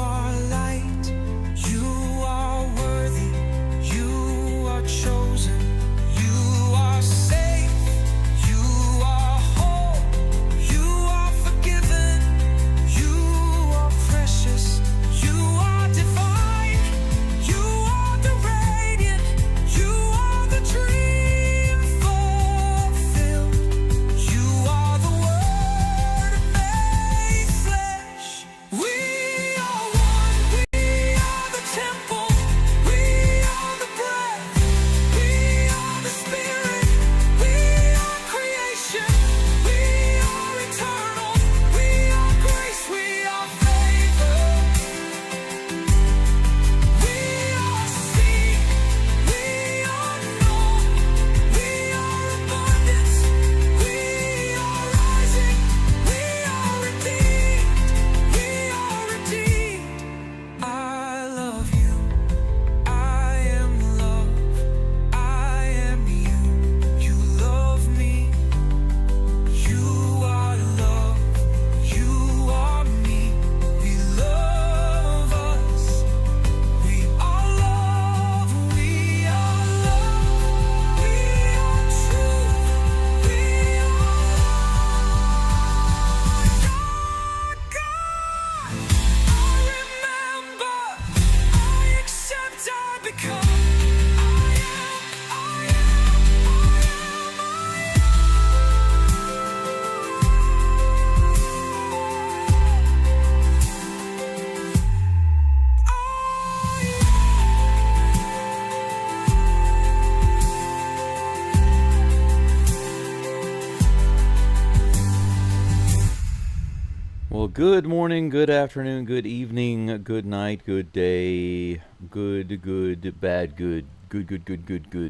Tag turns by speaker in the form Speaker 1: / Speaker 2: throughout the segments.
Speaker 1: are light, you are worthy, you are chosen, you are safe, you are whole, you are forgiven, you are precious, you are divine, you are the radiant, you are the dream fulfilled, you are the word made flesh. We are one, we are the temple, we are the breath, we are the spirit, we are creation, we are eternal, we are grace, we are favor, we are seen, we are known, we are abundance, we are rising, we are redeemed, we are redeemed. I love you, I am love, I am you, you love me, you are love, you are me, we love us, we are love, we are love, we are truth, we are God. I remember, I accept, I become, I am, I am, I
Speaker 2: Well, good morning, good afternoon, good evening, good night, good day, good, bad, good.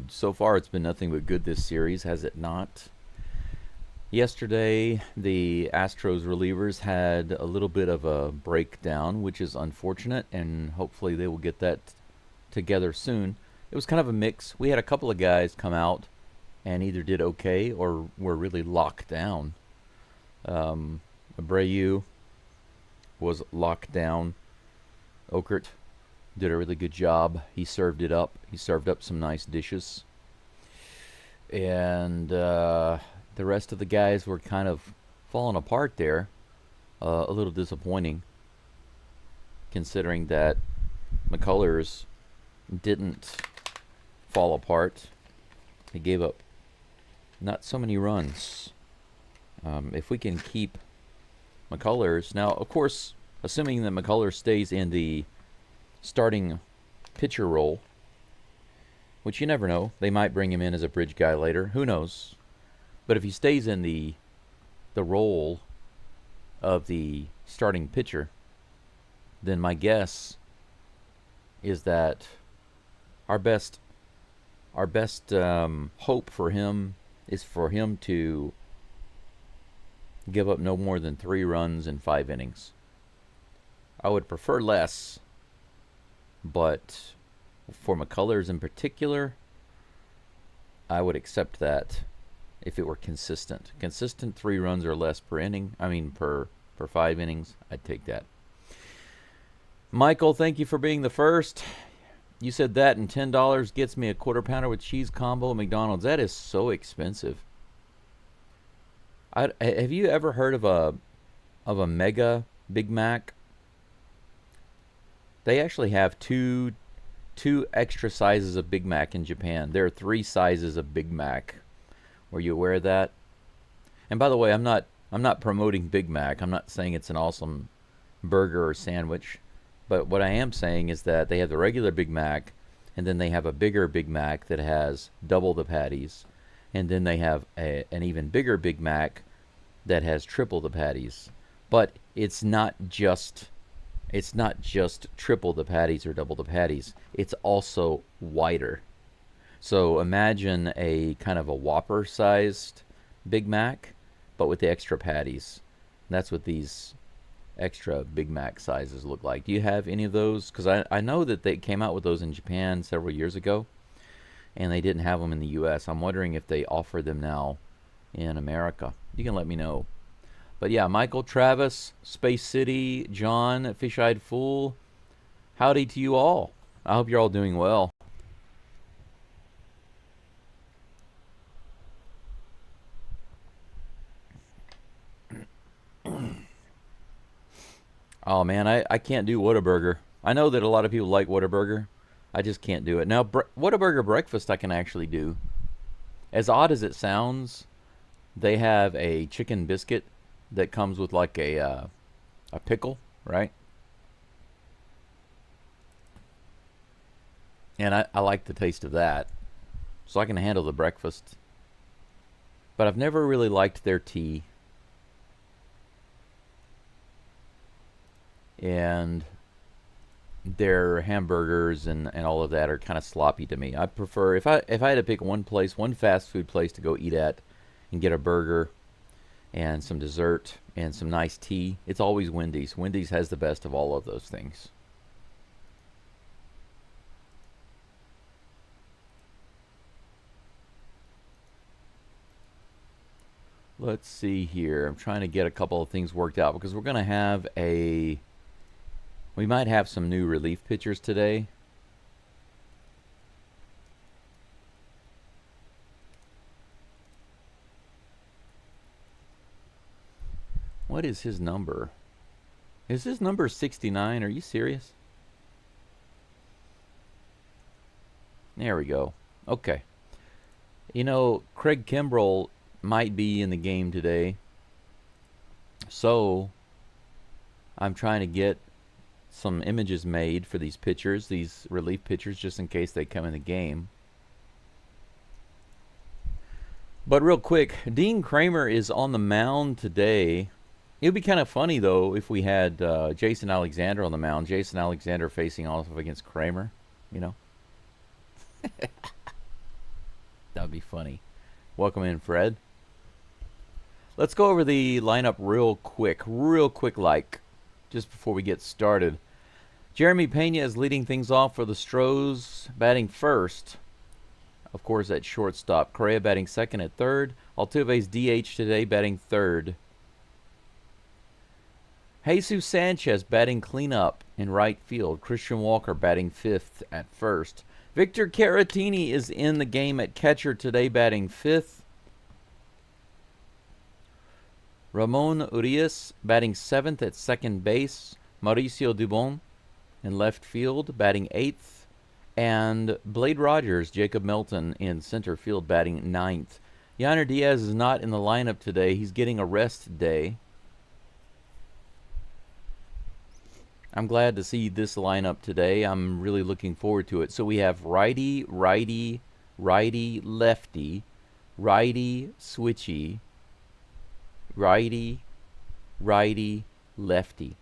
Speaker 2: So far, it's been nothing but good this series, has it not? Yesterday, the Astros relievers had a little bit of a breakdown, which is unfortunate, and hopefully they will get that together soon. It was kind of a mix. We had a couple of guys come out and either did okay or were really locked down. Abreu was locked down. Okert did a really good job. He served it up. He served up some nice dishes. And the rest of the guys were kind of falling apart there. A little disappointing, considering that McCullers didn't fall apart. He gave up not so many runs. If we can keep McCullers, now of course, assuming that McCullers stays in the starting pitcher role, which you never know, they might bring him in as a bridge guy later, who knows. But if he stays in the role of the starting pitcher, then my guess is that our best hope for him is for him to give up no more than 3 runs in 5 innings. I would prefer less, but for McCullers in particular, I would accept that if it were consistent. Consistent 3 runs or less per inning, per 5 innings, I'd take that. Michael, thank you for being the first. You said that and $10 gets me a quarter pounder with cheese combo at McDonald's. That is so expensive. Have you ever heard of a mega Big Mac? They actually have two extra sizes of Big Mac in Japan. There are 3 sizes of Big Mac. Were you aware of that? And by the way, I'm not promoting Big Mac. I'm not saying it's an awesome burger or sandwich. But what I am saying is that they have the regular Big Mac, and then they have a bigger Big Mac that has double the patties. And then they have an even bigger Big Mac that has triple the patties. But it's not just triple the patties or double the patties. It's also wider. So imagine a kind of a Whopper-sized Big Mac, but with the extra patties. That's what these extra Big Mac sizes look like. Do you have any of those? Because I know that they came out with those in Japan several years ago, and they didn't have them in the U.S. I'm wondering if they offer them now in America. You can let me know. But yeah, Michael, Travis, Space City, John, Fish-Eyed Fool, Howdy to you all. I hope you're all doing well. Oh man, I can't do Whataburger. I know that a lot of people like Whataburger. I just can't do it. Now, Whataburger breakfast I can actually do. As odd as it sounds, they have a chicken biscuit that comes with like a pickle, right? And I like the taste of that. So I can handle the breakfast. But I've never really liked their tea. And their hamburgers and all of that are kind of sloppy to me. I prefer if I had to pick one place, one fast food place to go eat at and get a burger and some dessert and some nice tea, it's always Wendy's. Wendy's has the best of all of those things. Let's see here. I'm trying to get a couple of things worked out because we're going to have we might have some new relief pitchers today. What is his number? Is his number 69? Are you serious? There we go. Okay. You know, Craig Kimbrell might be in the game today. So, I'm trying to get some images made for these pitchers, these relief pitchers, just in case they come in the game. But real quick, Dean Kramer is on the mound today. It would be kind of funny, though, if we had Jason Alexander on the mound. Jason Alexander facing off against Kramer, you know. That would be funny. Welcome in, Fred. Let's go over the lineup real quick like, just before we get started. Jeremy Pena is leading things off for the Astros, batting first. Of course, at shortstop. Correa batting second at third. Altuve's DH today, batting third. Jesus Sanchez batting cleanup in right field. Christian Walker batting fifth at first. Victor Caratini is in the game at catcher today, batting fifth. Ramon Urias batting seventh at second base. Mauricio Dubon in left field, batting eighth. And Blade Rogers, Jacob Melton in center field, batting ninth. Yainer Diaz is not in the lineup today. He's getting a rest day. I'm glad to see this lineup today. I'm really looking forward to it. So we have righty, righty, righty, lefty, righty, switchy, righty, righty, lefty.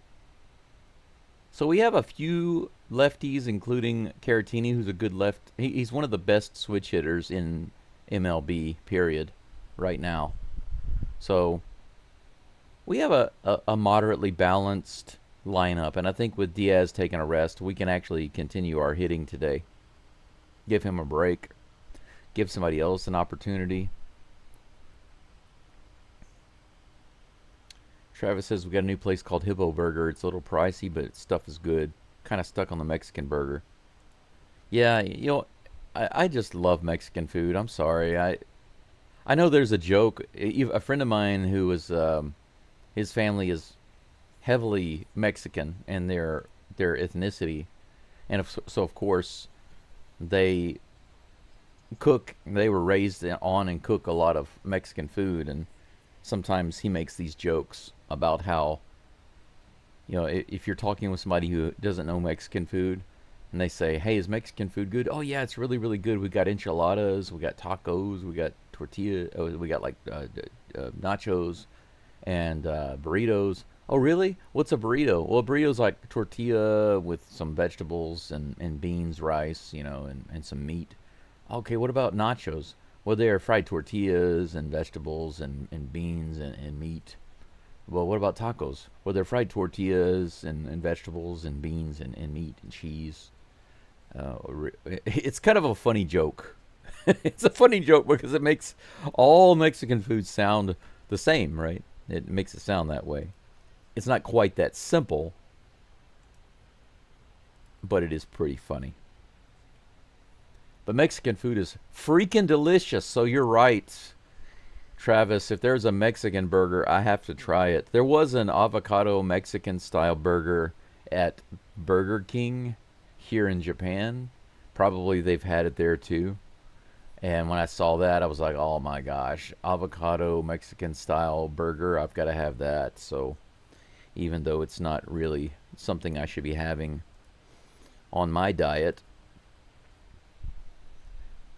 Speaker 2: So we have a few lefties, including Caratini, who's a good left. He's one of the best switch hitters in MLB, period, right now. So we have a moderately balanced lineup, and I think with Diaz taking a rest, we can actually continue our hitting today. Give him a break. Give somebody else an opportunity. Travis says we got a new place called Hippo Burger. It's a little pricey, but stuff is good. Kind of stuck on the Mexican burger. Yeah, you know, I just love Mexican food. I'm sorry. I know there's a joke. A friend of mine who was his family is heavily Mexican in their ethnicity, and so of course they were raised on and cook a lot of Mexican food, and sometimes he makes these jokes about how, you know, if you're talking with somebody who doesn't know Mexican food and they say, hey, is Mexican food good? Oh yeah, it's really, really good. We got enchiladas, we got tacos, we got tortilla, we got like nachos and burritos. Oh, really? What's a burrito? Well, a burrito's like tortilla with some vegetables and beans, rice, you know, and some meat. Okay, what about nachos? Well, they're fried tortillas and vegetables and beans and meat. Well, what about tacos? Well, they're fried tortillas and vegetables and beans and meat and cheese. It's kind of a funny joke. It's a funny joke because it makes all Mexican food sound the same, right? It makes it sound that way. It's not quite that simple, but it is pretty funny. But Mexican food is freaking delicious, so you're right, Travis. If there's a Mexican burger, I have to try it. There was an avocado Mexican style burger at Burger King here in Japan. Probably they've had it there too. And when I saw that, I was like, oh my gosh, avocado Mexican style burger, I've got to have that. So even though it's not really something I should be having on my diet,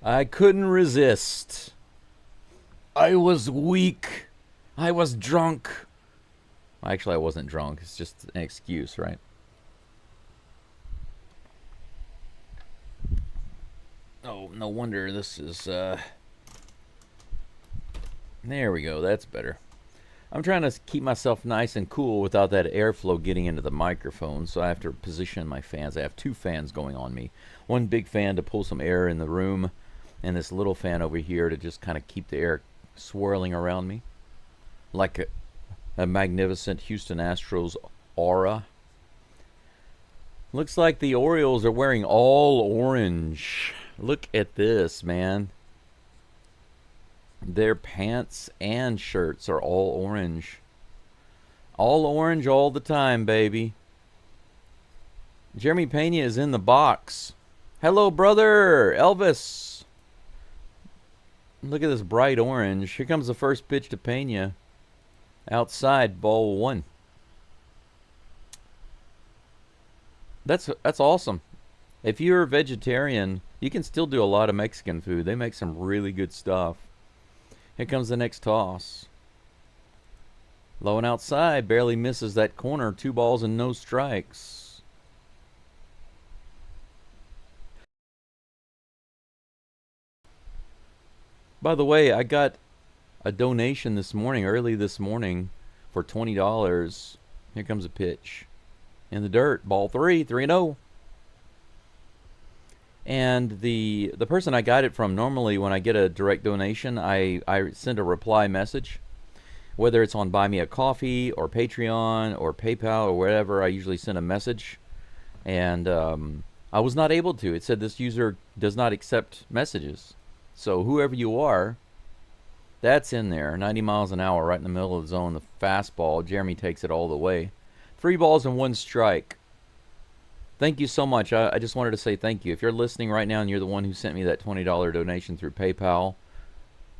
Speaker 2: I couldn't resist. I was weak. I was drunk. Actually, I wasn't drunk. It's just an excuse, right? Oh, no wonder this is, there we go. That's better. I'm trying to keep myself nice and cool without that airflow getting into the microphone, so I have to position my fans. I have two fans going on me. One big fan to pull some air in the room, and this little fan over here to just kind of keep the air swirling around me. Like a magnificent Houston Astros aura. Looks like the Orioles are wearing all orange. Look at this, man. Their pants and shirts are all orange. All orange all the time, baby. Jeremy Pena is in the box. Hello, brother. Elvis. Look at this bright orange. Here comes the first pitch to Pena. Outside, ball one. That's awesome. If you're a vegetarian, you can still do a lot of Mexican food. They make some really good stuff. Here comes the next toss. Low and outside, barely misses that corner. 2 balls and no strikes. By the way, I got a donation this morning, early this morning, for $20. Here comes a pitch. In the dirt, ball 3, 3-0. And the person I got it from, normally when I get a direct donation, I send a reply message. Whether it's on Buy Me a Coffee or Patreon or PayPal or whatever, I usually send a message. And I was not able to. It said this user does not accept messages. So whoever you are, that's in there. 90 miles an hour right in the middle of the zone. The fastball. Jeremy takes it all the way. 3 balls and 1 strike. Thank you so much. I just wanted to say thank you. If you're listening right now and you're the one who sent me that $20 donation through PayPal,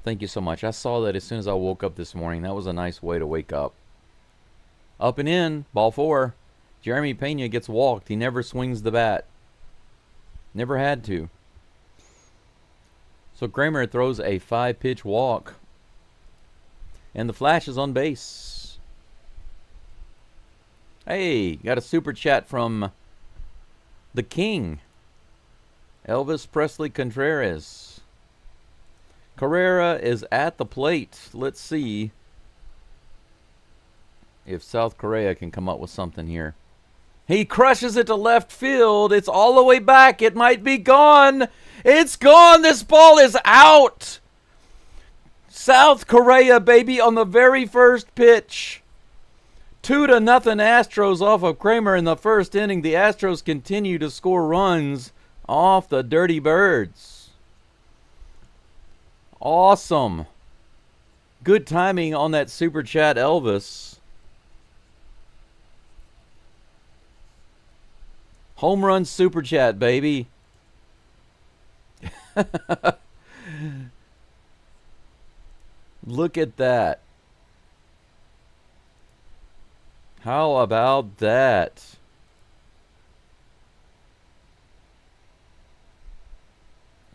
Speaker 2: thank you so much. I saw that as soon as I woke up this morning. That was a nice way to wake up. Up and in, ball 4. Jeremy Pena gets walked. He never swings the bat. Never had to. So Kramer throws a 5-pitch walk. And the Flash is on base. Hey, got a super chat from the King, Elvis Presley Contreras. Carrera is at the plate. Let's see if South Korea can come up with something here. He crushes it to left field. It's all the way back. It might be gone. It's gone. This ball is out. South Korea, baby, on the very first pitch. 2-0 Astros off of Kramer in the first inning. The Astros continue to score runs off the Dirty Birds. Awesome. Good timing on that super chat, Elvis. Home run super chat, baby. Look at that. How about that?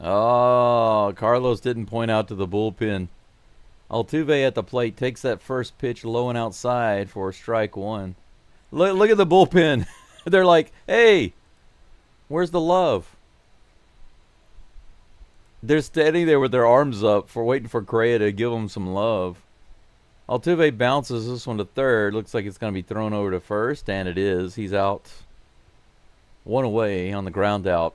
Speaker 2: Oh, Carlos didn't point out to the bullpen. Altuve at the plate takes that first pitch low and outside for strike 1. Look at the bullpen. They're like, hey, where's the love? They're standing there with their arms up waiting for Correa to give them some love. Altuve bounces this one to third. Looks like it's going to be thrown over to first, and it is. He's out. 1 away on the ground out.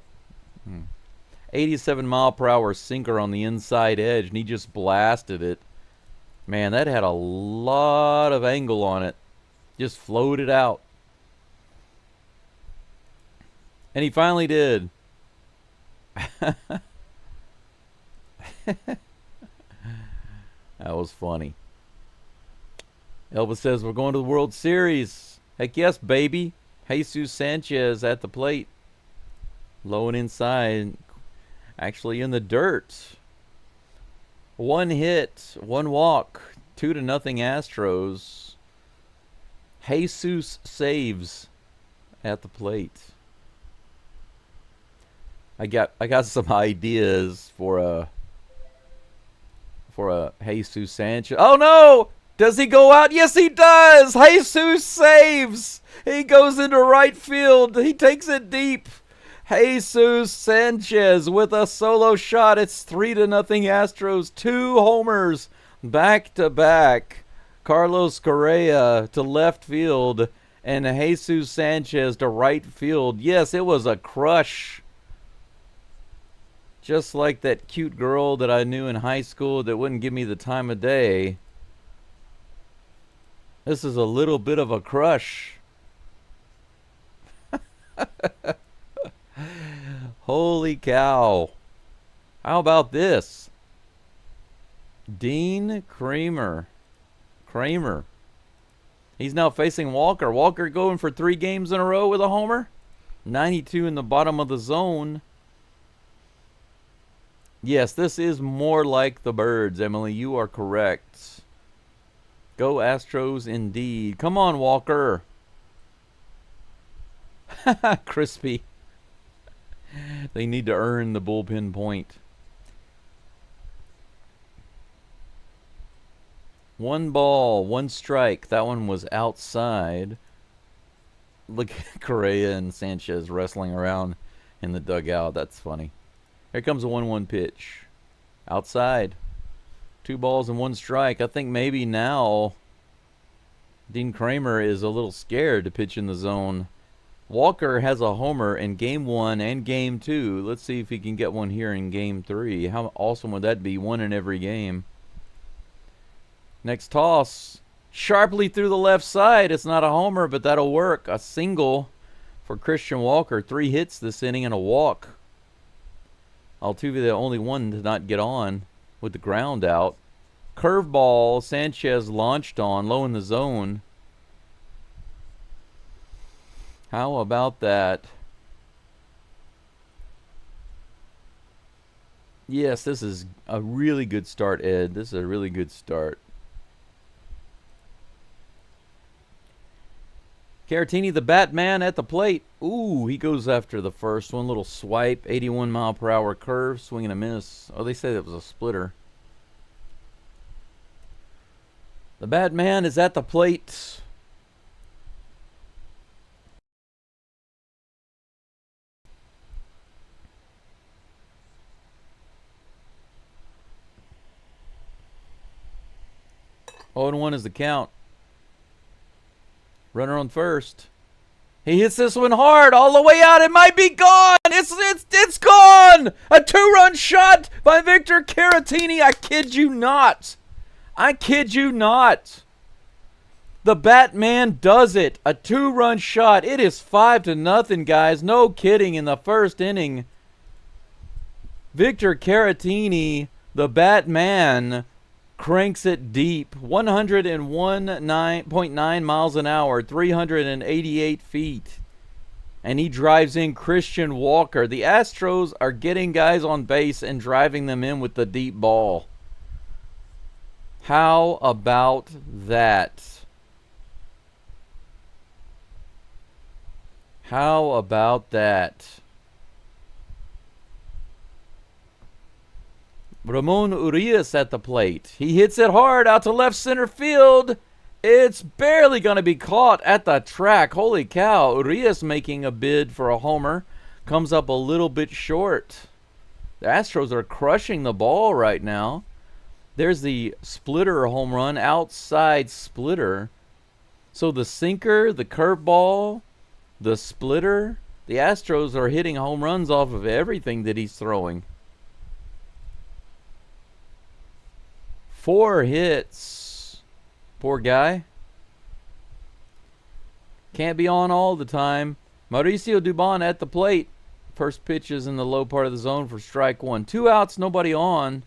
Speaker 2: 87-mile-per-hour sinker on the inside edge, and he just blasted it. Man, that had a lot of angle on it. Just floated out. And he finally did. That was funny. Elvis says, we're going to the World Series. Heck yes, baby. Jesus Sanchez at the plate. Low and inside. Actually in the dirt. 1 hit, 1 walk. 2-0 Astros. Jesus saves at the plate. I got some ideas for a Jesus Sanchez. Oh no! Does he go out? Yes, he does. Jesus saves. He goes into right field. He takes it deep. Jesus Sanchez with a solo shot. It's 3-0 Astros. 2 homers back to back. Carlos Correa to left field and Jesus Sanchez to right field. Yes, it was a crush. Just like that cute girl that I knew in high school that wouldn't give me the time of day. This is a little bit of a crush. Holy cow. How about this? Dean Kramer. He's now facing Walker. Walker going for 3 games in a row with a homer. 92 in the bottom of the zone. Yes, this is more like the Birds, Emily. You are correct. Go Astros indeed. Come on, Walker. Crispy. They need to earn the bullpen point. 1 ball, 1 strike. That one was outside. Look at Correa and Sanchez wrestling around in the dugout. That's funny. Here comes a 1-1 pitch. Outside. 2 balls and 1 strike. I think maybe now Dean Kramer is a little scared to pitch in the zone. Walker has a homer in Game 1 and Game 2. Let's see if he can get one here in Game 3. How awesome would that be? 1 in every game. Next toss. Sharply through the left side. It's not a homer, but that'll work. A single for Christian Walker. 3 hits this inning and a walk. Altuve the only one to not get on with the ground out. Curveball. Sanchez launched on. Low in the zone. How about that? Yes, this is a really good start, Ed. This is a really good start. Caratini, the Batman at the plate. Ooh, he goes after the first one. Little swipe. 81-mile-per-hour curve. Swing and a miss. Oh, they say that was a splitter. The Batman is at the plate. Oh, and 1 is the count. Runner on first. He hits this one hard all the way out. It might be gone. It's gone. A 2-run shot by Victor Caratini. I kid you not. I kid you not. The Batman does it. A 2-run shot. It is 5-0, guys. No kidding. In the first inning, Victor Caratini, the Batman, cranks it deep. 101.9 miles an hour, 388 feet. And he drives in Christian Walker. The Astros are getting guys on base and driving them in with the deep ball. How about that? How about that? Ramon Urias at the plate. He hits it hard out to left center field. It's barely going to be caught at the track. Holy cow. Urias making a bid for a homer. Comes up a little bit short. The Astros are crushing the ball right now. There's the splitter home run. Outside splitter. So the sinker, the curveball, the splitter. The Astros are hitting home runs off of everything that he's throwing. 4 hits. Poor guy. Can't be on all the time. Mauricio Dubon at the plate. First pitch is in the low part of the zone for strike one. 2 outs, nobody on.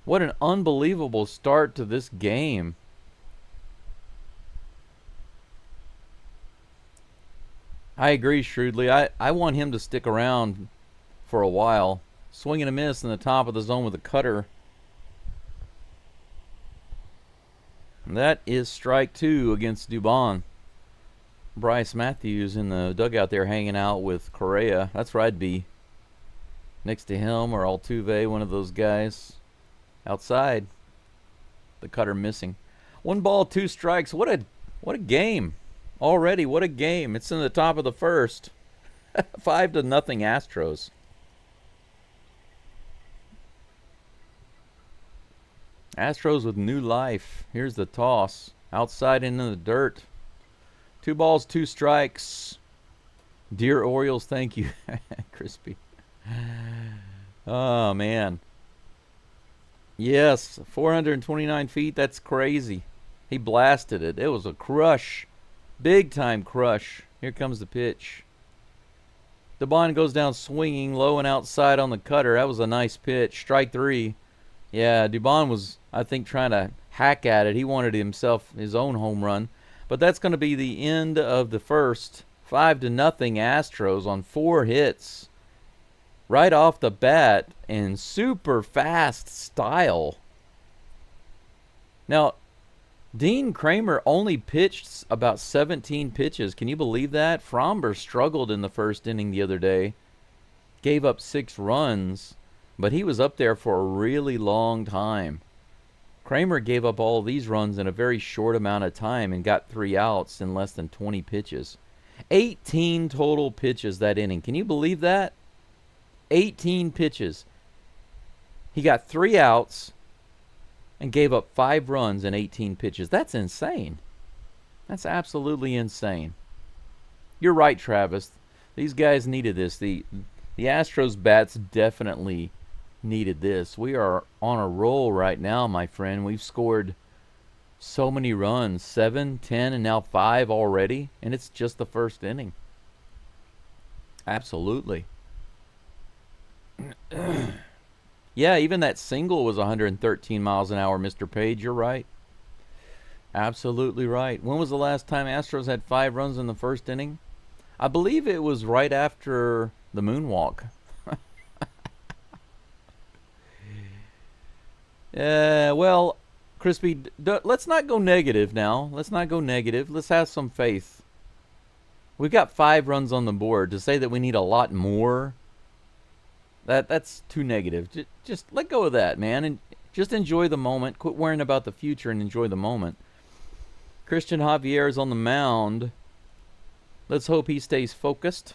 Speaker 2: What an unbelievable start to this game. I agree, Shrewdly. I want him to stick around for a while. Swing and a miss in the top of the zone with a cutter. And that is strike two against Dubon. Bryce Matthews in the dugout there hanging out with Correa. That's where I'd be. Next to him or Altuve, one of those guys. Outside. The cutter missing. 1 ball, 2 strikes. What a game. Already, what a game. It's in the top of the first. 5-0 Astros. Astros with new life. Here's the toss. Outside into the dirt. 2 balls, 2 strikes. Dear Orioles, thank you. Crispy. Oh, man. Yes, 429 feet. That's crazy. He blasted it. It was a crush. Big time crush. Here comes the pitch. Dubon goes down swinging low and outside on the cutter. That was a nice pitch. Strike 3. Yeah, Dubon was, I think, trying to hack at it. He wanted himself his own home run. But that's going to be the end of the first. 5-0 Astros on 4 hits. Right off the bat in super fast style. Now, Dean Kramer only pitched about 17 pitches. Can you believe that? Fromber struggled in the first inning the other day. Gave up 6 runs, but he was up there for a really long time. Kramer gave up all these runs in a very short amount of time and got 3 outs in less than 20 pitches. 18 total pitches that inning. Can you believe that? 18 pitches. He got 3 outs and gave up 5 runs in 18 pitches. That's insane. That's absolutely insane. You're right, Travis. These guys needed this. The Astros bats definitely needed this. We are on a roll right now, my friend. We've scored so many runs. 7, 10, and now 5 already. And it's just the first inning. Absolutely. Yeah, even that single was 113 miles an hour, Mr. Page. You're right. Absolutely right. When was the last time Astros had 5 runs in the first inning? I believe it was right after the moonwalk. Well, Crispy, let's not go negative now. Let's not go negative. Let's have some faith. We've got 5 runs on the board. To say that we need a lot more, that's too negative. Just let go of that, man, and just enjoy the moment. Quit worrying about the future and enjoy the moment. Christian Javier is on the mound. Let's hope he stays focused.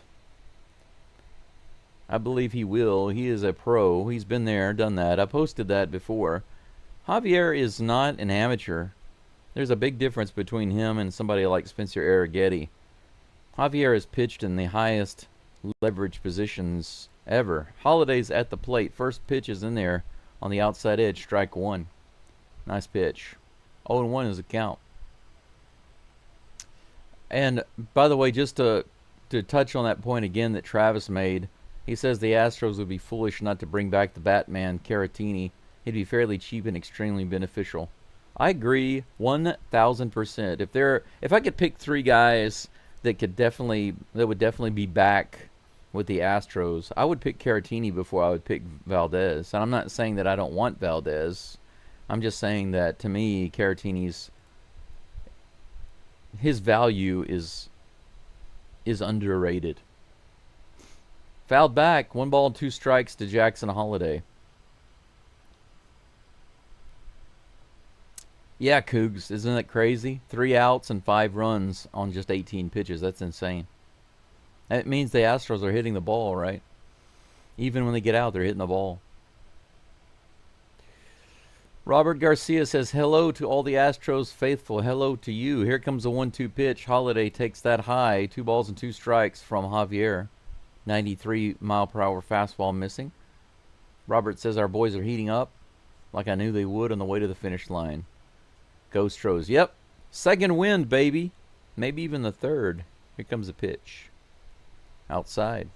Speaker 2: I believe he will. He is a pro. He's been there, done that. I posted that before. Javier is not an amateur. There's a big difference between him and somebody like Spencer Arrighetti. Javier has pitched in the highest leverage positions ever. Holiday's at the plate. First pitch is in there on the outside edge. Strike 1. Nice pitch. 0-1 is the count. And, by the way, just to touch on that point again that Travis made, he says the Astros would be foolish not to bring back the Batman, Caratini. He'd be fairly cheap and extremely beneficial. I agree 1,000%. If I could pick 3 guys that would definitely be back with the Astros, I would pick Caratini before I would pick Valdez. And I'm not saying that I don't want Valdez. I'm just saying that, to me, Caratini's his value is underrated. Fouled back. 1 ball, 2 strikes to Jackson Holiday. Yeah, Cougs, isn't that crazy? 3 outs and 5 runs on just 18 pitches. That's insane. That means the Astros are hitting the ball, right? Even when they get out, they're hitting the ball. Robert Garcia says, hello to all the Astros faithful. Hello to you. Here comes a 1-2 pitch. Holiday takes that high. 2 balls and 2 strikes from Javier. 93-mile-per-hour fastball missing. Robert says our boys are heating up like I knew they would on the way to the finish line. Go Stros. Yep. Second wind, baby. Maybe even the third. Here comes the pitch. Outside.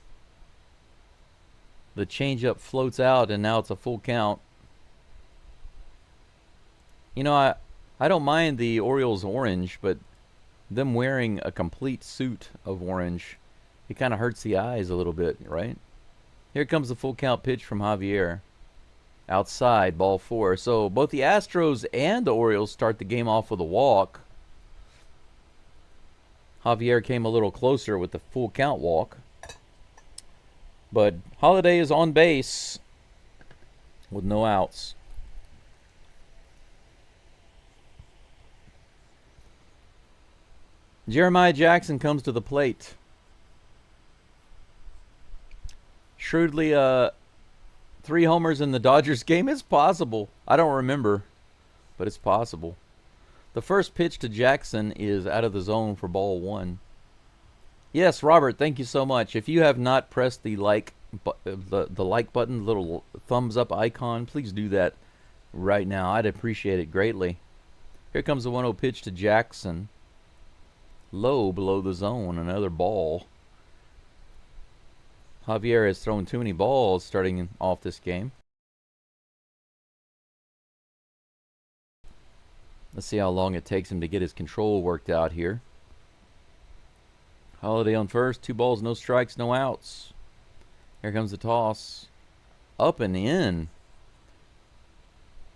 Speaker 2: The changeup floats out, and now it's a full count. You know, I don't mind the Orioles orange, but them wearing a complete suit of orange, it kind of hurts the eyes a little bit, right? Here comes the full count pitch from Javier. Outside, ball 4. So both the Astros and the Orioles start the game off with a walk. Javier came a little closer with the full count walk. But Holiday is on base with no outs. Jeremiah Jackson comes to the plate. Shrewdly, 3 homers in the Dodgers game is possible. I don't remember, but it's possible. The first pitch to Jackson is out of the zone for ball 1. Yes, Robert, thank you so much. If you have not pressed the like button, little thumbs up icon, please do that right now. I'd appreciate it greatly. Here comes the 1-0 pitch to Jackson. Low below the zone, another ball. Javier has thrown too many balls starting off this game. Let's see how long it takes him to get his control worked out here. Holiday on first, 2 balls, no strikes, no outs. Here comes the toss. Up and in.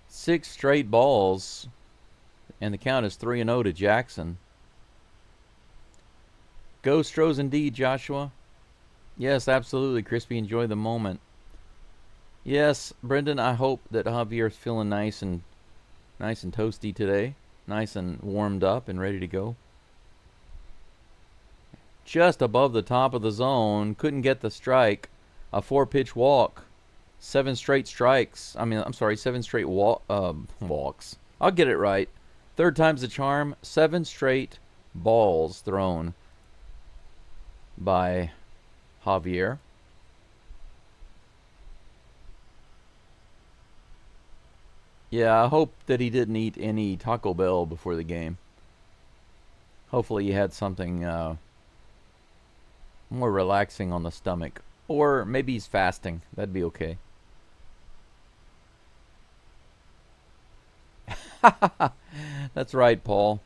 Speaker 2: 6 straight balls. And the count is 3-0 to Jackson. Go Astros indeed, Joshua. Yes, absolutely, Crispy. Enjoy the moment. Yes, Brendan, I hope that Javier's feeling nice and toasty today. Nice and warmed up and ready to go. Just above the top of the zone. Couldn't get the strike. A 4-pitch walk. 7 straight strikes. I'm sorry, 7 straight walks. I'll get it right. Third time's the charm. 7 straight balls thrown by Javier. Yeah, I hope that he didn't eat any Taco Bell before the game. Hopefully he had something more relaxing on the stomach. Or maybe he's fasting. That'd be okay. That's right, Paul.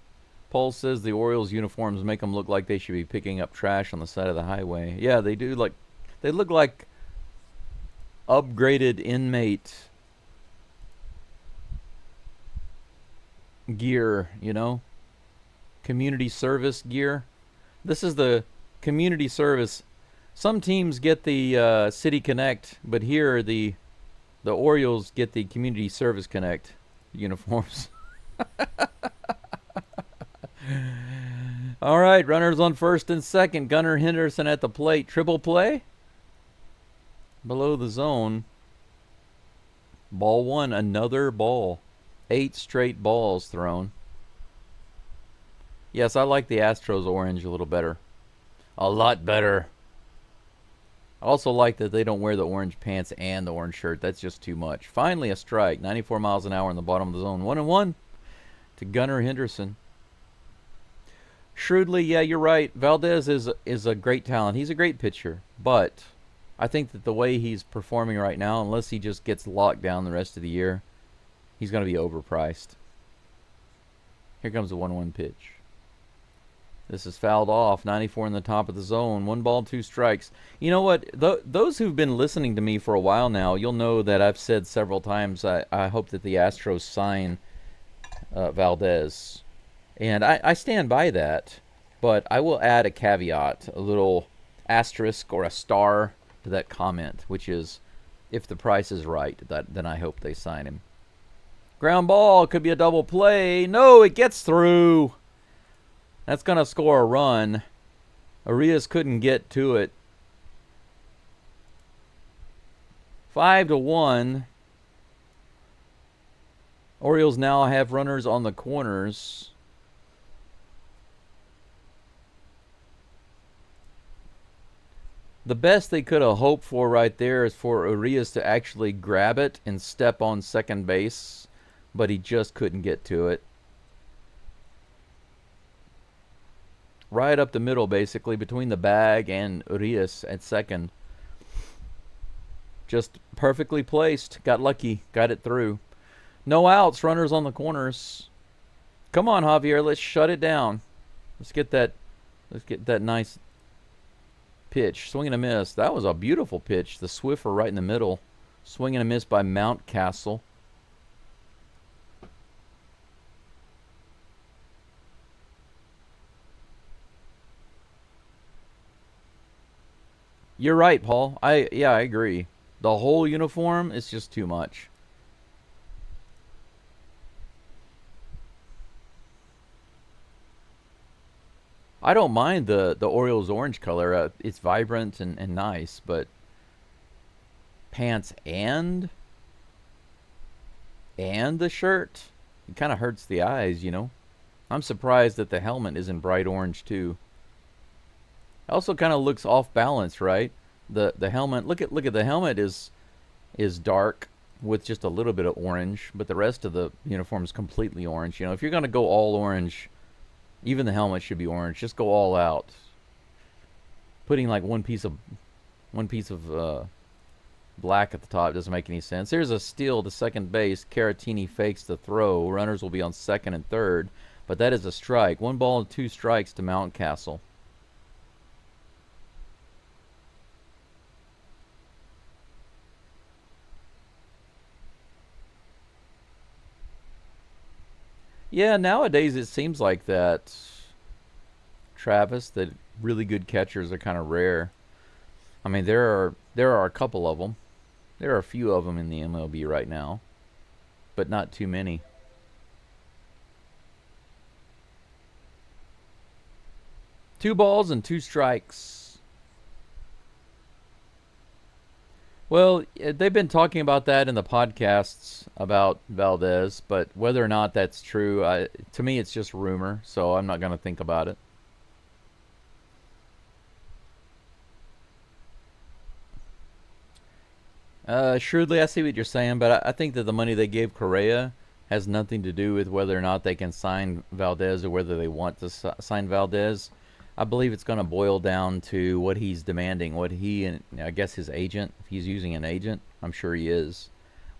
Speaker 2: Paul says the Orioles uniforms make them look like they should be picking up trash on the side of the highway. Yeah, they do. They look like upgraded inmate gear, you know? Community service gear. This is the community service. Some teams get the City Connect, but here the Orioles get the Community Service Connect uniforms. All right, runners on first and second. Gunnar Henderson at the plate. Triple play. Below the zone. Ball 1, another ball. 8 straight balls thrown. Yes, I like the Astros orange a little better. A lot better. I also like that they don't wear the orange pants and the orange shirt. That's just too much. Finally a strike. 94 miles an hour in the bottom of the zone. 1-1 to Gunnar Henderson. Shrewdly, yeah, you're right. Valdez is a great talent. He's a great pitcher. But I think that the way he's performing right now, unless he just gets locked down the rest of the year, he's going to be overpriced. Here comes the 1-1 pitch. This is fouled off. 94 in the top of the zone. 1 ball, 2 strikes. You know what? Those who've been listening to me for a while now, you'll know that I've said several times I hope that the Astros sign Valdez. And I stand by that. But I will add a caveat, a little asterisk or a star to that comment, which is if the price is right, then I hope they sign him. Ground ball. Could be a double play. No, it gets through. That's going to score a run. Arias couldn't get to it. 5-1. Orioles now have runners on the corners. The best they could have hoped for right there is for Arias to actually grab it and step on second base, but he just couldn't get to it. right up the middle, basically, between the bag and Urias at second. Just perfectly placed. Got lucky. Got it through. No outs. Runners on the corners. Come on, Javier. Let's shut it down. Let's get that. Let's get that nice pitch. Swing and a miss. That was a beautiful pitch. The Swiffer right in the middle. Swing and a miss by Mountcastle. You're right, Paul. I agree. The whole uniform is just too much. I don't mind the Orioles orange color. It's vibrant and nice, but pants and the shirt, it kind of hurts the eyes, you know. I'm surprised that the helmet isn't bright orange too. Also kind of looks off balance, right? The helmet, look at the helmet is dark with just a little bit of orange, but the rest of the uniform is completely orange. You know, if you're going to go all orange, even the helmet should be orange. Just go all out. Putting like one piece of black at the top doesn't make any sense. There's a steal to second base. Caratini fakes the throw. Runners will be on second and third, but that is a strike. 1 ball and 2 strikes to Mountcastle. Yeah, nowadays it seems like that, Travis, that really good catchers are kind of rare. I mean, there are a couple of them. There are a few of them in the MLB right now, but not too many. 2 balls and 2 strikes. Well, they've been talking about that in the podcasts about Valdez, but whether or not that's true, to me it's just rumor, so I'm not going to think about it. Shrewdly, I see what you're saying, but I think that the money they gave Correa has nothing to do with whether or not they can sign Valdez or whether they want to sign Valdez. I believe it's going to boil down to what he's demanding, what he and I guess his agent, if he's using an agent, I'm sure he is,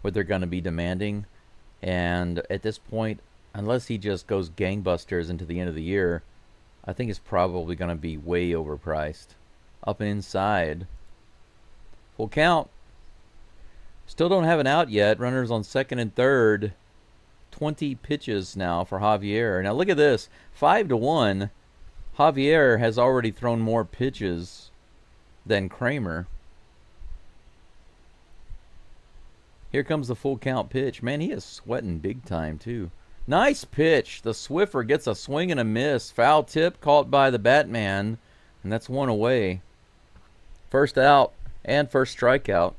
Speaker 2: what they're going to be demanding. And at this point, unless he just goes gangbusters into the end of the year, I think it's probably going to be way overpriced. Up and inside. Full count. Still don't have an out yet. Runners on second and third. 20 pitches now for Javier. Now look at this. 5-1. Javier has already thrown more pitches than Kramer. Here comes the full count pitch. Man, he is sweating big time too. Nice pitch. The Swiffer gets a swing and a miss. Foul tip caught by the Batman. And that's 1 away. First out and first strikeout.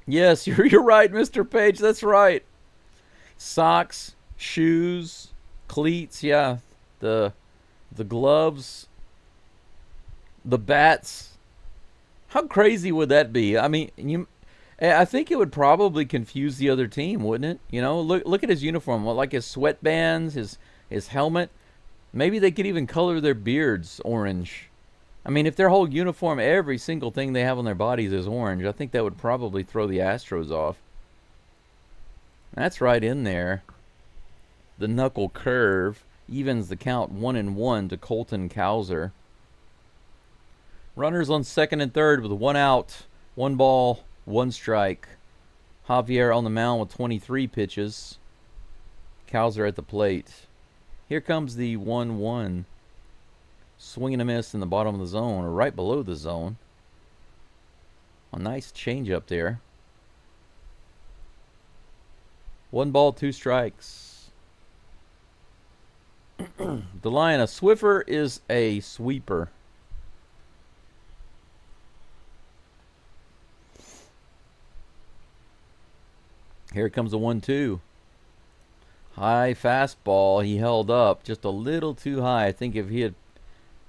Speaker 2: Yes, you're right, Mr. Page. That's right. Socks, shoes, cleats, yeah. The gloves, the bats. How crazy would that be? I mean, I think it would probably confuse the other team, wouldn't it? You know, look at his uniform, like his sweatbands, his helmet. Maybe they could even color their beards orange. I mean, if their whole uniform, every single thing they have on their bodies is orange, I think that would probably throw the Astros off. That's right in there. The knuckle curve evens the count 1-1 to Colton Cowser. Runners on second and third with 1 out, 1 ball, 1 strike. Javier on the mound with 23 pitches. Cowser at the plate. Here comes the 1-1. Swing and a miss in the bottom of the zone, or right below the zone. A nice change up there. 1 ball, 2 strikes. The line, a Swiffer is a sweeper. Here comes a 1-2. High fastball. He held up just a little too high. I think if he had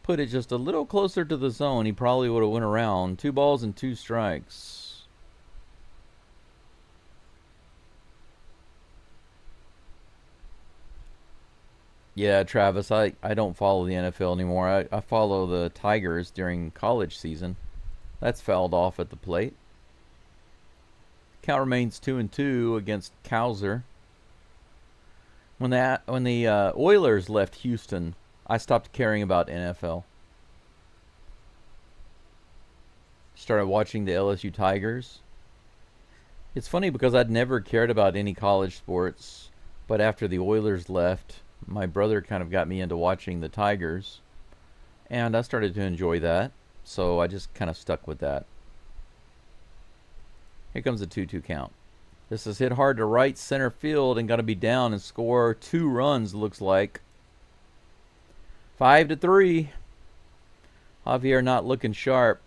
Speaker 2: put it just a little closer to the zone, he probably would have went around. 2 balls and 2 strikes. Yeah, Travis, I don't follow the NFL anymore. I follow the Tigers during college season. That's fouled off at the plate. Count remains 2-2 against Cowser. When the Oilers left Houston, I stopped caring about NFL. Started watching the LSU Tigers. It's funny because I'd never cared about any college sports, but after the Oilers left, my brother kind of got me into watching the Tigers, and I started to enjoy that, so I just kind of stuck with that. Here comes the 2-2 count. This is hit hard to right center field and got to be down and score 2 runs, looks like. 5-3. Javier not looking sharp.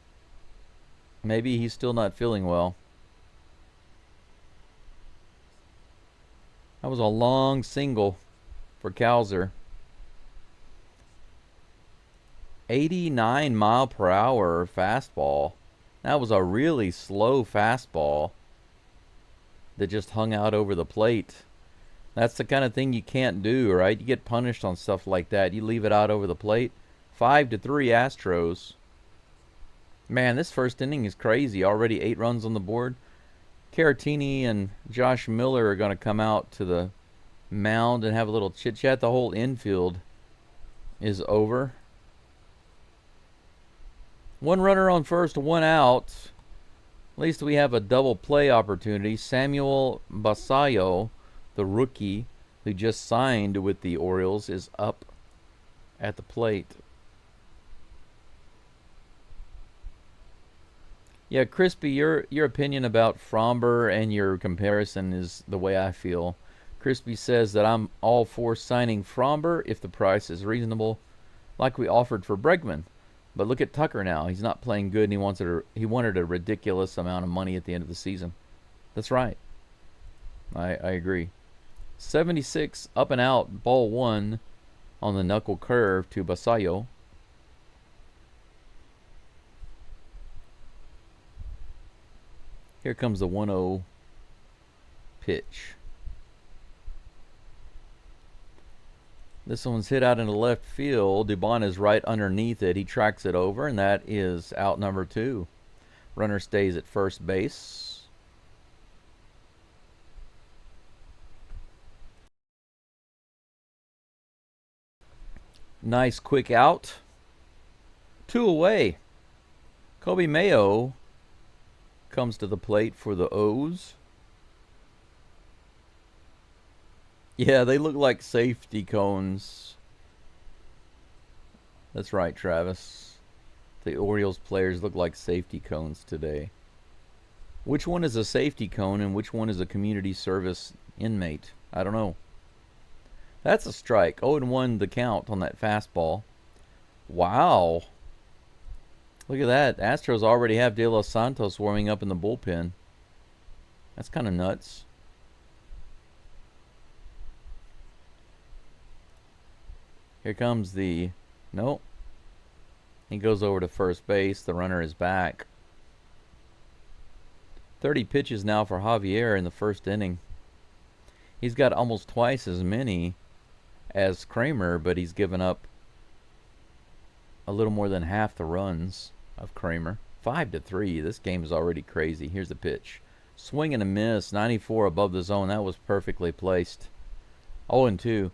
Speaker 2: Maybe he's still not feeling well. That was a long single for Cowser. 89 mile per hour fastball. That was a really slow fastball that just hung out over the plate. That's the kind of thing you can't do, right? You get punished on stuff like that. You leave it out over the plate. 5-3 Astros. Man, this first inning is crazy. Already 8 runs on the board. Caratini and Josh Miller are going to come out to the mound and have a little chit-chat. The whole infield is over. 1 runner on first, 1 out. At least we have a double play opportunity. Samuel Basallo, the rookie who just signed with the Orioles, is up at the plate. Yeah, Crispy, your opinion about Fromber and your comparison is the way I feel. Crispy says that I'm all for signing Fromber if the price is reasonable, like we offered for Bregman. But look at Tucker now. He's not playing good, and he wanted a ridiculous amount of money at the end of the season. That's right. I agree. 76 up and out, ball 1 on the knuckle curve to Basallo. Here comes the 1-0 pitch. This one's hit out into left field. Dubon is right underneath it. He tracks it over, and that is out number 2. Runner stays at first base. Nice quick out. 2 away. Kobe Mayo comes to the plate for the O's. Yeah, they look like safety cones. That's right, Travis. The Orioles players look like safety cones today. Which one is a safety cone and which one is a community service inmate? I don't know. That's a strike. 0-1 the count on that fastball. Wow. Look at that. Astros already have De Los Santos warming up in the bullpen. That's kind of nuts. Here comes the... Nope. He goes over to first base. The runner is back. 30 pitches now for Javier in the first inning. He's got almost twice as many as Kramer, but he's given up a little more than half the runs of Kramer. 5-3. This game is already crazy. Here's the pitch. Swing and a miss. 94 above the zone. That was perfectly placed. 0-2.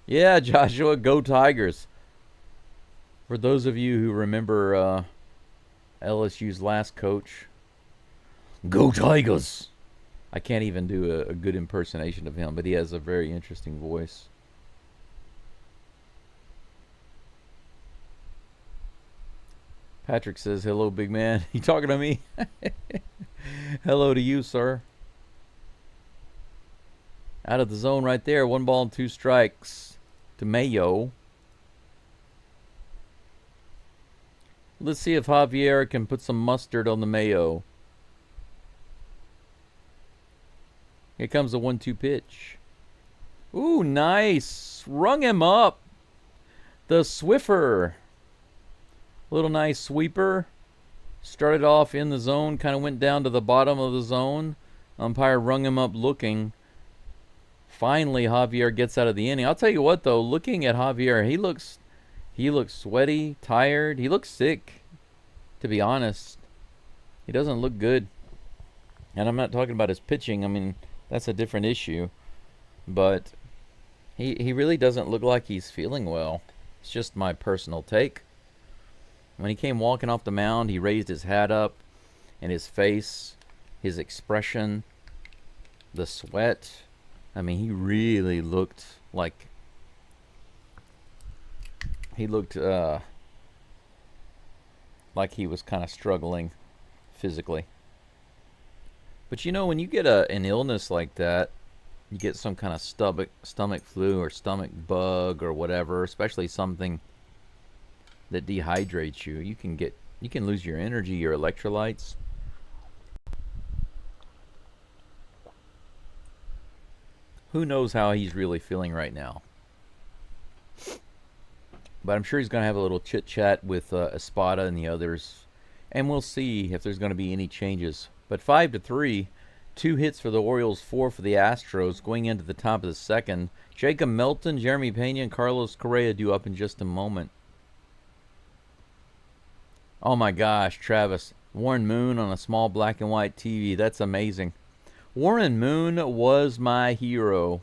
Speaker 2: Yeah, Joshua, go Tigers. For those of you who remember LSU's last coach, go Tigers. I can't even do a good impersonation of him, but he has a very interesting voice. Patrick says, hello, big man. You talking to me? Hello to you, sir. Out of the zone right there. 1 ball and 2 strikes to Mayo. Let's see if Javier can put some mustard on the Mayo. Here comes the 1-2 pitch. Ooh, nice. Rung him up. The Swiffer. Little nice sweeper. Started off in the zone, kind of went down to the bottom of the zone. Umpire rung him up looking. Finally, Javier gets out of the inning. I'll tell you what, though, looking at Javier, he looks sweaty, tired. He looks sick, to be honest. He doesn't look good. And I'm not talking about his pitching. I mean, that's a different issue. But he really doesn't look like he's feeling well. It's just my personal take. When he came walking off the mound, he raised his hat up, and his face, his expression, the sweat. I mean, he really looked like he was kind of struggling physically. But you know, when you get an illness like that, you get some kind of stomach flu or stomach bug or whatever, especially something that dehydrates you. You can lose your energy, your electrolytes. Who knows how he's really feeling right now? But I'm sure he's going to have a little chit-chat with Espada and the others. And we'll see if there's going to be any changes. But 5-3, 2 hits for the Orioles, 4 for the Astros. Going into the top of the second, Jacob Melton, Jeremy Pena, and Carlos Correa due up in just a moment. Oh my gosh, Travis. Warren Moon on a small black and white TV. That's amazing. Warren Moon was my hero.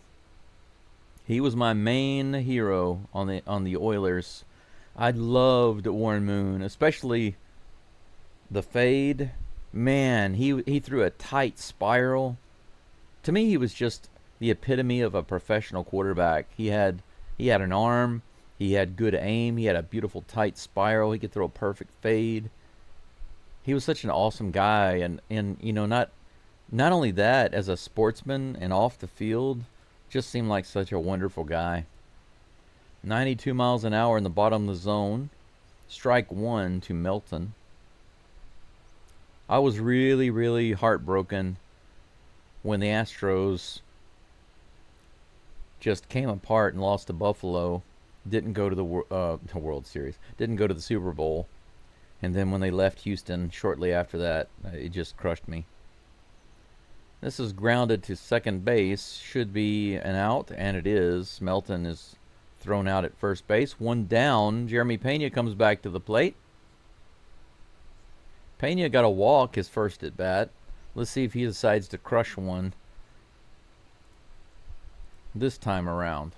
Speaker 2: He was my main hero on the Oilers. I loved Warren Moon, especially the fade. Man, he threw a tight spiral. To me, he was just the epitome of a professional quarterback. He had an arm. He had good aim. He had a beautiful tight spiral. He could throw a perfect fade. He was such an awesome guy, and you know, not only that, as a sportsman and off the field, just seemed like such a wonderful guy. 92 miles an hour in the bottom of the zone. Strike 1 to Melton. I was really, really heartbroken when the Astros just came apart and lost to Buffalo. Didn't go to the World Series. Didn't go to the Super Bowl. And then when they left Houston shortly after that, it just crushed me. This is grounded to second base. Should be an out, and it is. Melton is thrown out at first base. 1 down. Jeremy Pena comes back to the plate. Pena got a walk his first at bat. Let's see if he decides to crush one this time around.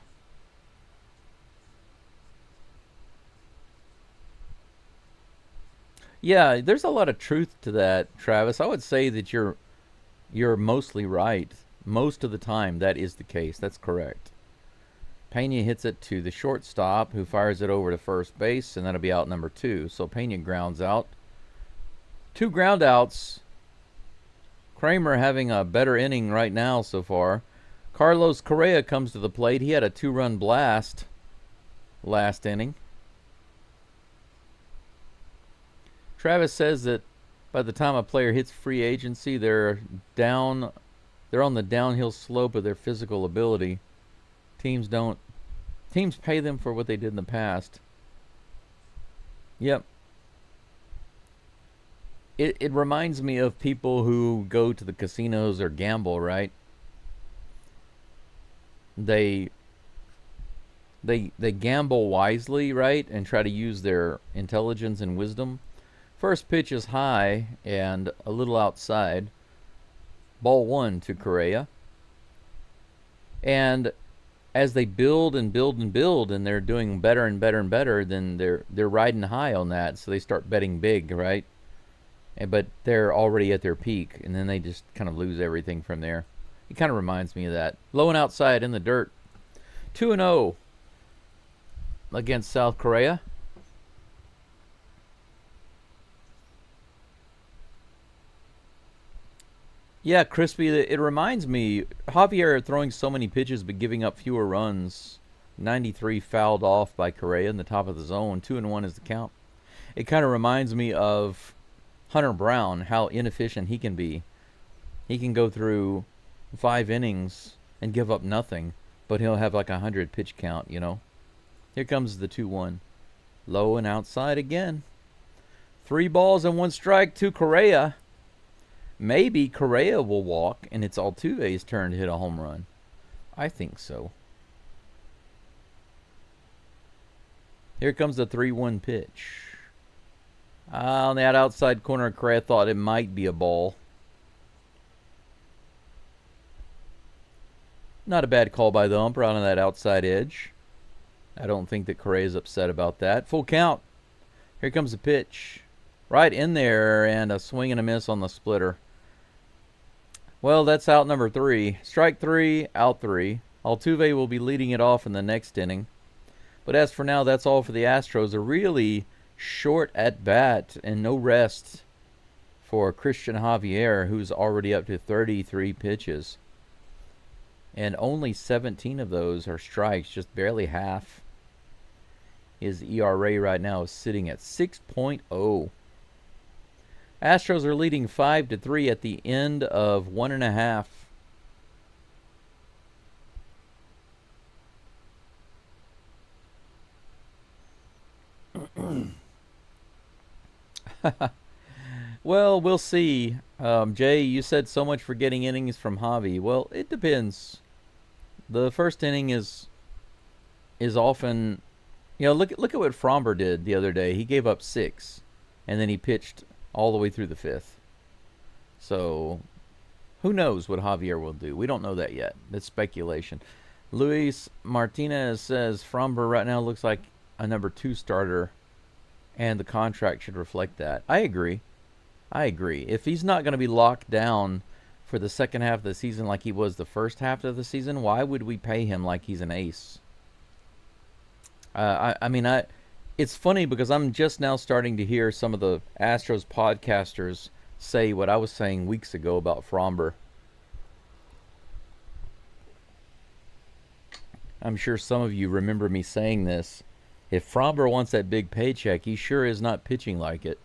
Speaker 2: Yeah, there's a lot of truth to that, Travis. I would say that you're mostly right. Most of the time, that is the case. That's correct. Pena hits it to the shortstop, who fires it over to first base, and that'll be out number 2. So Pena grounds out. 2 ground outs. Kramer having a better inning right now so far. Carlos Correa comes to the plate. He had a 2-run blast last inning. Travis says that by the time a player hits free agency, they're on the downhill slope of their physical ability. Teams pay them for what they did in the past. Yep. It reminds me of people who go to the casinos or gamble, right? They gamble wisely, right? And try to use their intelligence and wisdom. First pitch is high and a little outside. Ball 1 to Correa. And as they build and build and build, and they're doing better and better and better, then they're riding high on that, so they start betting big, right? But they're already at their peak, and then they just kind of lose everything from there. It kind of reminds me of that. Low and outside in the dirt. 2-0 against South Korea. Yeah, Crispy, it reminds me, Javier throwing so many pitches but giving up fewer runs. 93 fouled off by Correa in the top of the zone. 2-1 is the count. It kind of reminds me of Hunter Brown, how inefficient he can be. He can go through 5 innings and give up nothing, but he'll have like 100 pitch count, you know. Here comes the 2-1. Low and outside again. 3 balls and 1 strike to Correa. Maybe Correa will walk, and it's Altuve's turn to hit a home run. I think so. Here comes the 3-1 pitch. On that outside corner, Correa thought it might be a ball. Not a bad call by the umpire on that outside edge. I don't think that Correa's upset about that. Full count. Here comes the pitch. Right in there, and a swing and a miss on the splitter. Well, that's out number 3. Strike 3, out 3. Altuve will be leading it off in the next inning. But as for now, that's all for the Astros. A really short at bat and no rest for Christian Javier, who's already up to 33 pitches. And only 17 of those are strikes, just barely half. His ERA right now is sitting at 6.0. Astros are leading 5-3 at the end of 1.5. Well, we'll see. Jay, you said so much for getting innings from Javi. Well, it depends. The first inning is often, look at what Fromber did the other day. He gave up 6, and then he pitched all the way through the 5th. So, who knows what Javier will do? We don't know that yet. That's speculation. Luis Martinez says Fromber right now looks like a number 2 starter, and the contract should reflect that. I agree. If he's not going to be locked down for the second half of the season like he was the first half of the season, why would we pay him like he's an ace? It's funny because I'm just now starting to hear some of the Astros podcasters say what I was saying weeks ago about Fromber. I'm sure some of you remember me saying this. If Fromber wants that big paycheck, he sure is not pitching like it.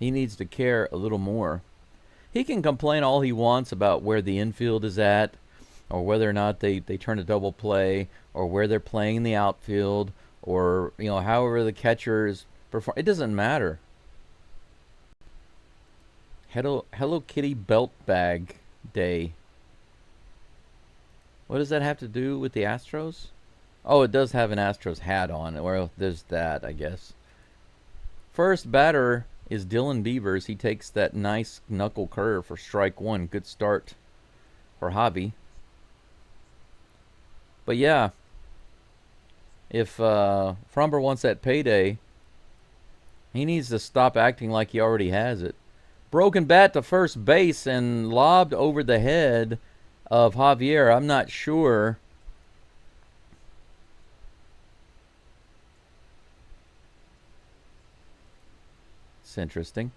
Speaker 2: He needs to care a little more. He can complain all he wants about where the infield is at, or whether or not they turn a double play, or where they're playing in the outfield, or however the catchers perform. It doesn't matter. Hello Kitty belt bag day. What does that have to do with the Astros? Oh, it does have an Astros hat on. Well, there's that, I guess. First batter is Dylan Beavers. He takes that nice knuckle curve for strike 1. Good start for Javi. But yeah, if Fromber wants that payday, he needs to stop acting like he already has it. Broken bat to first base and lobbed over the head of Javier. I'm not sure. It's interesting.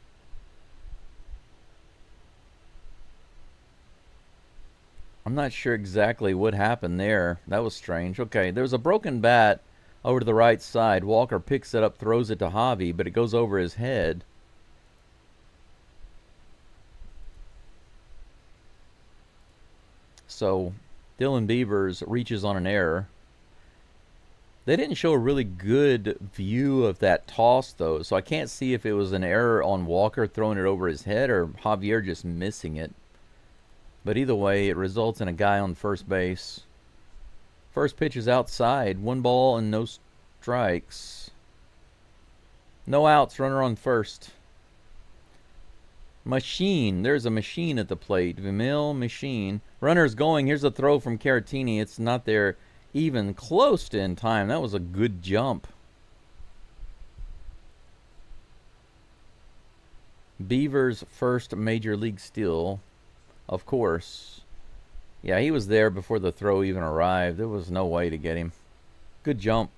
Speaker 2: I'm not sure exactly what happened there. That was strange. Okay, there's a broken bat over to the right side. Walker picks it up, throws it to Javi, but it goes over his head. So Dylan Beavers reaches on an error. They didn't show a really good view of that toss, though, so I can't see if it was an error on Walker throwing it over his head or Javier just missing it. But either way, it results in a guy on first base. First pitch is outside. 1 ball and no strikes. No outs, runner on first. Machine. There's a machine at the plate. Vimil Machine. Runner's going. Here's a throw from Caratini. It's not there even close to in time. That was a good jump. Beavers' first major league steal, of course. Yeah, he was there before the throw even arrived. There was no way to get him. Good jump.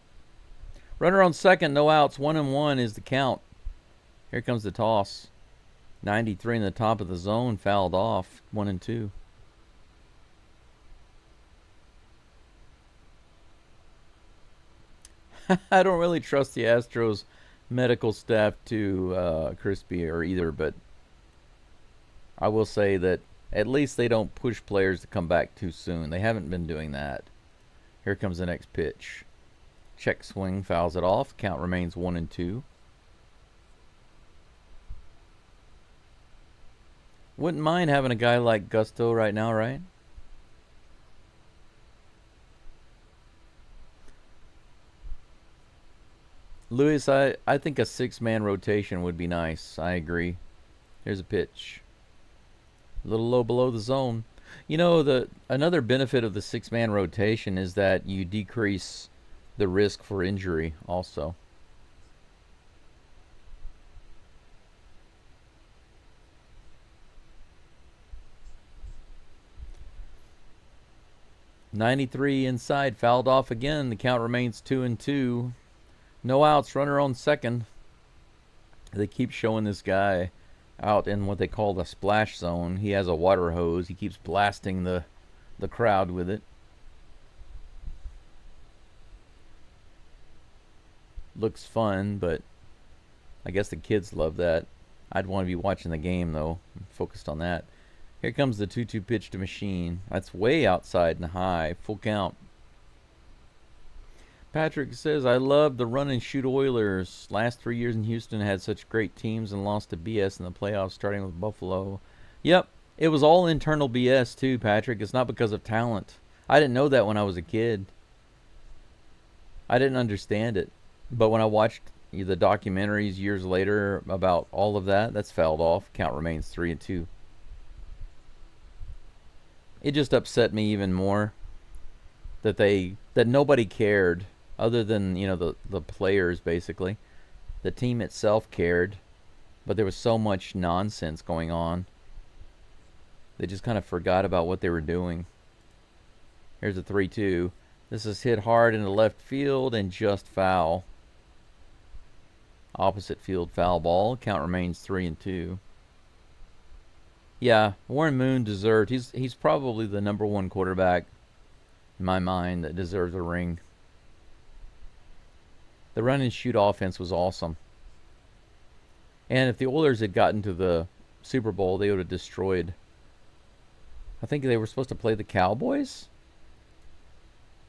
Speaker 2: Runner on second, no outs. 1-1 is the count. Here comes the toss. 93 in the top of the zone, fouled off. 1-2. I don't really trust the Astros medical staff too, Crispy or either, but I will say that at least they don't push players to come back too soon. They haven't been doing that. Here comes the next pitch. Check swing, fouls it off. Count remains 1-2. Wouldn't mind having a guy like Gusto right now, right? Lewis, I think a 6-man rotation would be nice. I agree. Here's a pitch. A little low below the zone. You know, another benefit of the 6-man rotation is that you decrease the risk for injury also. '93 inside, fouled off again. The count remains 2-2. No outs, runner on second. They keep showing this guy out in what they call the splash zone. He has a water hose. He keeps blasting the crowd with it. Looks fun, but I guess the kids love that. I'd want to be watching the game, though. I'm focused on that. Here comes the 2-2 pitch to Machine. That's way outside and high. Full count. Patrick says, I love the run and shoot Oilers. Last 3 years in Houston had such great teams and lost to BS in the playoffs, starting with Buffalo. Yep, it was all internal BS too, Patrick. It's not because of talent. I didn't know that when I was a kid. I didn't understand it. But when I watched the documentaries years later about all of that, that's fouled off. Count remains 3-2. It just upset me even more that nobody cared other than, you know, the players basically. The team itself cared, but there was so much nonsense going on. They just kind of forgot about what they were doing. Here's a 3-2. This is hit hard into left field and just foul. Opposite field foul ball. Count remains 3-2. Yeah, Warren Moon deserved. He's probably the #1 quarterback in my mind that deserves a ring. The run and shoot offense was awesome. And if the Oilers had gotten to the Super Bowl, they would have destroyed. I think they were supposed to play the Cowboys.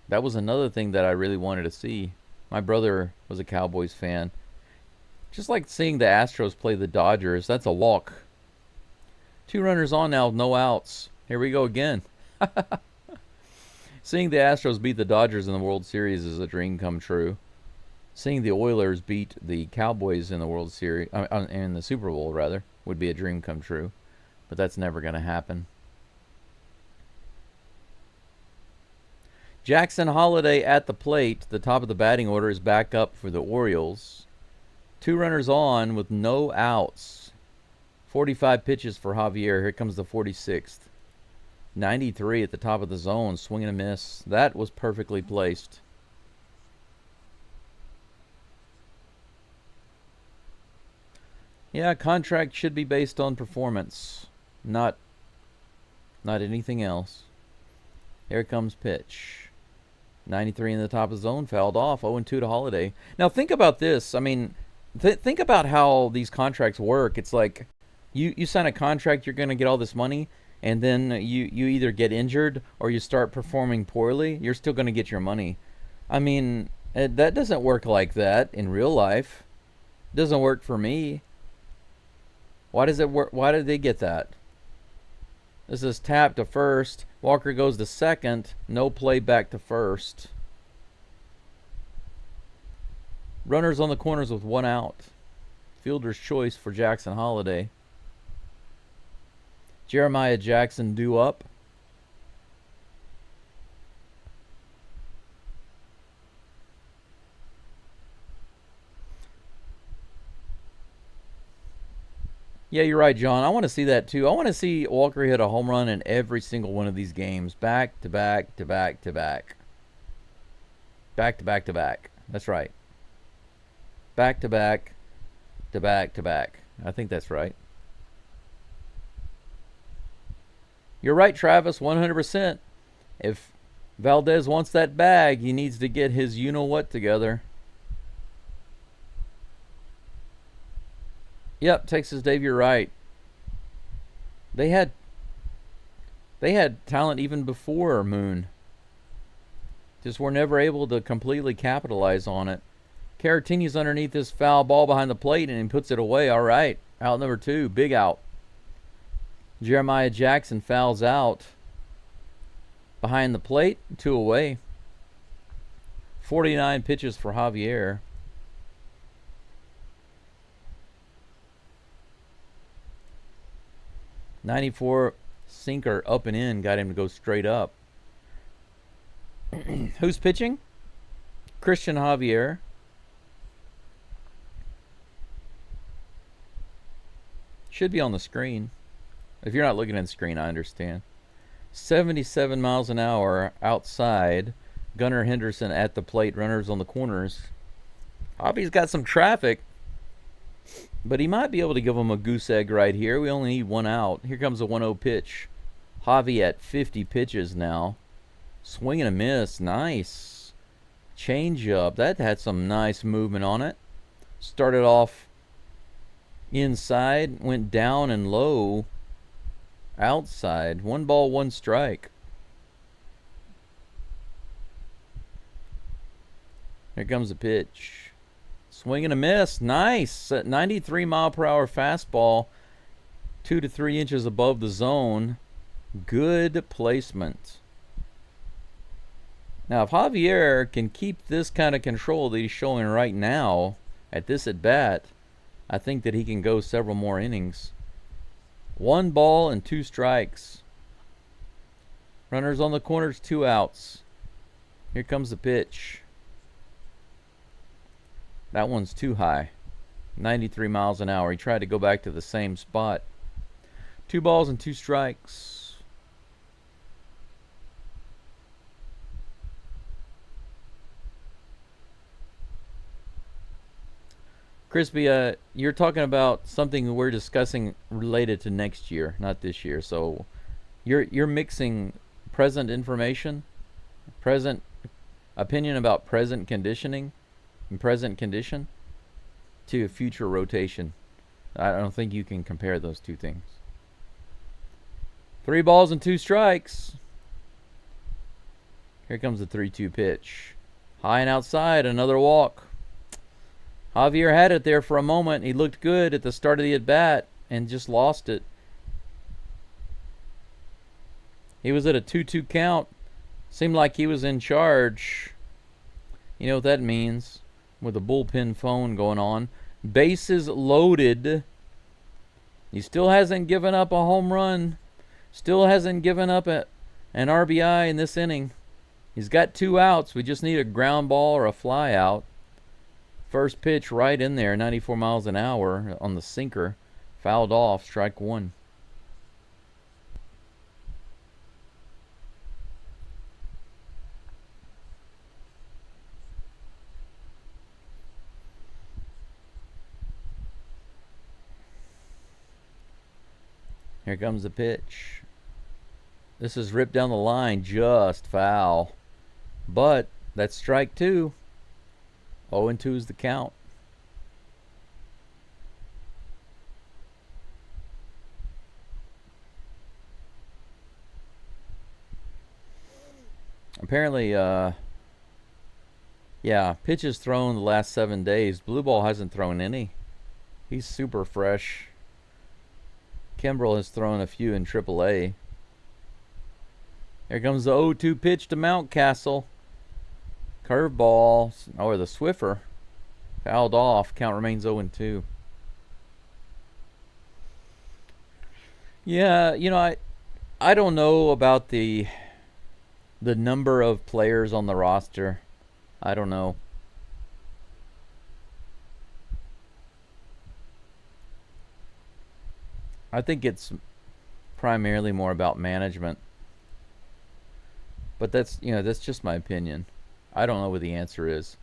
Speaker 2: That was another thing that I really wanted to see. My brother was a Cowboys fan. Just like seeing the Astros play the Dodgers. That's a walk. 2 runners on now, no outs. Here we go again. Seeing the Astros beat the Dodgers in the World Series is a dream come true. Seeing the Oilers beat the Cowboys in the World Series, in the Super Bowl rather, would be a dream come true. But that's never going to happen. Jackson Holliday at the plate. The top of the batting order is back up for the Orioles. 2 runners on with no outs. 45 pitches for Javier. Here comes the 46th. 93 at the top of the zone. Swing and a miss. That was perfectly placed. Yeah, contract should be based on performance, not anything else. Here comes pitch. 93 in the top of the zone, fouled off. 0-2 to Holliday. Now think about this. I mean, think about how these contracts work. It's like you sign a contract, you're going to get all this money, and then you either get injured or you start performing poorly. You're still going to get your money. I mean, that doesn't work like that in real life. It doesn't work for me. Why does it work? Why did they get that? This is tap to first. Walker goes to second. No play back to first. Runners on the corners with 1 out. Fielder's choice for Jackson Holliday. Jeremiah Jackson due up. Yeah, you're right, John. I want to see that too. I want to see Walker hit a home run in every single one of these games. Back to back to back to back. Back to back to back. That's right. Back to back to back to back. I think that's right. You're right, Travis, 100%. If Valdez wants that bag, he needs to get his you-know-what together. Yep, Texas Dave, you're right. They had talent even before Moon. Just were never able to completely capitalize on it. Caratini's underneath this foul ball behind the plate, and he puts it away. All right, out number 2, big out. Jeremiah Jackson fouls out behind the plate, 2 away. 49 pitches for Javier. '94 sinker up and in, got him to go straight up. Who's pitching? Christian Javier. Should be on the screen. If you're not looking at the screen, I understand. 77 miles an hour outside. Gunnar Henderson at the plate. Runners on the corners. Javi's got some traffic, but he might be able to give him a goose egg right here. We only need 1 out. Here comes a 1-0 pitch. Javi at 50 pitches now. Swing and a miss. Nice. Change up. That had some nice movement on it. Started off inside. Went down and low. Outside. 1 ball, 1 strike. Here comes the pitch. Swing and a miss. Nice. 93 mile per hour fastball. 2 to 3 inches above the zone. Good placement. Now, if Javier can keep this kind of control that he's showing right now at this at bat, I think that he can go several more innings. 1 ball and 2 strikes. Runners on the corners, 2 outs. Here comes the pitch. That one's too high. 93 miles an hour. He tried to go back to the same spot. 2 balls and 2 strikes. Crispy, you're talking about something we're discussing related to next year, not this year. So you're mixing present information, present opinion about present conditioning and present condition to a future rotation. I don't think you can compare those two things. 3 balls and 2 strikes. Here comes the 3-2 pitch. High and outside, another walk. Javier had it there for a moment. He looked good at the start of the at-bat and just lost it. He was at a 2-2 count. Seemed like he was in charge. You know what that means with the bullpen phone going on. Bases loaded. He still hasn't given up a home run. Still hasn't given up an RBI in this inning. He's got 2 outs. We just need a ground ball or a fly out. First pitch right in there, 94 miles an hour on the sinker. Fouled off, strike 1. Here comes the pitch. This is ripped down the line, just foul. But that's strike 2. 0-2 is the count. Apparently, pitches thrown the last 7 days. Blue Ball hasn't thrown any. He's super fresh. Kimbrel has thrown a few in AAA. Here comes the 0-2 pitch to Mountcastle. Curveball, or the Swiffer, fouled off. Count remains 0-2. Yeah, you know, I don't know about the number of players on the roster. I don't know. I think it's primarily more about management. But that's just my opinion. I don't know what the answer is.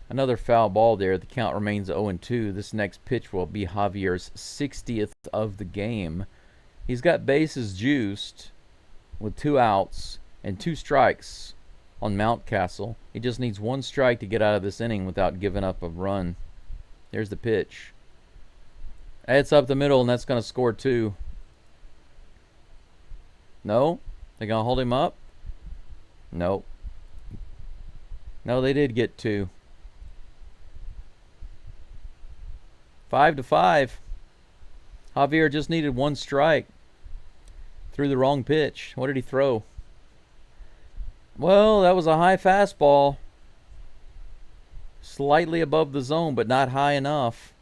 Speaker 2: Another foul ball there. The count remains 0-2. This next pitch will be Javier's 60th of the game. He's got bases juiced with 2 outs and 2 strikes on Mountcastle. He just needs 1 strike to get out of this inning without giving up a run. There's the pitch. It's up the middle, and that's going to score 2. No? They going to hold him up? Nope. No, they did get 2. 5-5. Javier just needed 1 strike. Threw the wrong pitch. What did he throw? Well, that was a high fastball. Slightly above the zone, but not high enough.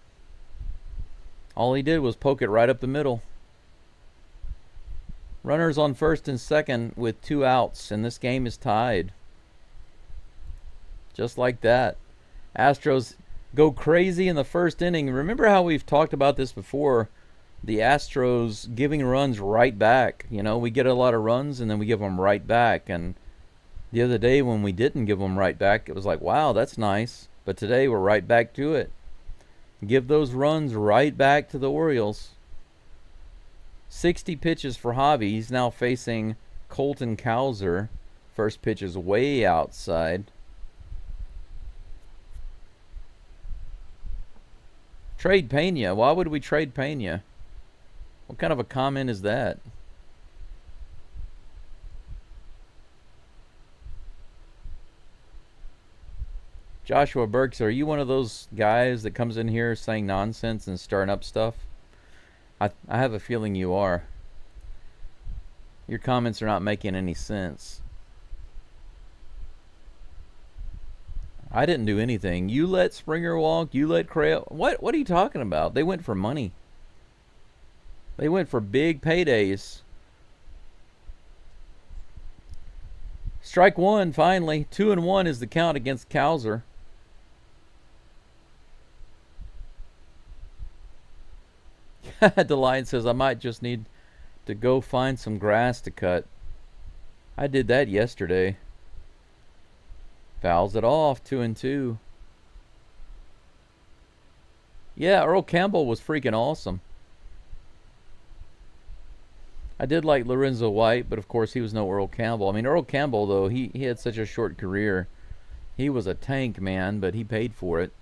Speaker 2: All he did was poke it right up the middle. Runners on first and second with 2 outs, and this game is tied. Just like that. Astros go crazy in the first inning. Remember how we've talked about this before? The Astros giving runs right back. You know, we get a lot of runs and then we give them right back. And the other day when we didn't give them right back, it was like, wow, that's nice. But today we're right back to it. Give those runs right back to the Orioles. 60 pitches for Javi. He's now facing Colton Cowser. First pitch is way outside. Trade Pena. Why would we trade Pena? What kind of a comment is that? Joshua Burks, are you one of those guys that comes in here saying nonsense and stirring up stuff? I have a feeling you are. Your comments are not making any sense. I didn't do anything. You let Springer walk. You let Crail. What are you talking about? They went for money. They went for big paydays. Strike 1, finally. 2-1 is the count against Cowser. Delight says, I might just need to go find some grass to cut. I did that yesterday. Fouls it off, 2-2. Yeah, Earl Campbell was freaking awesome. I did like Lorenzo White, but of course he was no Earl Campbell. I mean, Earl Campbell, though, he had such a short career. He was a tank, man, but he paid for it.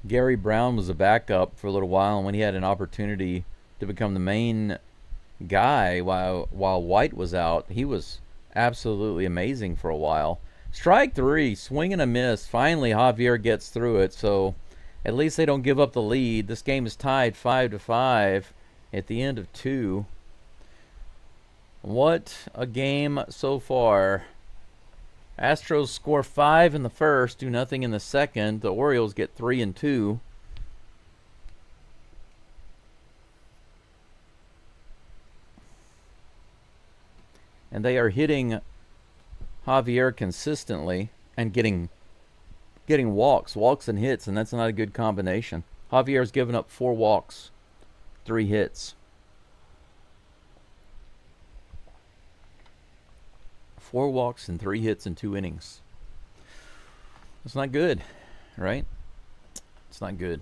Speaker 2: Gary Brown was a backup for a little while, and when he had an opportunity to become the main guy while White was out, he was absolutely amazing for a while. Strike 3, swing and a miss. Finally, Javier gets through it, so at least they don't give up the lead. This game is tied 5-5 at the end of 2. What a game so far. Astros score 5 in the first, do nothing in the second. The Orioles get 3 and 2. And they are hitting Javier consistently and getting walks and hits, and that's not a good combination. Javier's given up 4 walks, 3 hits. 4 walks and 3 hits in 2 innings. It's not good, right? It's not good.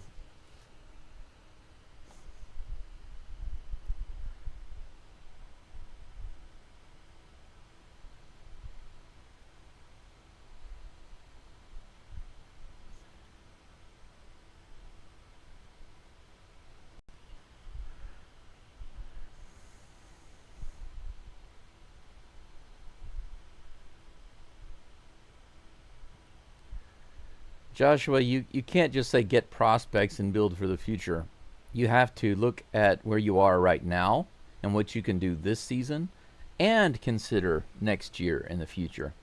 Speaker 2: Joshua, you can't just say get prospects and build for the future. You have to look at where you are right now and what you can do this season and consider next year and the future.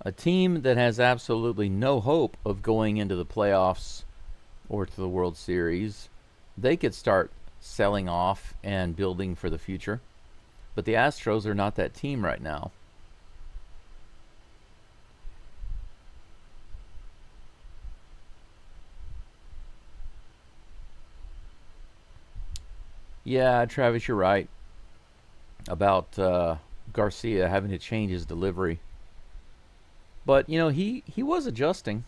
Speaker 2: A team that has absolutely no hope of going into the playoffs or to the World Series, they could start selling off and building for the future. But the Astros are not that team right now. Yeah, Travis, you're right about Garcia having to change his delivery. But, you know, he was adjusting.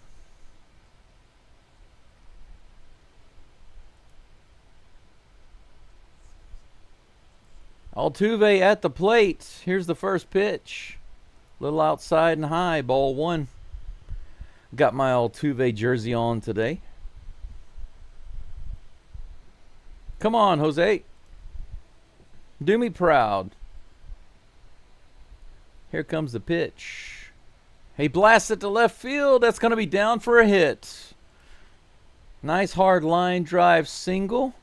Speaker 2: Altuve at the plate. Here's the first pitch. Little outside and high, ball 1. Got my Altuve jersey on today. Come on, Jose. Do me proud. Here comes the pitch. He blasts it to left field. That's going to be down for a hit. Nice hard line drive single.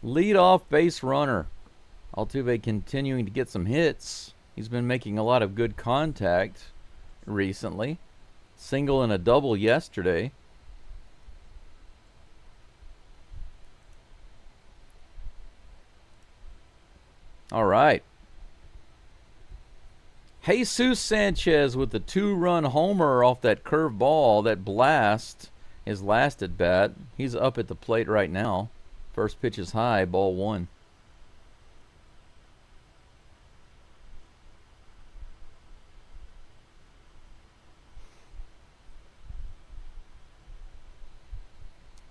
Speaker 2: Lead off base runner. Altuve continuing to get some hits. He's been making a lot of good contact recently. Single and a double yesterday. All right. Jesus Sanchez with the 2-run homer off that curve ball, that blast, his last at bat. He's up at the plate right now. First pitch is high, ball 1.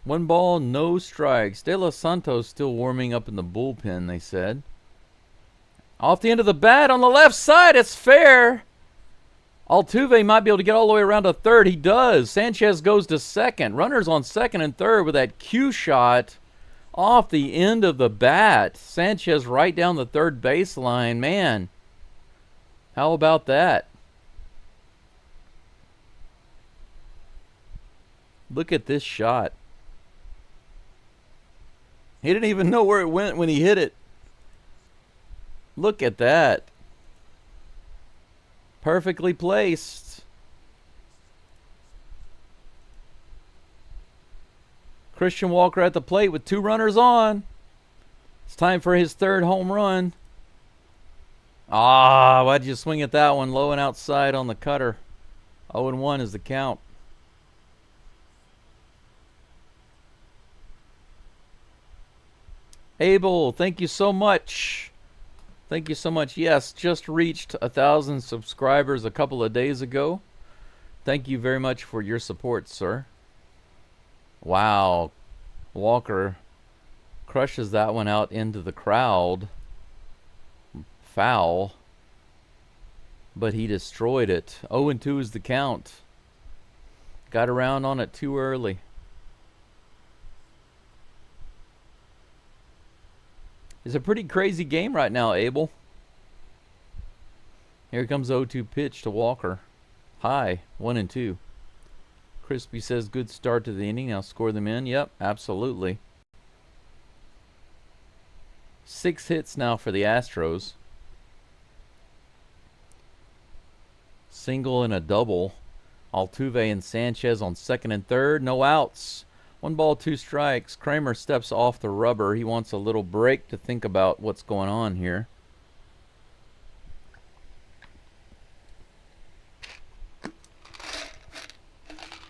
Speaker 2: One ball, no strikes. De Los Santos still warming up in the bullpen, they said. Off the end of the bat on the left side, it's fair. Altuve might be able to get all the way around to third. He does. Sanchez goes to second. Runners on second and third with that cue shot off the end of the bat. Sanchez right down the third baseline. Man, how about that? Look at this shot. He didn't even know where it went when he hit it. Look at that. Perfectly placed. Christian Walker at the plate with 2 runners on. It's time for his 3rd home run. Ah, why'd you swing at that one? Low and outside on the cutter. 0-1 is the count. Abel, thank you so much. Thank you so much. Yes, just reached 1,000 subscribers a couple of days ago. Thank you very much for your support, sir. Wow. Walker crushes that one out into the crowd. Foul. But he destroyed it. 0-2 is the count. Got around on it too early. It's a pretty crazy game right now, Abel. Here comes 0-2 pitch to Walker. High, 1-2. Crispy says good start to the inning. Now score them in. Yep, absolutely. 6 hits now for the Astros. Single and a double. Altuve and Sanchez on second and third. No outs. 1 ball, 2 strikes. Kramer steps off the rubber. He wants a little break to think about what's going on here. I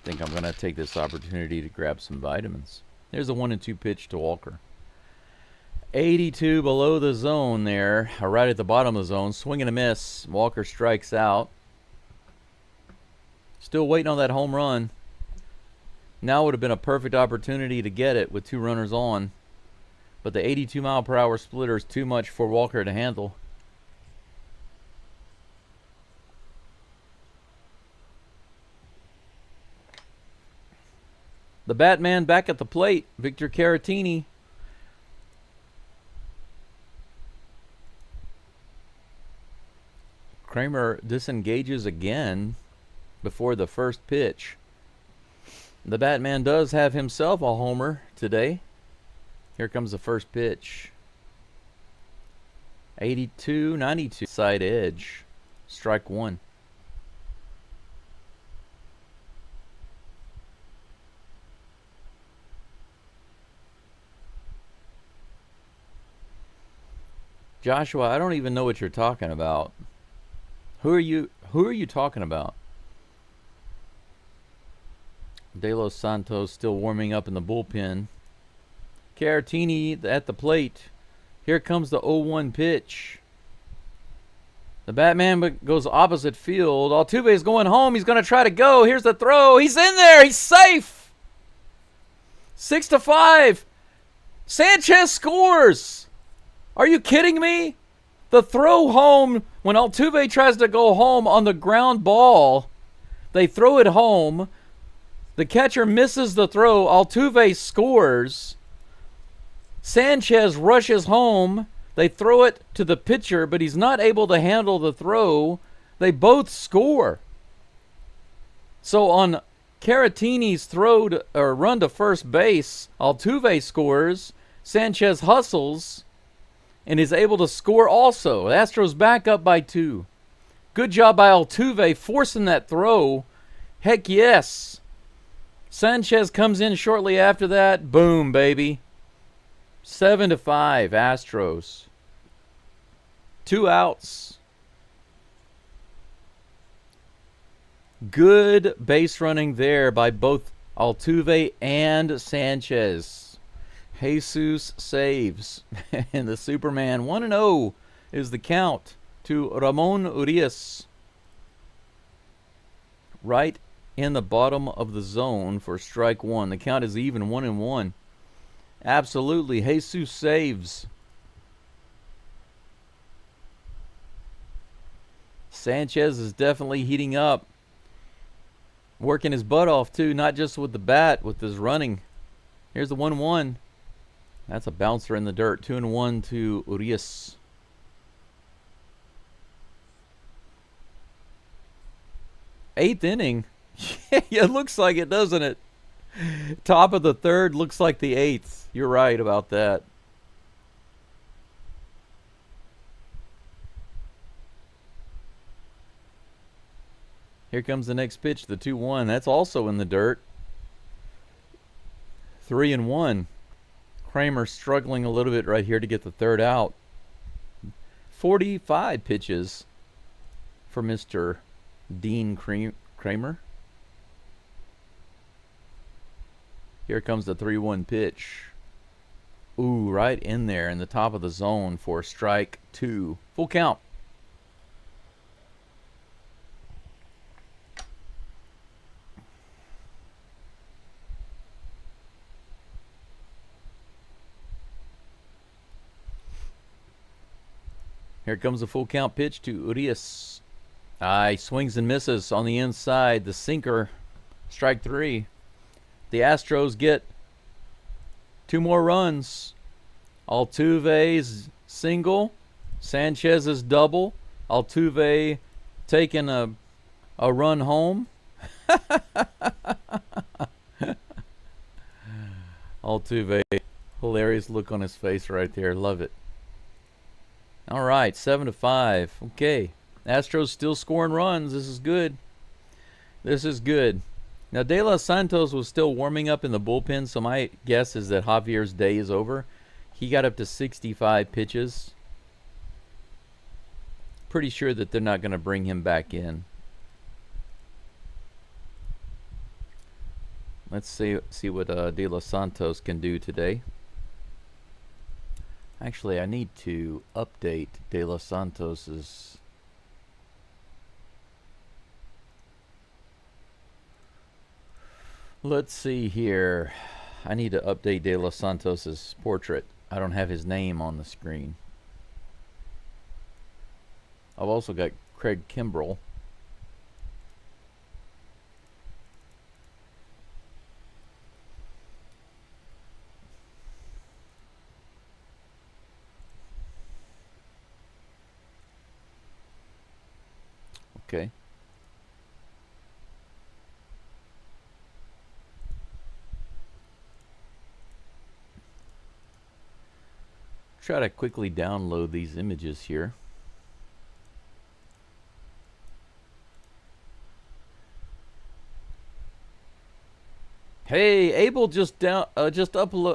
Speaker 2: think I'm going to take this opportunity to grab some vitamins. There's a 1-2 pitch to Walker. 82 below the zone there, right at the bottom of the zone. Swing and a miss. Walker strikes out. Still waiting on that home run. Now would have been a perfect opportunity to get it with 2 runners on. But the 82-mile-per-hour splitter is too much for Walker to handle. The Batman back at the plate, Victor Caratini. Kramer disengages again before the first pitch. The Batman does have himself a homer today. Here comes the first pitch. 82-92 side edge. Strike 1. Joshua, I don't even know what you're talking about. Who are you talking about? De Los Santos still warming up in the bullpen. Caratini at the plate. Here comes the 0-1 pitch. The Batman goes opposite field. Altuve is going home. He's going to try to go. Here's the throw. He's in there. He's safe. 6-5. Sanchez scores. Are you kidding me? The throw home, when Altuve tries to go home on the ground ball, they throw it home. The catcher misses the throw. Altuve scores. Sanchez rushes home. They throw it to the pitcher, but he's not able to handle the throw. They both score. So on Caratini's run to first base, Altuve scores. Sanchez hustles and is able to score also. The Astros back up by 2. Good job by Altuve forcing that throw. Heck yes. Sanchez comes in shortly after that. Boom, baby. 7-5, Astros. 2 outs. Good base running there by both Altuve and Sanchez. Jesus saves. And the Superman 1-0 is the count to Ramon Urias. Right in the bottom of the zone for strike 1. The count is even, 1-1. Absolutely, Jesus saves. Sanchez is definitely heating up. Working his butt off too, not just with the bat, with his running. Here's the 1-1. That's a bouncer in the dirt. 2-1 to Urias. Eighth inning. It looks like it, doesn't it? Top of the third looks like the 8th. You're right about that. Here comes the next pitch, the 2-1. That's also in the dirt. 3-1. Kramer struggling a little bit right here to get the third out. 45 pitches for Mr. Dean Kramer. Here comes the 3-1 pitch. Ooh, right in there in the top of the zone for strike 2. Full count. Here comes the full count pitch to Urias. He swings and misses on the inside. The sinker. Strike 3. The Astros get 2 more runs. Altuve's single. Sanchez's double. Altuve taking a run home. Altuve. Hilarious look on his face right there. Love it. All right, 7-5. Okay. Astros still scoring runs. This is good. This is good. Now, De Los Santos was still warming up in the bullpen, so my guess is that Javier's day is over. He got up to 65 pitches. Pretty sure that they're not going to bring him back in. Let's see what De Los Santos can do today. Actually, I need to update De Los Santos's. Let's see here. I need to update De Los Santos's portrait. I don't have his name on the screen. I've also got Craig Kimbrell. Okay. Try to quickly download these images here. Hey, Abel just downloaded.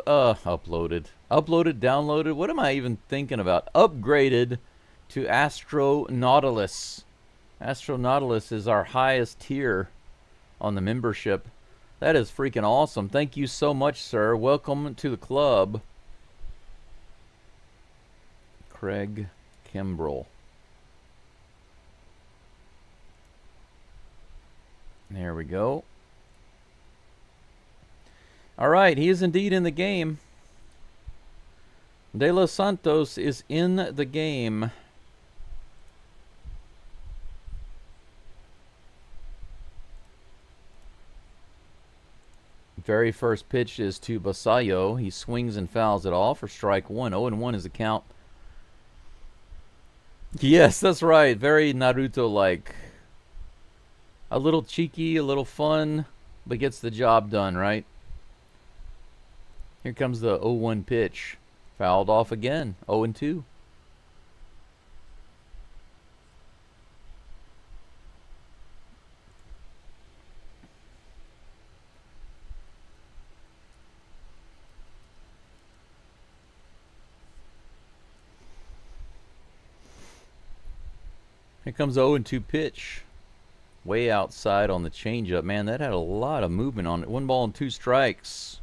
Speaker 2: What am I even thinking about? Upgraded to Astro Nautilus. Astro Nautilus is our highest tier on the membership. That is freaking awesome. Thank you so much, sir. Welcome to the club. Craig Kimbrell. There we go. All right, he is indeed in the game. De Los Santos is in the game. Very first pitch is to Basayo. He swings and fouls it off for strike 1. 0-1 is the count. Yes, that's right. Very Naruto-like. A little cheeky, a little fun, but gets the job done, right? Here comes the 0-1 pitch. Fouled off again. 0-2. Here comes 0-2 pitch. Way outside on the changeup. Man, that had a lot of movement on it. 1 ball and 2 strikes.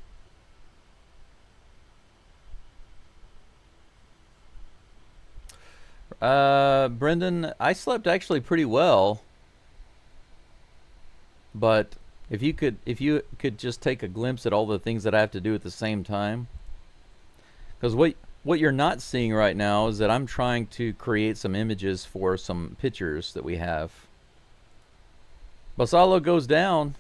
Speaker 2: Brendan, I slept actually pretty well. But if you could just take a glimpse at all the things that I have to do at the same time. Because what you're not seeing right now is that I'm trying to create some images for some pictures that we have. Basalo goes down.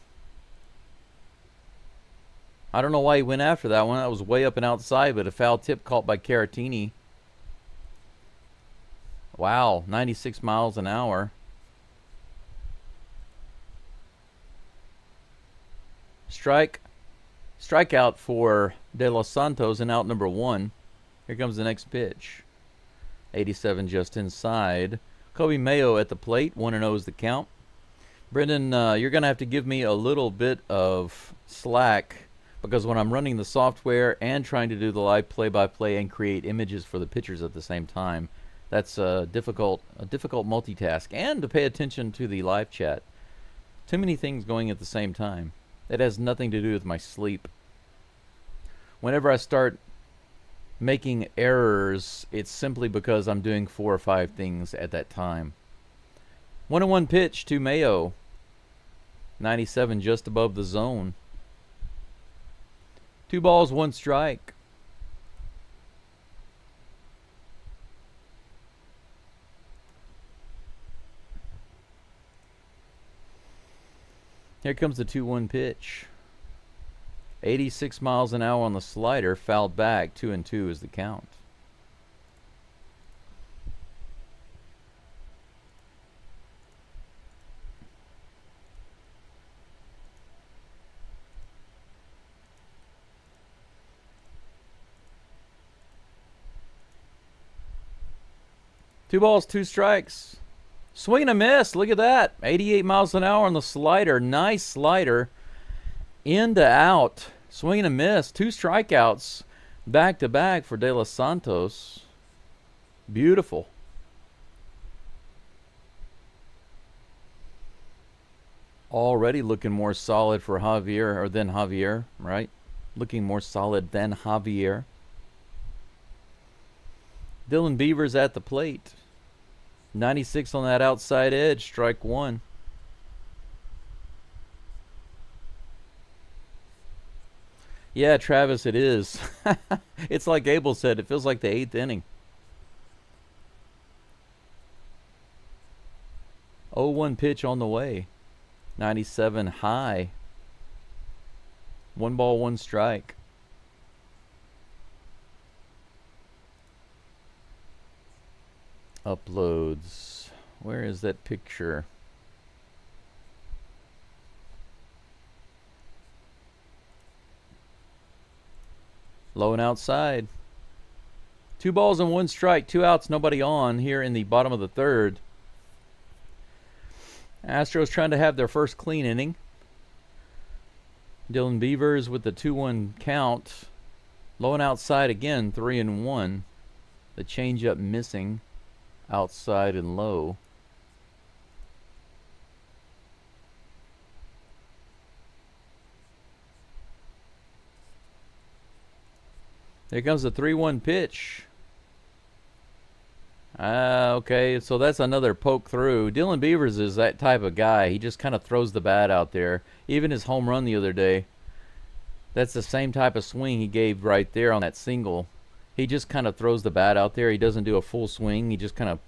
Speaker 2: I don't know why he went after that one. That was way up and outside, but a foul tip caught by Caratini. Wow, 96 miles an hour. Strikeout for De Los Santos and out number 1. Here comes the next pitch. 87 just inside. Kobe Mayo at the plate. 1-0 is the count. Brendan, you're going to have to give me a little bit of slack because when I'm running the software and trying to do the live play-by-play and create images for the pitchers at the same time, that's a difficult multitask. And to pay attention to the live chat. Too many things going at the same time. It has nothing to do with my sleep. Whenever I start making errors, it's simply because I'm doing 4 or 5 things at that time. 1-1 pitch to Mayo. 97 just above the zone. 2 balls, 1 strike. Here comes the 2-1 pitch. 86 miles an hour on the slider, fouled back. 2-2 is the count. Two balls, 2 strikes. Swing and a miss. Look at that. 88 miles an hour on the slider. Nice slider. In to out. Swing and a miss. 2 strikeouts back to back for De Los Santos. Beautiful. Already looking more solid for Javier, or than Javier, right? Looking more solid than Javier. Dylan Beavers at the plate. 96 on that outside edge, strike 1. Yeah, Travis, it is. It's like Abel said, it feels like the 8th inning. 0-1 pitch on the way. 97 high. 1 ball, 1 strike. Uploads. Where is that picture? Low and outside. 2 balls and 1 strike. 2 outs, nobody on here in the bottom of the 3rd. Astros trying to have their first clean inning. Dylan Beavers with the 2-1 count. Low and outside again, 3-1. The changeup missing. Outside and low. There comes the 3-1 pitch. Okay, so that's another poke through. Dylan Beavers is that type of guy. He just kind of throws the bat out there. Even his home run the other day, that's the same type of swing he gave right there on that single. He just kind of throws the bat out there. He doesn't do a full swing. He just kind of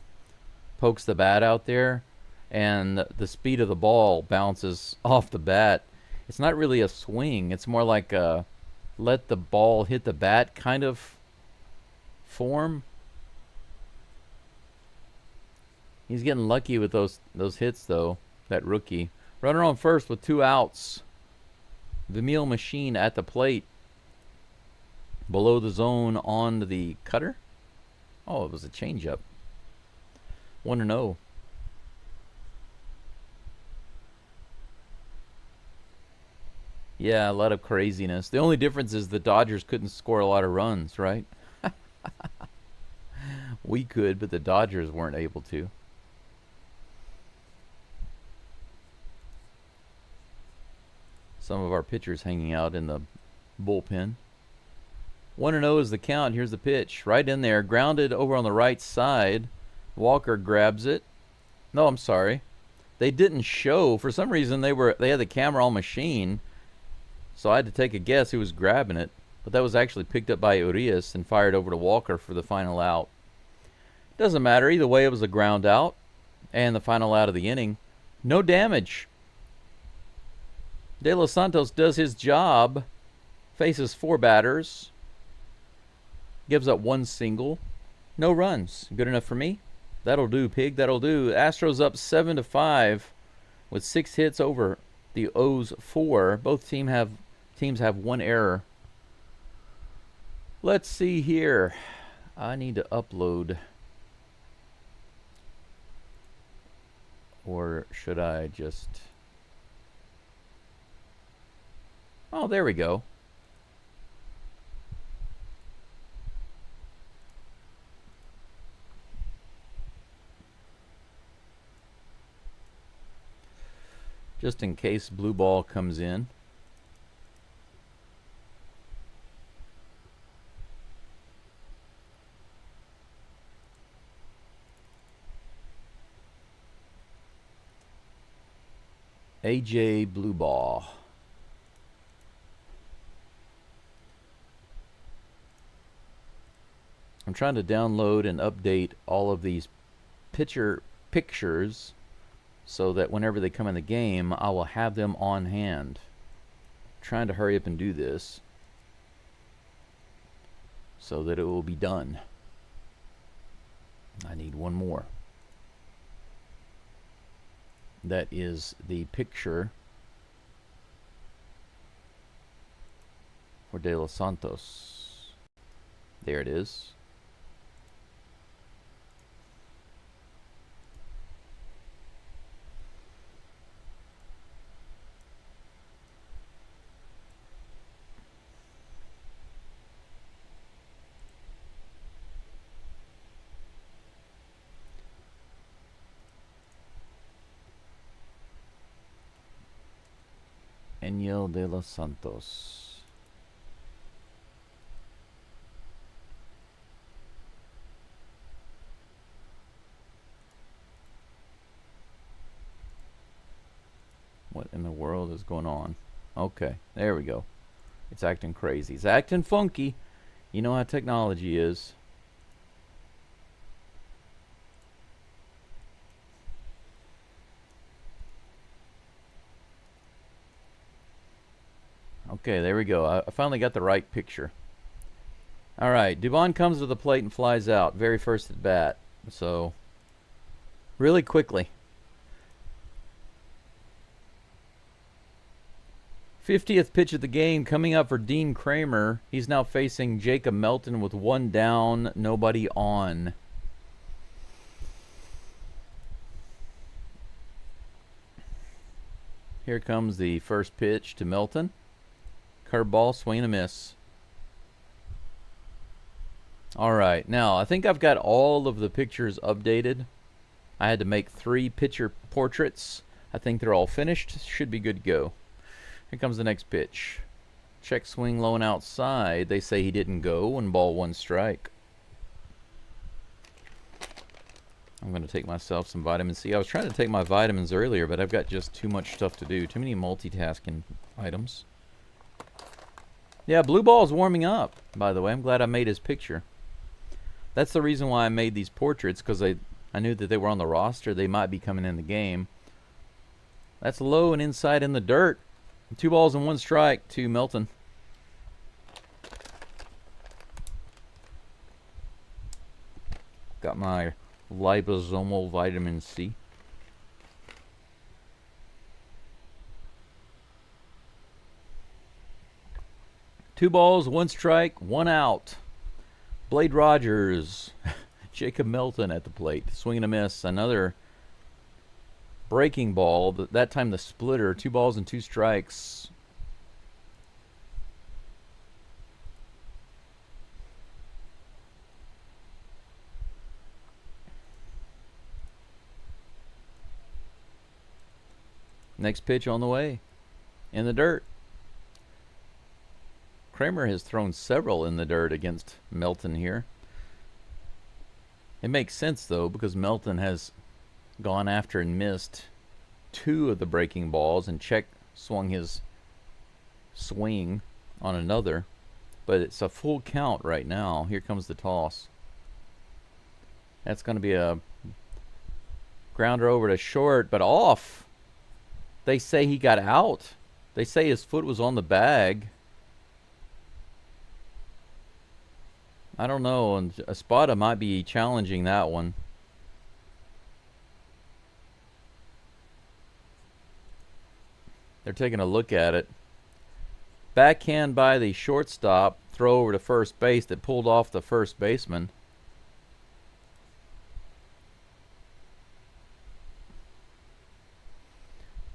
Speaker 2: pokes the bat out there, and the speed of the ball bounces off the bat. It's not really a swing. It's more like a let the ball hit the bat kind of form. He's getting lucky with those hits, though, that rookie. Runner on first with 2 outs. Vimil Machine at the plate. Below the zone on the cutter. Oh, it was a changeup. 1-0. Yeah, a lot of craziness. The only difference is the Dodgers couldn't score a lot of runs, right? We could, but the Dodgers weren't able to. Some of our pitchers hanging out in the bullpen. 1-0 is the count. Here's the pitch. Right in there. Grounded over on the right side. Walker grabs it. No, I'm sorry. They didn't show. For some reason, they had the camera on machine. So I had to take a guess who was grabbing it. But that was actually picked up by Urias and fired over to Walker for the final out. Doesn't matter. Either way, it was a ground out. And the final out of the inning. No damage. De Los Santos does his job. Faces 4 batters. Gives up 1 single. No runs. Good enough for me? That'll do, pig. That'll do. Astros up 7-5 with 6 hits over the O's 4. Both teams have 1 error. Let's see here. I need to upload. Or should I just... Oh, there we go. Just in case blue ball comes in. AJ Blue Ball. I'm trying to download and update all of these pitcher pictures so that whenever they come in the game, I will have them on hand. Trying to hurry up and do this so that it will be done. I need one more. That is the picture for De Los Santos. There it is. Enyel De Los Santos. What in the world is going on? Okay, there we go. It's acting crazy. It's acting funky. You know how technology is. Okay, there we go. I finally got the right picture. All right, Dubon comes to the plate and flies out. Very first at bat. So, really quickly. 50th pitch of the game coming up for Dean Kramer. He's now facing Jacob Melton with 1 down, nobody on. Here comes the first pitch to Melton. Curveball, swing and a miss. All right, now I think I've got all of the pictures updated. I had to make 3 pitcher portraits. I think they're all finished. Should be good to go. Here comes the next pitch. Check swing low and outside. They say he didn't go, and ball 1 strike. I'm going to take myself some vitamin C. I was trying to take my vitamins earlier, but I've got just too much stuff to do. Too many multitasking items. Yeah, blue ball is warming up, by the way. I'm glad I made his picture. That's the reason why I made these portraits, because I knew that they were on the roster. They might be coming in the game. That's low and inside in the dirt. 2 balls and 1 strike to Melton. Got my liposomal vitamin C. 2 balls, 1 strike, 1 out. Blade Rogers, Jacob Melton at the plate. Swing and a miss. Another breaking ball. That time the splitter. 2 balls and 2 strikes. Next pitch on the way. In the dirt. Kramer has thrown several in the dirt against Melton here. It makes sense, though, because Melton has gone after and missed 2 of the breaking balls, and Check swung his swing on another. But it's a full count right now. Here comes the toss. That's going to be a grounder over to short, but off. They say he got out. They say his foot was on the bag. I don't know, and Espada might be challenging that one. They're taking a look at it. Backhand by the shortstop, throw over to first base that pulled off the first baseman.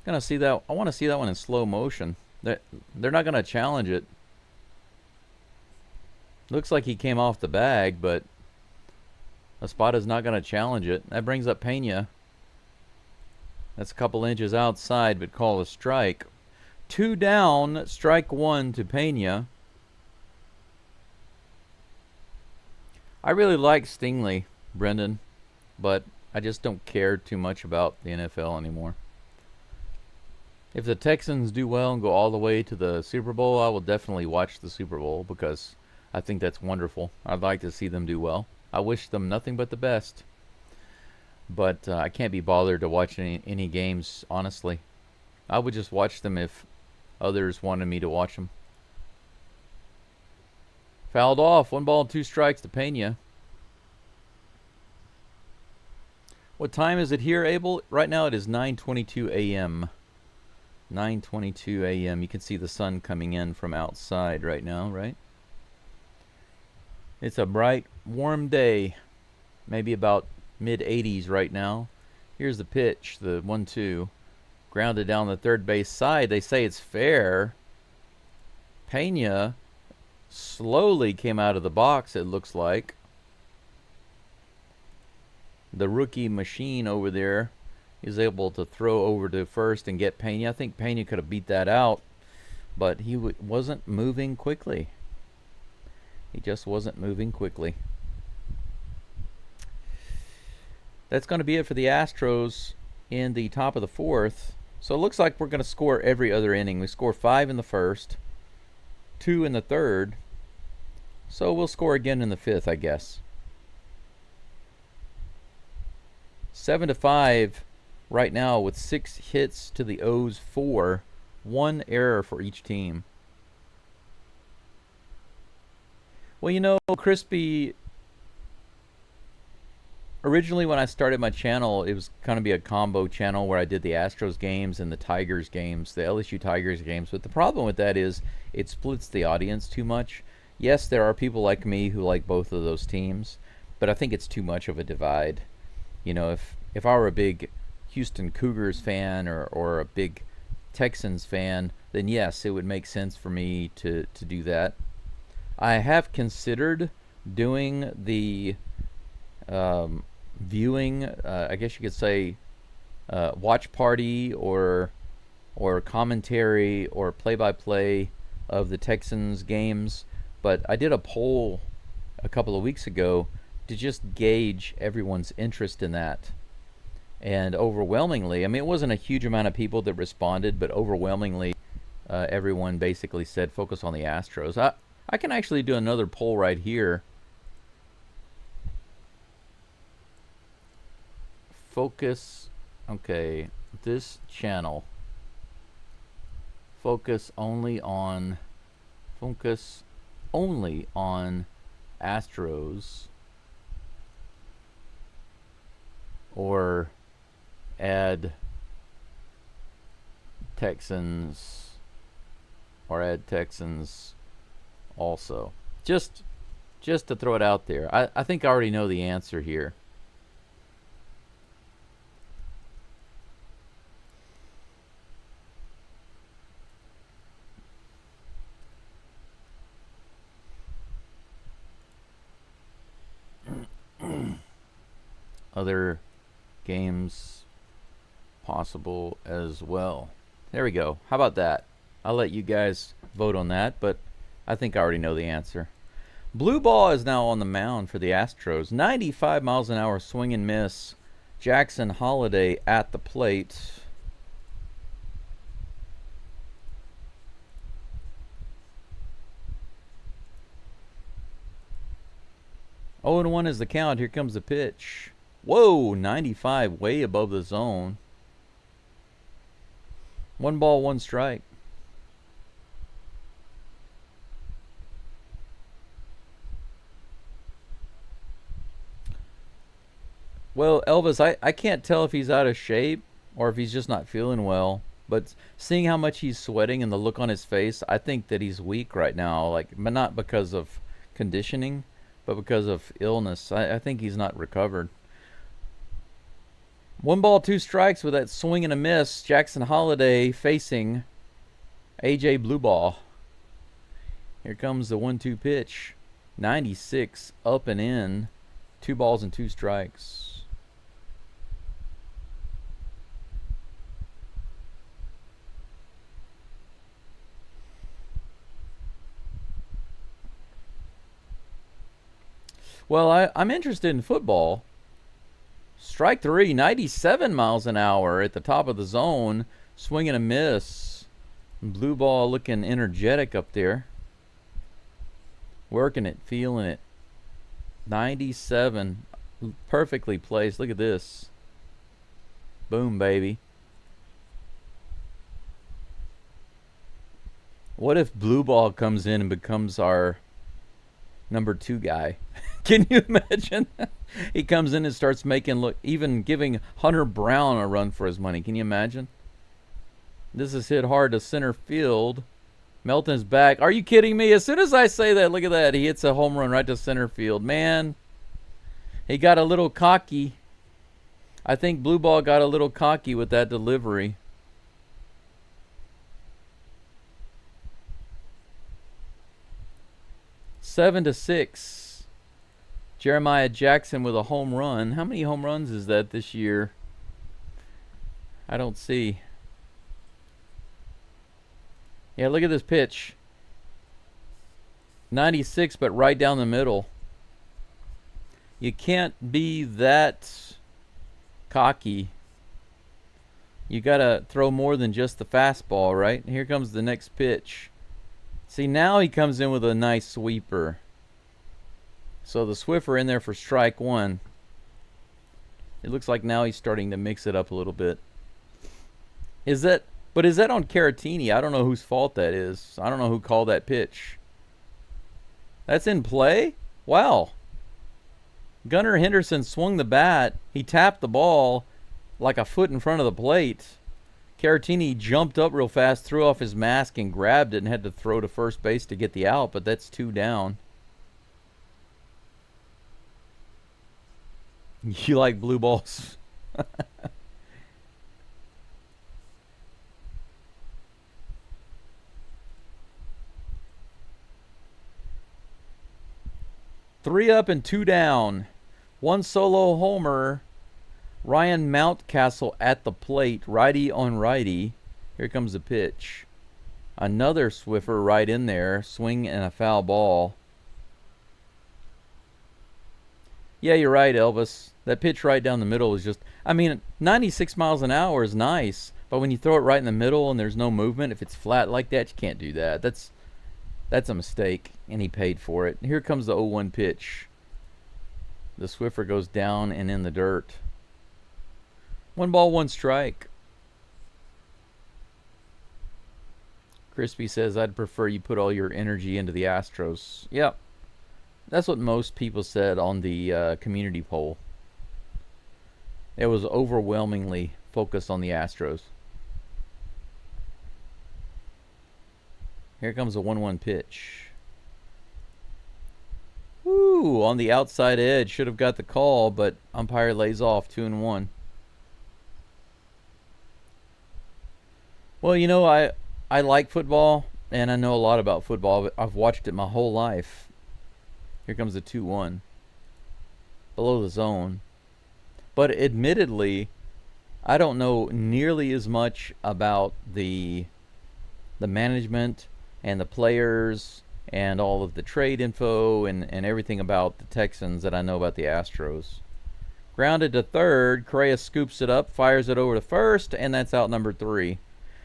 Speaker 2: Gonna see that. I want to see that one in slow motion. They're not gonna challenge it. Looks like he came off the bag, but Espada's not gonna challenge it. That brings up Pena. That's a couple inches outside, but call a strike. 2 down, strike 1 to Pena. I really like Stingley, Brendan, but I just don't care too much about the NFL anymore. If the Texans do well and go all the way to the Super Bowl, I will definitely watch the Super Bowl because I think that's wonderful. I'd like to see them do well. I wish them nothing but the best. But I can't be bothered to watch any games, honestly. I would just watch them if others wanted me to watch them. Fouled off. 1 ball, 2 strikes to Pena. What time is it here, Abel? Right now it is 9:22 a.m. 9:22 a.m. You can see the sun coming in from outside right now, right? It's a bright, warm day. Maybe about mid-80s right now. Here's the pitch, the 1-2. Grounded down the third base side. They say it's fair. Pena slowly came out of the box, it looks like. The rookie machine over there is able to throw over to first and get Pena. I think Pena could have beat that out, but he wasn't moving quickly. He just wasn't moving quickly. That's going to be it for the Astros in the top of the 4th. So it looks like we're going to score every other inning. We score 5 in the 1st, 2 in the 3rd. So we'll score again in the 5th, I guess. 7-5 right now with 6 hits to the O's 4. 1 error for each team. Well, you know, Crispy, originally when I started my channel, it was going to be a combo channel where I did the Astros games and the Tigers games, the LSU Tigers games. But the problem with that is it splits the audience too much. Yes, there are people like me who like both of those teams, but I think it's too much of a divide. You know, if I were a big Houston Cougars fan or a big Texans fan, then yes, it would make sense for me to do that. I have considered doing the viewing, I guess you could say, watch party or commentary or play-by-play of the Texans games, but I did a poll a couple of weeks ago to just gauge everyone's interest in that. And overwhelmingly, I mean, it wasn't a huge amount of people that responded, but overwhelmingly, everyone basically said focus on the Astros. I can actually do another poll right here. Focus, okay, this channel. Focus only on Astros, or add Texans, also. Just to throw it out there. I think I already know the answer here. Other games possible as well. There we go. How about that? I'll let you guys vote on that, but I think I already know the answer. Blue ball is now on the mound for the Astros. 95 miles an hour swing and miss. Jackson Holiday at the plate. Oh, and 1 is the count. Here comes the pitch. Whoa, 95, way above the zone. 1 ball, 1 strike. Well, Elvis, I can't tell if he's out of shape or if he's just not feeling well. But seeing how much he's sweating and the look on his face, I think that he's weak right now. Like, but not because of conditioning, but because of illness. I think he's not recovered. 1 ball, 2 strikes with that swing and a miss. Jackson Holiday facing AJ Blue Ball. Here comes the 1-2 pitch. 96 up and in. 2 balls and 2 strikes. Well, I'm interested in football. Strike 3, 97 miles an hour at the top of the zone. Swing and a miss. Blue ball looking energetic up there. Working it, feeling it. 97. Perfectly placed. Look at this. Boom, baby. What if blue ball comes in and becomes our number 2 guy? Can you imagine? He comes in and starts making look, even giving Hunter Brown a run for his money. Can you imagine? This is hit hard to center field. Melton's back. Are you kidding me? As soon as I say that, look at that. He hits a home run right to center field. Man, he got a little cocky. I think Blue Ball got a little cocky with that delivery. Seven to 6. Jeremiah Jackson with a home run. How many home runs is that this year? I don't see. Yeah, look at this pitch. 96, but right down the middle. You can't be that cocky. You got to throw more than just the fastball, right? Here comes the next pitch. See, now he comes in with a nice sweeper. So the Swiffer in there for strike 1. It looks like now he's starting to mix it up a little bit. Is that on Caratini? I don't know whose fault that is. I don't know who called that pitch. That's in play? Wow. Gunnar Henderson swung the bat. He tapped the ball like a foot in front of the plate. Caratini jumped up real fast, threw off his mask and grabbed it and had to throw to first base to get the out, but that's 2 down. You like blue balls? Three up and 2 down. 1 solo homer. Ryan Mountcastle at the plate, righty on righty. Here comes the pitch. Another Swiffer right in there. Swing and a foul ball. Yeah, you're right, Elvis. That pitch right down the middle is just, 96 miles an hour is nice, but when you throw it right in the middle and there's no movement, if it's flat like that, you can't do that. That's a mistake, and he paid for it. Here comes the 0-1 pitch. The Swiffer goes down and in the dirt. 1 ball, 1 strike. Crispy says, I'd prefer you put all your energy into the Astros. Yep. That's what most people said on the community poll. It was overwhelmingly focused on the Astros. Here comes a 1-1 pitch. 2 on the outside edge. Should have got the call, but umpire lays off 2-1. Well, you know, I like football, and I know a lot about football, but I've watched it my whole life. Here comes the 2-1. Below the zone. But admittedly, I don't know nearly as much about the management and the players and all of the trade info and everything about the Texans that I know about the Astros. Grounded to third, Correa scoops it up, fires it over to first, and that's out number 3.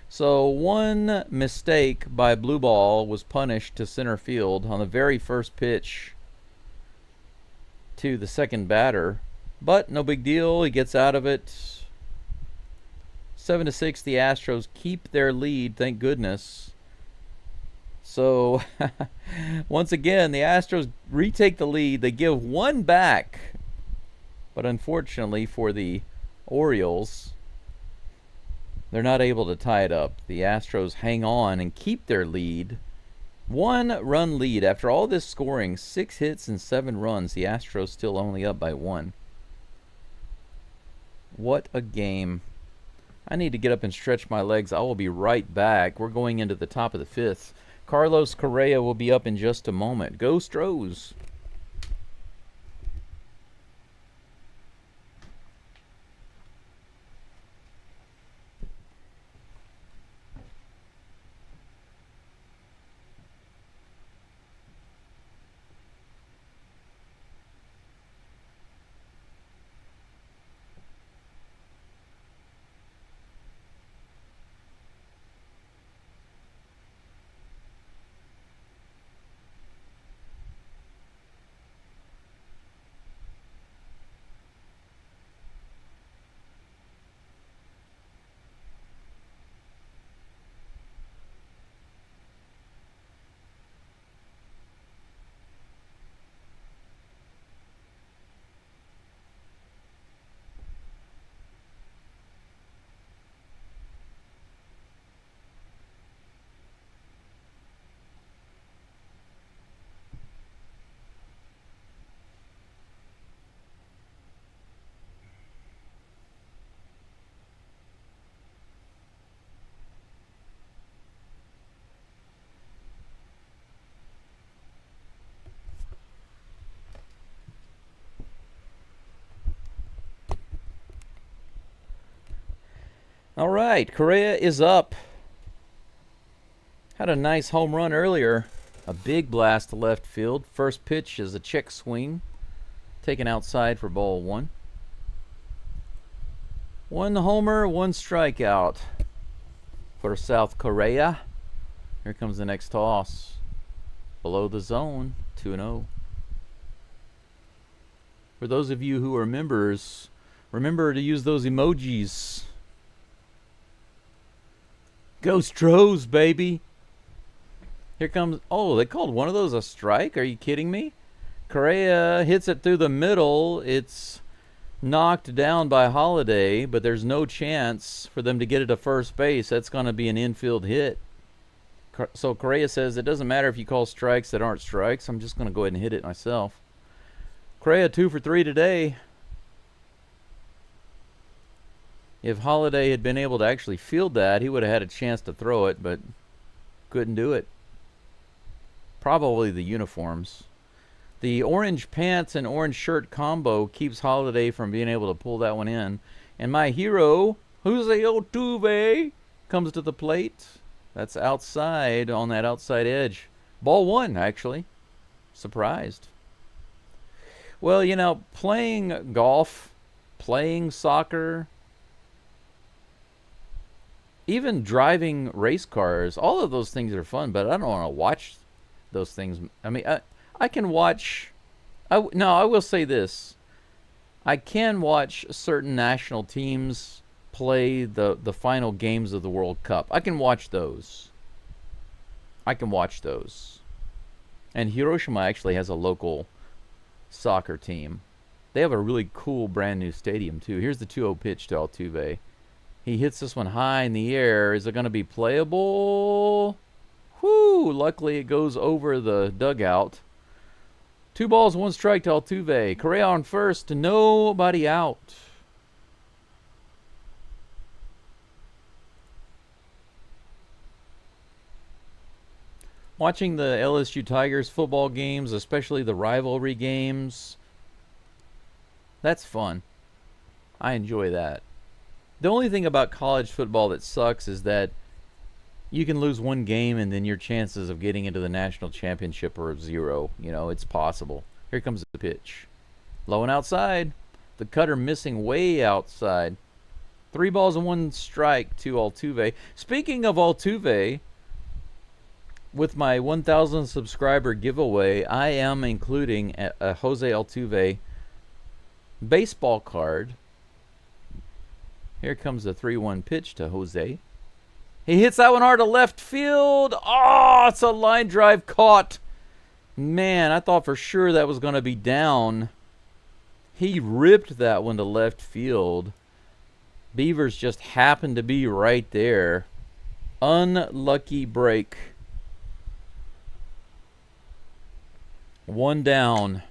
Speaker 2: So one mistake by Blue Ball was punished to center field on the very first pitch to the second batter. But no big deal, he gets out of it. 7-6, the Astros keep their lead, thank goodness. So, once again, the Astros retake the lead. They give one back. But unfortunately for the Orioles, they're not able to tie it up. The Astros hang on and keep their lead. 1-run lead. After all this scoring, 6 hits and 7 runs, the Astros still only up by 1. What a game. I need to get up and stretch my legs. I will be right back. We're going into the top of the 5th. Carlos Correa will be up in just a moment. Go Astros. All right, Correa is up. Had a nice home run earlier. A big blast to left field. First pitch is a check swing. Taken outside for ball 1. 1 homer, 1 strikeout for South Korea. Here comes the next toss. Below the zone, 2-0. For those of you who are members, remember to use those emojis. Go Astros, baby. Here comes... Oh, they called one of those a strike? Are you kidding me? Correa hits it through the middle. It's knocked down by Holiday, but there's no chance for them to get it to first base. That's going to be an infield hit. So Correa says, it doesn't matter if you call strikes that aren't strikes. I'm just going to go ahead and hit it myself. Correa 2 for 3 today. If Holiday had been able to actually field that, he would have had a chance to throw it, but couldn't do it. Probably the uniforms. The orange pants and orange shirt combo keeps Holiday from being able to pull that one in. And my hero, Jose Altuve, comes to the plate. That's outside on that outside edge. Ball 1, actually. Surprised. Well, you know, playing golf, playing soccer, even driving race cars, all of those things are fun, but I don't want to watch those things. I mean, I can watch... I will say this. I can watch certain national teams play the final games of the World Cup. I can watch those. And Hiroshima actually has a local soccer team. They have a really cool brand new stadium, too. Here's the 2-0 pitch to Altuve. He hits this one high in the air. Is it going to be playable? Whoo! Luckily, it goes over the dugout. 2 balls, 1 strike to Altuve. Correa on first, nobody out. Watching the LSU Tigers football games, especially the rivalry games, that's fun. I enjoy that. The only thing about college football that sucks is that you can lose one game and then your chances of getting into the national championship are 0. You know, it's possible. Here comes the pitch. Low and outside. The cutter missing way outside. 3 balls and 1 strike to Altuve. Speaking of Altuve, with my 1,000 subscriber giveaway, I am including a Jose Altuve baseball card. Here comes the 3-1 pitch to Jose. He hits that one hard to left field. Oh, it's a line drive caught. Man, I thought for sure that was going to be down. He ripped that one to left field. Beavers just happened to be right there. Unlucky break. 1 down.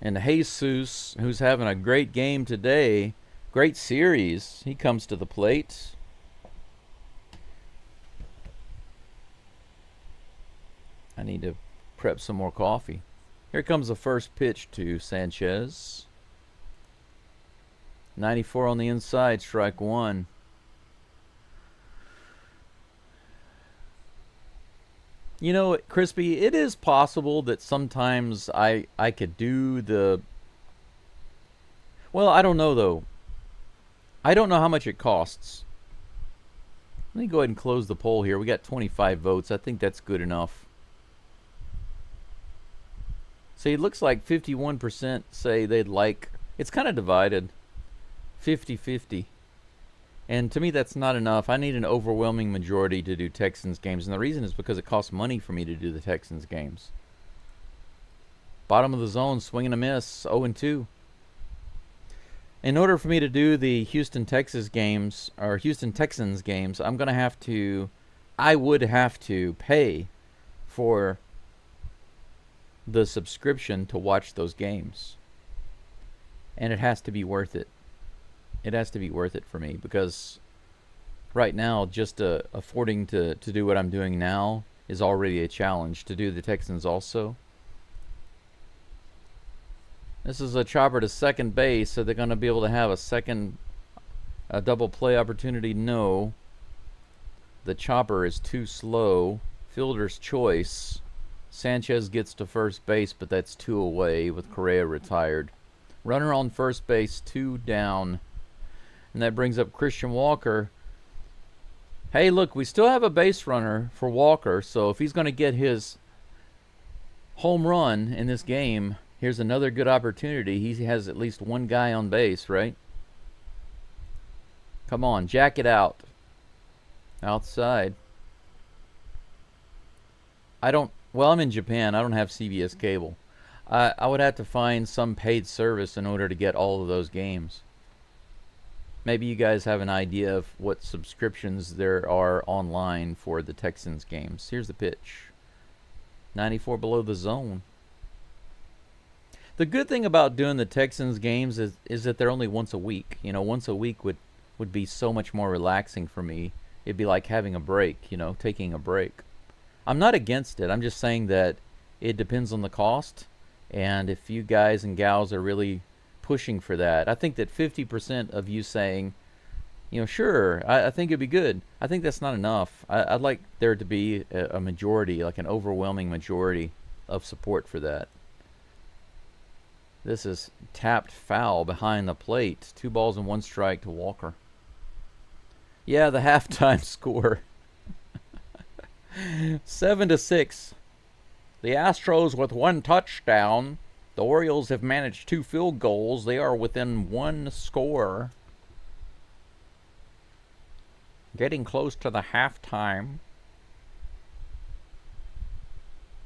Speaker 2: And Jesus, who's having a great game today, great series, he comes to the plate. I need to prep some more coffee. Here comes the first pitch to Sanchez. 94 on the inside, strike 1. You know, Crispy, it is possible that sometimes I could do the... Well, I don't know, though. I don't know how much it costs. Let me go ahead and close the poll here. We got 25 votes. I think that's good enough. See, it looks like 51% say they'd like... It's kind of divided. 50-50. And to me, that's not enough. I need an overwhelming majority to do Texans games. And the reason is because it costs money for me to do the Texans games. Bottom of the zone, swing and a miss, 0-2. In order for me to do the Houston Texans games, I'm going to have to... I would have to pay for the subscription to watch those games. And it has to be worth it. It has to be worth it for me, because right now just affording to do what I'm doing now is already a challenge. To do the Texans also. This is a chopper to second base, so they're going to be able to have a double play opportunity. No. The chopper is too slow. Fielder's choice. Sanchez gets to first base, but that's 2 away with Correa retired. Runner on first base, 2 down. And that brings up Christian Walker. Hey, look, we still have a base runner for Walker, so if he's going to get his home run in this game, here's another good opportunity. He has at least 1 guy on base, right? Come on, jack it out. Outside. Well, I'm in Japan. I don't have CBS cable. I would have to find some paid service in order to get all of those games. Maybe you guys have an idea of what subscriptions there are online for the Texans games. Here's the pitch. 94 below the zone. The good thing about doing the Texans games is that they're only once a week. You know, once a week would be so much more relaxing for me. It'd be like having a break, you know, taking a break. I'm not against it. I'm just saying that it depends on the cost. And if you guys and gals are really pushing for that, I think that 50% of you saying, you know, sure, I think it'd be good. I think that's not enough. I'd like there to be a majority, like an overwhelming majority of support for that. This is tapped foul behind the plate. 2 balls and 1 strike to Walker. Yeah, the halftime score. 7-6. The Astros with 1 touchdown. The Orioles have managed 2 field goals. They are within 1 score. Getting close to the halftime.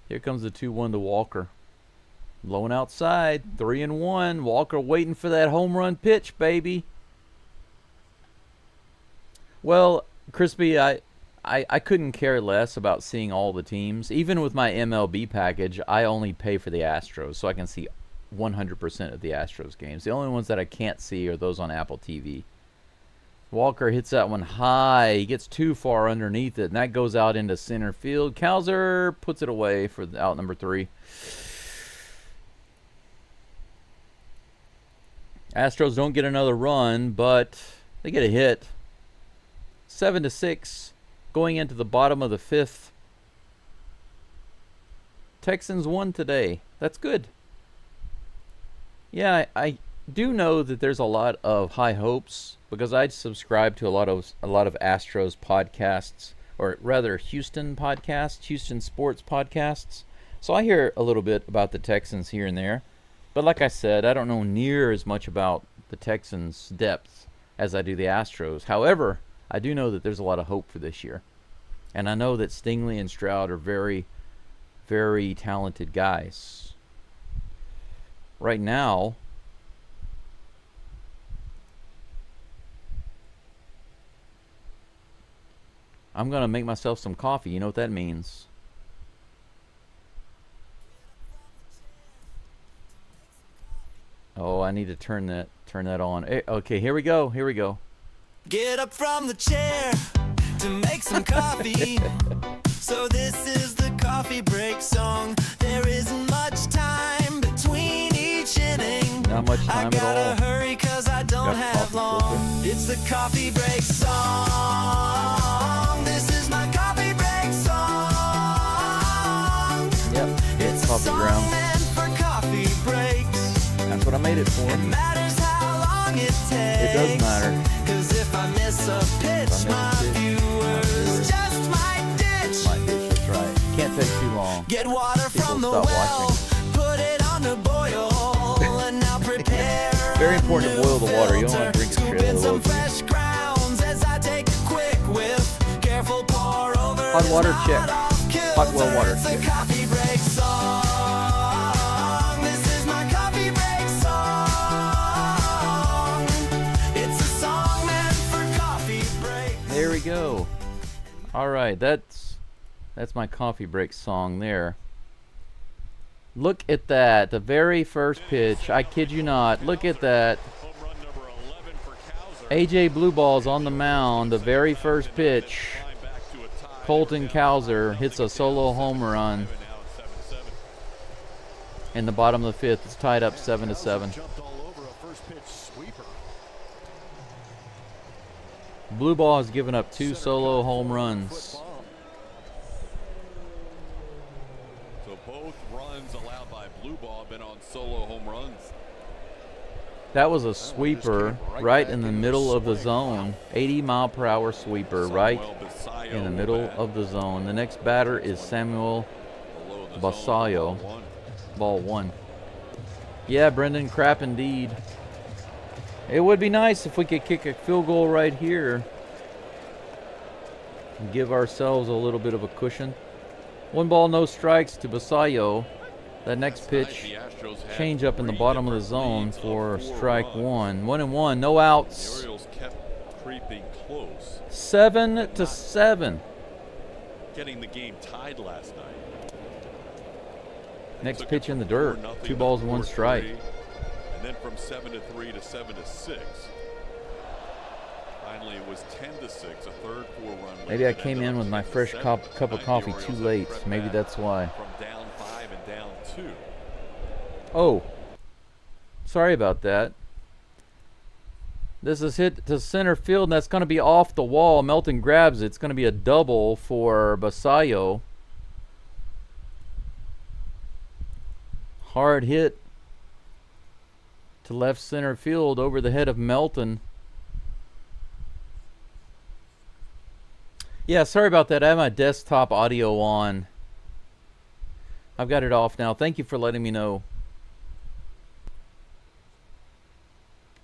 Speaker 2: Here comes the 2-1 to Walker. Low and outside. 3-1. Walker waiting for that home run pitch, baby. Well, Crispy, I couldn't care less about seeing all the teams. Even with my MLB package, I only pay for the Astros, so I can see 100% of the Astros games. The only ones that I can't see are those on Apple TV. Walker hits that one high. He gets too far underneath it, and that goes out into center field. Cowser puts it away for out number 3. Astros don't get another run, but they get a hit. 7-6, going into the bottom of the 5th. Texans won today. That's good. Yeah, I do know that there's a lot of high hopes because I subscribe to a lot of Astros podcasts, or rather Houston podcasts, Houston sports podcasts. So I hear a little bit about the Texans here and there. But like I said, I don't know near as much about the Texans' depth as I do the Astros. However, I do know that there's a lot of hope for this year. And I know that Stingley and Stroud are very, very talented guys. Right now, I'm going to make myself some coffee. You know what that means. Oh, I need to turn that on. Okay, here we go. Here we go.
Speaker 1: Get up from the chair to make some coffee. So this is the coffee break song. There isn't much time between each inning.
Speaker 2: Not much time at all.
Speaker 1: I gotta hurry 'cause I don't have long. It's the coffee break song. This is my coffee break song.
Speaker 2: Yep,
Speaker 1: It's a
Speaker 2: coffee
Speaker 1: song
Speaker 2: ground.
Speaker 1: meant for coffee breaks.
Speaker 2: That's what I made it for.
Speaker 1: It matters how long it takes.
Speaker 2: It does matter.
Speaker 1: 'Cause if I miss a pitch, my viewers just might ditch.
Speaker 2: My dish, that's right. Can't take too long.
Speaker 1: Get water
Speaker 2: People
Speaker 1: from the
Speaker 2: stop
Speaker 1: well,
Speaker 2: watching.
Speaker 1: put it on to boil, and now prepare.
Speaker 2: Very important to
Speaker 1: a
Speaker 2: boil the water. You don't
Speaker 1: filter
Speaker 2: want to drink it
Speaker 1: to
Speaker 2: straight
Speaker 1: bin
Speaker 2: out of the
Speaker 1: some
Speaker 2: load.
Speaker 1: fresh grounds as I take a quick whiff. Careful pour over.
Speaker 2: Hot water
Speaker 1: it's
Speaker 2: check.
Speaker 1: not off kilter.
Speaker 2: Hot well water
Speaker 1: It's a
Speaker 2: check.
Speaker 1: coffee break song. This is my coffee break song. It's a song meant for coffee breaks.
Speaker 2: There we go. All right, that's my coffee break song there. Look at that. The very first pitch. I kid you not. Look at that. AJ Blueball's on the mound. The very first pitch. Colton Cowser hits a solo home run. In the bottom of the 5th, it's tied up 7-7. Blue Ball has given up 2 solo home runs.
Speaker 3: So both runs allowed by Blue Ball have been on solo home runs.
Speaker 2: That was a sweeper right in the middle of the zone. 80-mile-per-hour sweeper right in the middle of the zone. The next batter is Samuel Basayo. Ball 1. Yeah, Brendan, crap indeed. It would be nice if we could kick a field goal right here and give ourselves a little bit of a cushion. 1 ball, no strikes to Basayo. That next pitch, change up in the bottom of the zone for strike 1. 1-1, no outs.
Speaker 3: The Orioles kept creeping close,
Speaker 2: 7-7.
Speaker 3: getting the game tied last night.
Speaker 2: Next
Speaker 3: Took
Speaker 2: pitch
Speaker 3: it
Speaker 2: in the
Speaker 3: from
Speaker 2: dirt.
Speaker 3: 4-0
Speaker 2: 2 balls and 1
Speaker 3: to
Speaker 2: strike.
Speaker 3: 4-3, and then from 7-3 to 7-6. Finally, it was 10-6, a third 4-run lead.
Speaker 2: Maybe I
Speaker 3: that
Speaker 2: came
Speaker 3: ended
Speaker 2: in
Speaker 3: up
Speaker 2: with my
Speaker 3: 10-7.
Speaker 2: fresh cup of
Speaker 3: Tonight, the
Speaker 2: coffee
Speaker 3: Orioles
Speaker 2: too
Speaker 3: had
Speaker 2: late.
Speaker 3: crept
Speaker 2: Maybe
Speaker 3: back
Speaker 2: that's why.
Speaker 3: From down 5 and down 2.
Speaker 2: Oh, sorry about that. This is hit to center field, and that's going to be off the wall. Melton grabs it. It's going to be a double for Basayo. Hard hit to left center field over the head of Melton. Yeah, sorry about that. I have my desktop audio on. I've got it off now. Thank you for letting me know.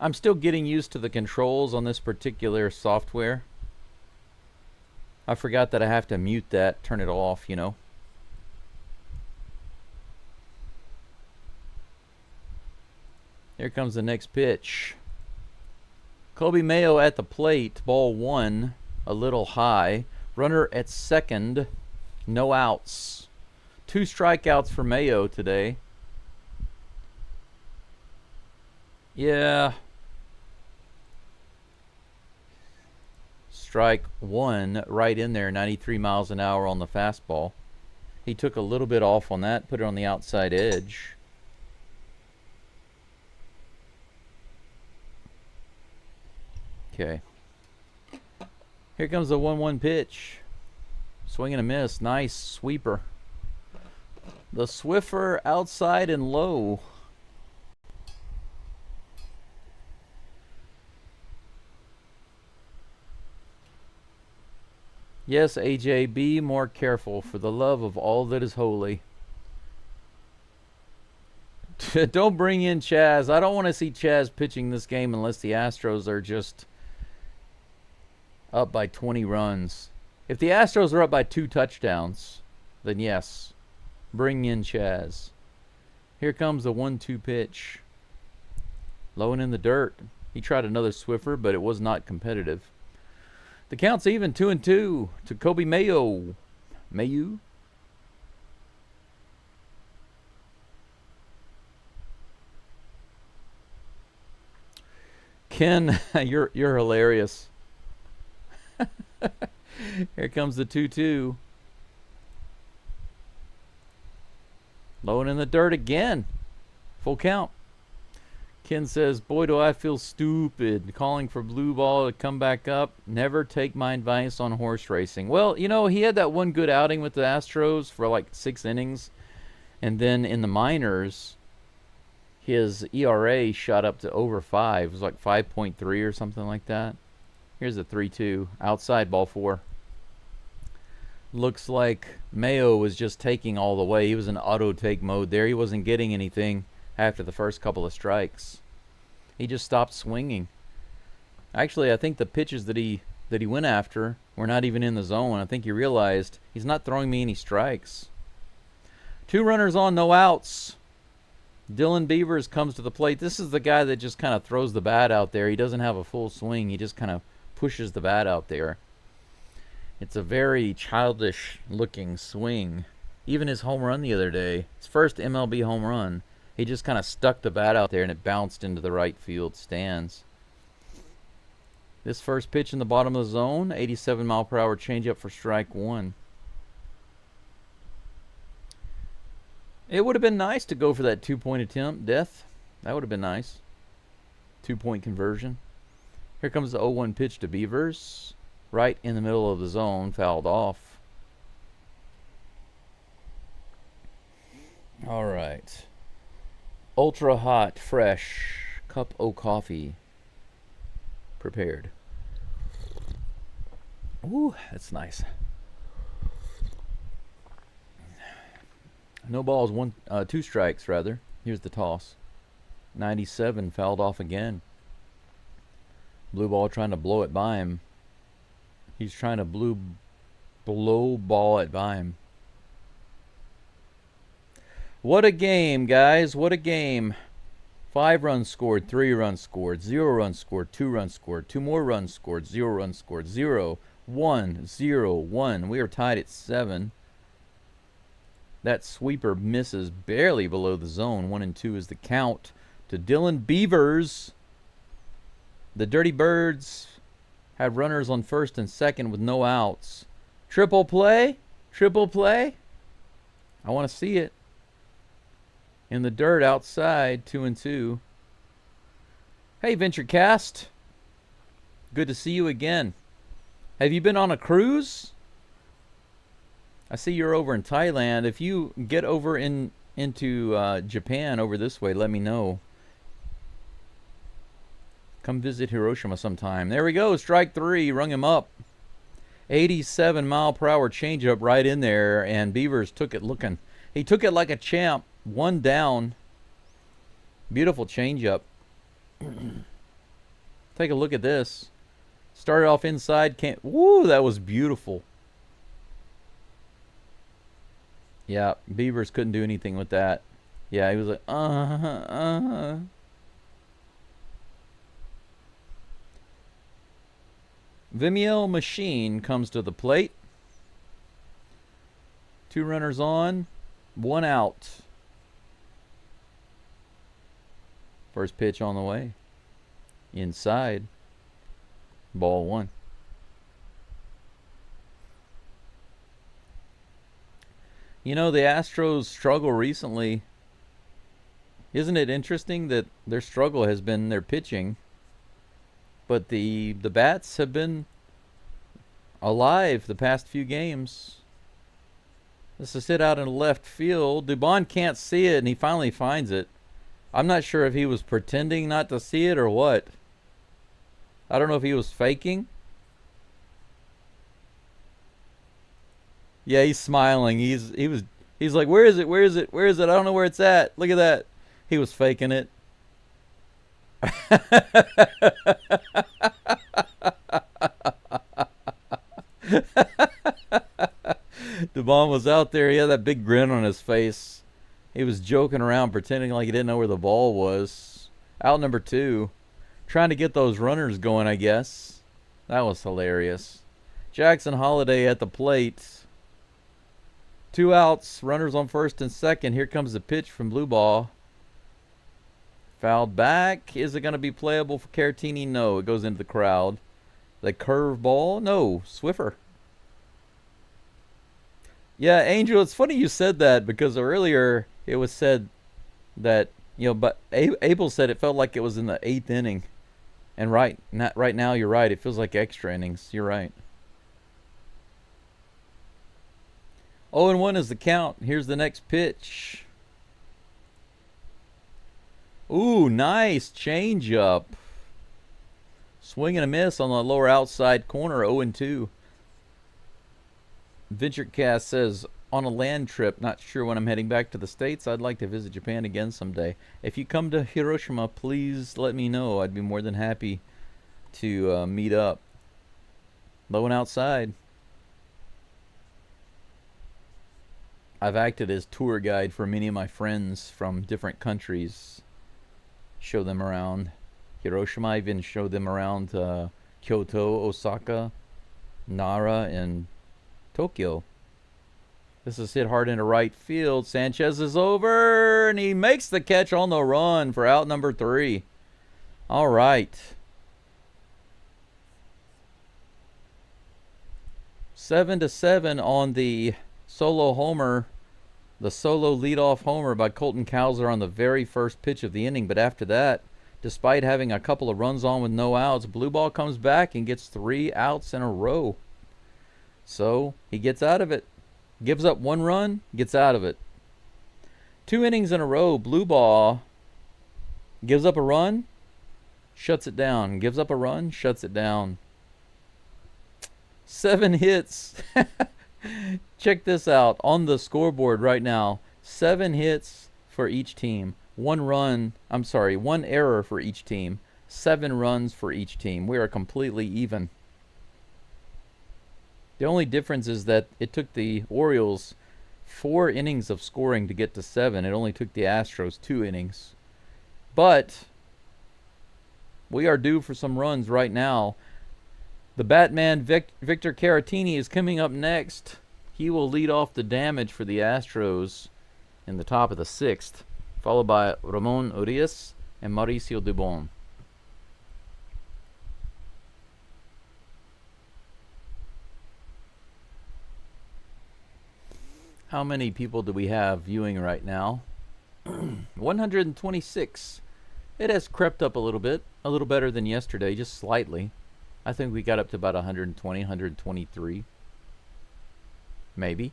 Speaker 2: I'm still getting used to the controls on this particular software. I forgot that I have to mute that, turn it off, you know. Here comes the next pitch. Kobe Mayo at the plate, ball 1, a little high. Runner at second. No outs. 2 strikeouts for Mayo today. Yeah. Strike 1 right in there, 93 miles an hour on the fastball. He took a little bit off on that, put it on the outside edge. Okay. Here comes the 1-1 pitch. Swing and a miss. Nice sweeper. The Swiffer outside and low. Yes, AJ, be more careful for the love of all that is holy. Don't bring in Chaz. I don't want to see Chaz pitching this game unless the Astros are just up by 20 runs. If the Astros are up by 2 touchdowns, then yes, bring in Chaz. Here comes the 1-2 pitch. Low and in the dirt. He tried another Swiffer, but it was not competitive. The count's even, 2-2 to Kobe Mayo. Mayu? Ken, you're hilarious. Here comes the 2-2. Low and in the dirt again. Full count. Ken says, boy, do I feel stupid calling for blue ball to come back up. Never take my advice on horse racing. Well, you know, he had that one good outing with the Astros for like 6 innings. And then in the minors, his ERA shot up to over 5. It was like 5.3 or something like that. Here's the 3-2. Outside, ball 4. Looks like Mayo was just taking all the way. He was in auto take mode there. He wasn't getting anything after the first couple of strikes. He just stopped swinging. Actually, I think the pitches that he went after were not even in the zone. I think he realized he's not throwing me any strikes. 2 runners on, no outs. Dylan Beavers comes to the plate. This is the guy that just kind of throws the bat out there. He doesn't have a full swing. He just kind of pushes the bat out there. It's a very childish looking swing. Even his home run the other day, his first MLB home run, he just kind of stuck the bat out there and it bounced into the right field stands. This first pitch in the bottom of the zone, 87 mile per hour changeup for strike 1. It would have been nice to go for that 2-point attempt, Death. That would have been nice. 2-point conversion. Here comes the 0-1 pitch to Beavers. Right in the middle of the zone, fouled off. All right. Ultra hot, fresh cup o' coffee prepared. Ooh, that's nice. No balls, 2 strikes rather. Here's the toss. 97, fouled off again. Blue ball trying to blow it by him. He's trying to blow ball it by him. What a game, guys. What a game. 5 runs scored, 3 runs scored, 0 runs scored, 2 runs scored, 2 more runs scored, 0 runs scored, 0, 1, 0, 1. We are tied at 7. That sweeper misses barely below the zone. 1-2 is the count to Dylan Beavers. The Dirty Birds have runners on first and second with no outs. Triple play? Triple play? I want to see it. In the dirt outside, 2-2. Hey, VentureCast. Good to see you again. Have you been on a cruise? I see you're over in Thailand. If you get over into Japan over this way, let me know. Come visit Hiroshima sometime. There we go. Strike 3. Rung him up. 87 mile per hour changeup right in there. And Beavers took it looking. He took it like a champ. 1 down. Beautiful changeup. Take a look at this. Started off inside. Woo, that was beautiful. Yeah, Beavers couldn't do anything with that. Yeah, he was like, Vimeo Machine comes to the plate. 2 runners on, 1 out. First pitch on the way. Inside. Ball 1. You know, the Astros' struggle recently, isn't it interesting that their struggle has been their pitching, but the bats have been alive the past few games. This is hit out in left field. Dubon can't see it, and he finally finds it. I'm not sure if he was pretending not to see it or what. I don't know if he was faking. Yeah, he's smiling. He's like, where is it? Where is it? Where is it? I don't know where it's at. Look at that. He was faking it. Dubon was out there. He had that big grin on his face. He was joking around, pretending like he didn't know where the ball was. Out number 2. Trying to get those runners going, I guess. That was hilarious. Jackson Holiday at the plate. 2 outs, runners on first and second. Here comes the pitch from Blue Ball. Fouled back. Is it going to be playable for Caratini? No, it goes into the crowd. The curve ball? No, Swiffer. Yeah, Angel, it's funny you said that because earlier it was said that, you know, but Abel said it felt like it was in the 8th inning. And right now, you're right. It feels like extra innings. You're right. 0-1 is the count. Here's the next pitch. Ooh, nice changeup. Swing and a miss on the lower outside corner, 0-2. VentureCast says, on a land trip, not sure when I'm heading back to the States. I'd like to visit Japan again someday. If you come to Hiroshima, please let me know. I'd be more than happy to meet up. Low and outside. I've acted as tour guide for many of my friends from different countries. Show them around Hiroshima. I even showed them around Kyoto, Osaka, Nara, and Tokyo. This is hit hard into right field. Sanchez is over, and he makes the catch on the run for out number 3. All right. 7-7 on the solo homer, the solo leadoff homer by Colton Cowser on the very first pitch of the inning. But after that, despite having a couple of runs on with no outs, Blue Ball comes back and gets 3 outs in a row. So he gets out of it. Gives up 1 run, gets out of it. 2 innings in a row, Blue Ball gives up a run, shuts it down. Gives up a run, shuts it down. 7 hits. Check this out on the scoreboard right now. 7 hits for each team. 1 error for each team. 7 runs for each team. We are completely even. The only difference is that it took the Orioles 4 innings of scoring to get to 7. It only took the Astros 2 innings. But we are due for some runs right now. The Batman Victor Caratini is coming up next. He will lead off the damage for the Astros in the top of the 6th, followed by Ramon Urias and Mauricio Dubon. How many people do we have viewing right now? 126. It has crept up a little bit, a little better than yesterday, just slightly. I think we got up to about 120, 123. Maybe.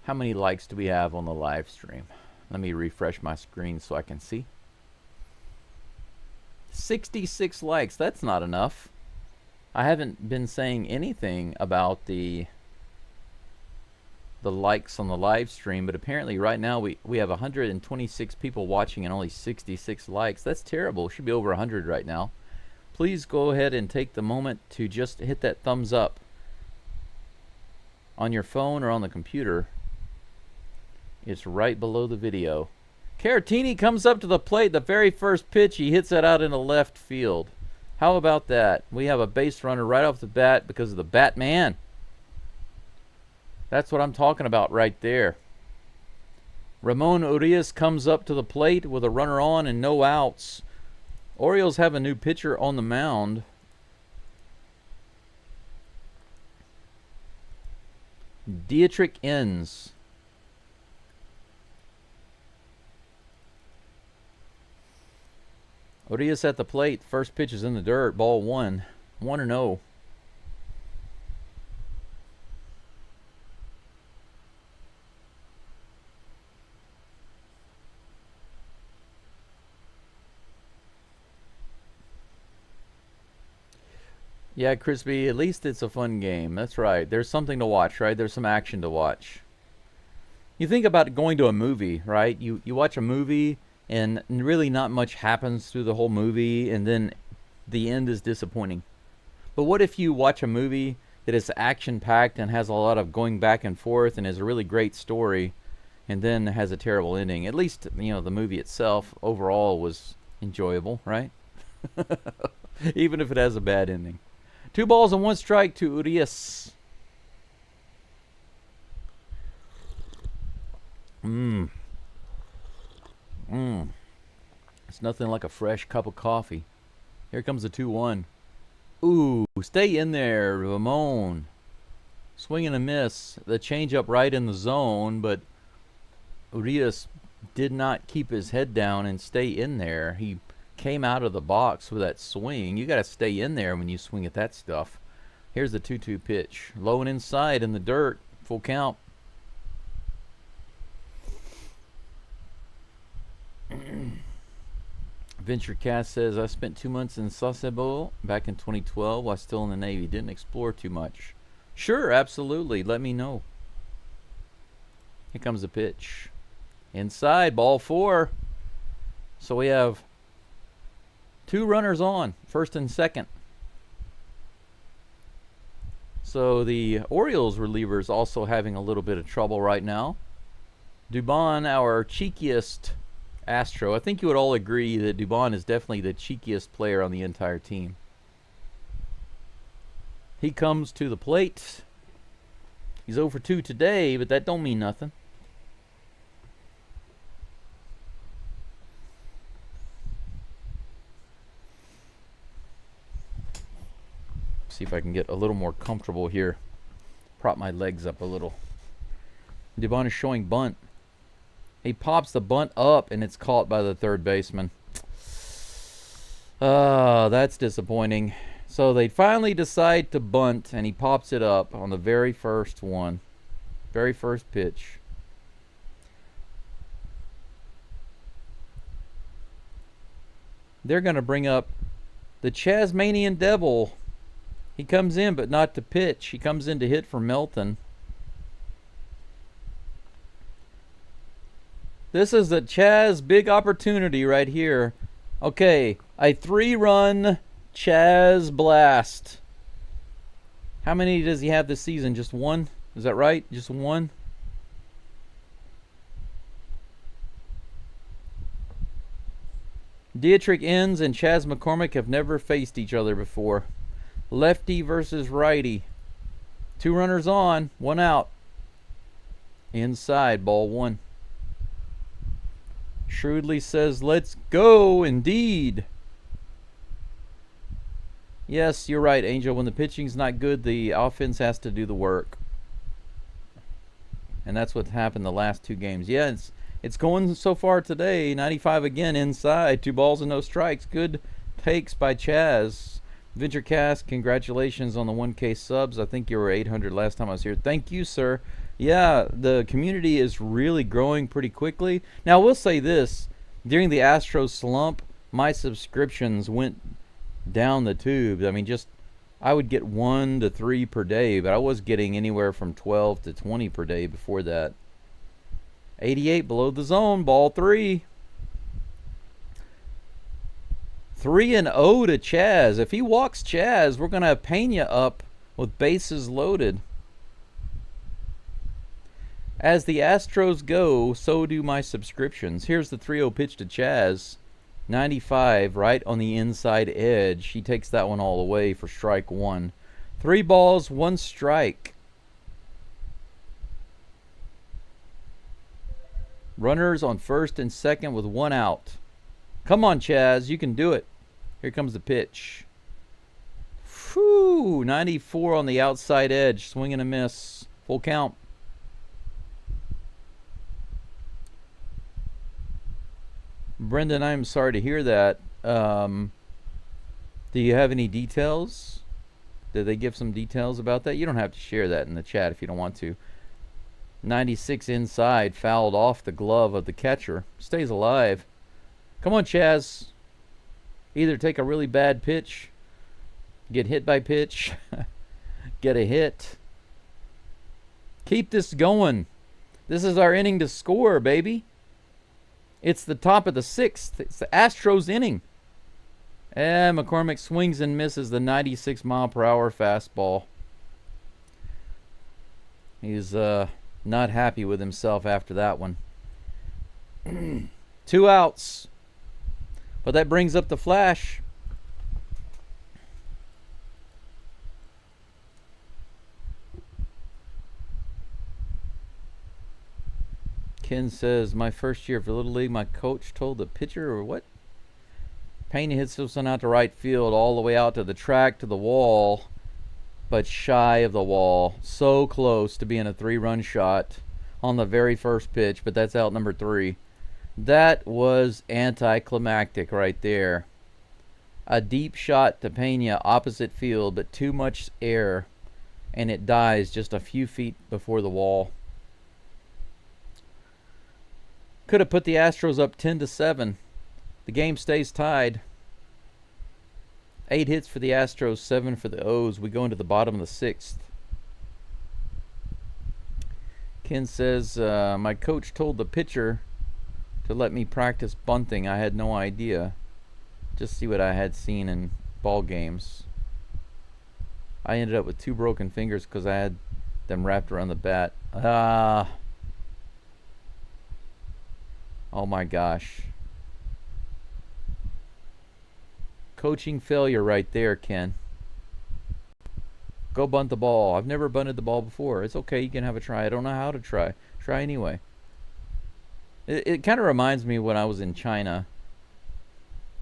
Speaker 2: How many likes do we have on the live stream? Let me refresh my screen so I can see. 66 likes. That's not enough. I haven't been saying anything about the likes on the live stream, but apparently right now we have 126 people watching and only 66 likes. That's terrible. It should be over 100 right now. Please go ahead and take the moment to just hit that thumbs up on your phone or on the computer. It's right below the video. Caratini comes up to the plate. The very first pitch, he hits that out into left field. How about that? We have a base runner right off the bat because of the Batman. That's what I'm talking about right there. Ramon Urias comes up to the plate with a runner on and no outs. Orioles have a new pitcher on the mound. Dietrich Enns. Urias at the plate. First pitch is in the dirt. Ball 1. 1-0. Yeah, Crispy, at least it's a fun game. That's right. There's something to watch, right? There's some action to watch. You think about going to a movie, right? You watch a movie and really not much happens through the whole movie, and then the end is disappointing. But what if you watch a movie that is action-packed and has a lot of going back and forth and is a really great story, and then has a terrible ending? At least, you know, the movie itself overall was enjoyable, right? Even if it has a bad ending. 2 balls and 1 strike to Urias. It's nothing like a fresh cup of coffee. Here comes the 2-1. Ooh, stay in there, Ramon. Swing and a miss. The changeup right in the zone, but Urias did not keep his head down and stay in there. He came out of the box with that swing. You got to stay in there when you swing at that stuff. Here's the 2-2 pitch. Low and inside in the dirt. Full count. Venture Cast says, I spent 2 months in Sasebo back in 2012 while still in the Navy. Didn't explore too much. Sure, absolutely. Let me know. Here comes the pitch. Inside, ball 4. So we have 2 runners on, first and second. So the Orioles relievers also having a little bit of trouble right now. Dubon, our cheekiest Astro. I think you would all agree that Dubon is definitely the cheekiest player on the entire team. He comes to the plate. He's 0 for 2 today, but that don't mean nothing. See if I can get a little more comfortable here. Prop my legs up a little. Dubon is showing bunt. He pops the bunt up, and it's caught by the third baseman. That's disappointing. So they finally decide to bunt, and he pops it up on the very first one. Very first pitch. They're going to bring up the Chasmanian Devil. He comes in, but not to pitch. He comes in to hit for Melton. This is the Chaz big opportunity right here. Okay, a 3-run Chaz blast. How many does he have this season? Just 1? Is that right? Just 1? Dietrich Enns and Chaz McCormick have never faced each other before. Lefty versus righty. 2 runners on, 1 out. Inside, ball 1. Shrewdly says, let's go, indeed. Yes, you're right, Angel. When the pitching's not good, the offense has to do the work. And that's what's happened the last 2 games. Yeah, it's going so far today. 95 again inside. 2 balls and no strikes. Good takes by Chaz. VentureCast, congratulations on the 1K subs. I think you were 800 last time I was here. Thank you, sir. Yeah, the community is really growing pretty quickly. Now, I will say this. During the Astros slump, my subscriptions went down the tube. I mean, I would get 1 to 3 per day, but I was getting anywhere from 12 to 20 per day before that. 88 below the zone, ball 3. 3-0 to Chaz. If he walks Chaz, we're going to have Pena up with bases loaded. As the Astros go, so do my subscriptions. Here's the 3-0 pitch to Chaz. 95 right on the inside edge. He takes that one all the way for strike one. 3 balls, 1 strike. Runners on first and second with 1 out. Come on, Chaz, you can do it. Here comes the pitch. Whew, 94 on the outside edge. Swing and a miss. Full count. Brendan, I'm sorry to hear that. Do you have any details? Did they give some details about that? You don't have to share that in the chat if you don't want to. 96 inside, fouled off the glove of the catcher. Stays alive. Come on, Chaz. Either take a really bad pitch, get hit by pitch, get a hit. Keep this going. This is our inning to score, baby. It's the top of the 6th. It's the Astros inning. And McCormick swings and misses the 96-mile-per-hour fastball. He's not happy with himself after that one. 2 outs. But that brings up the flash. Ken says, my first year for Little League, my coach told the pitcher, or what? Payne hits this one out to right field, all the way out to the track, to the wall, but shy of the wall. So close to being a 3-run shot on the very first pitch, but that's out number 3. That was anticlimactic right there. A deep shot to Pena, opposite field, but too much air, and it dies just a few feet before the wall. Could have put the Astros up 10-7. The game stays tied. 8 hits for the Astros, 7 for the O's. We go into the bottom of the 6th. Ken says, my coach told the pitcher to let me practice bunting. I had no idea. Just see what I had seen in ball games. I ended up with 2 broken fingers because I had them wrapped around the bat. Oh my gosh. Coaching failure right there, Ken. Go bunt the ball. I've never bunted the ball before. It's okay, you can have a try. I don't know how to try. Try anyway. It kind of reminds me when I was in China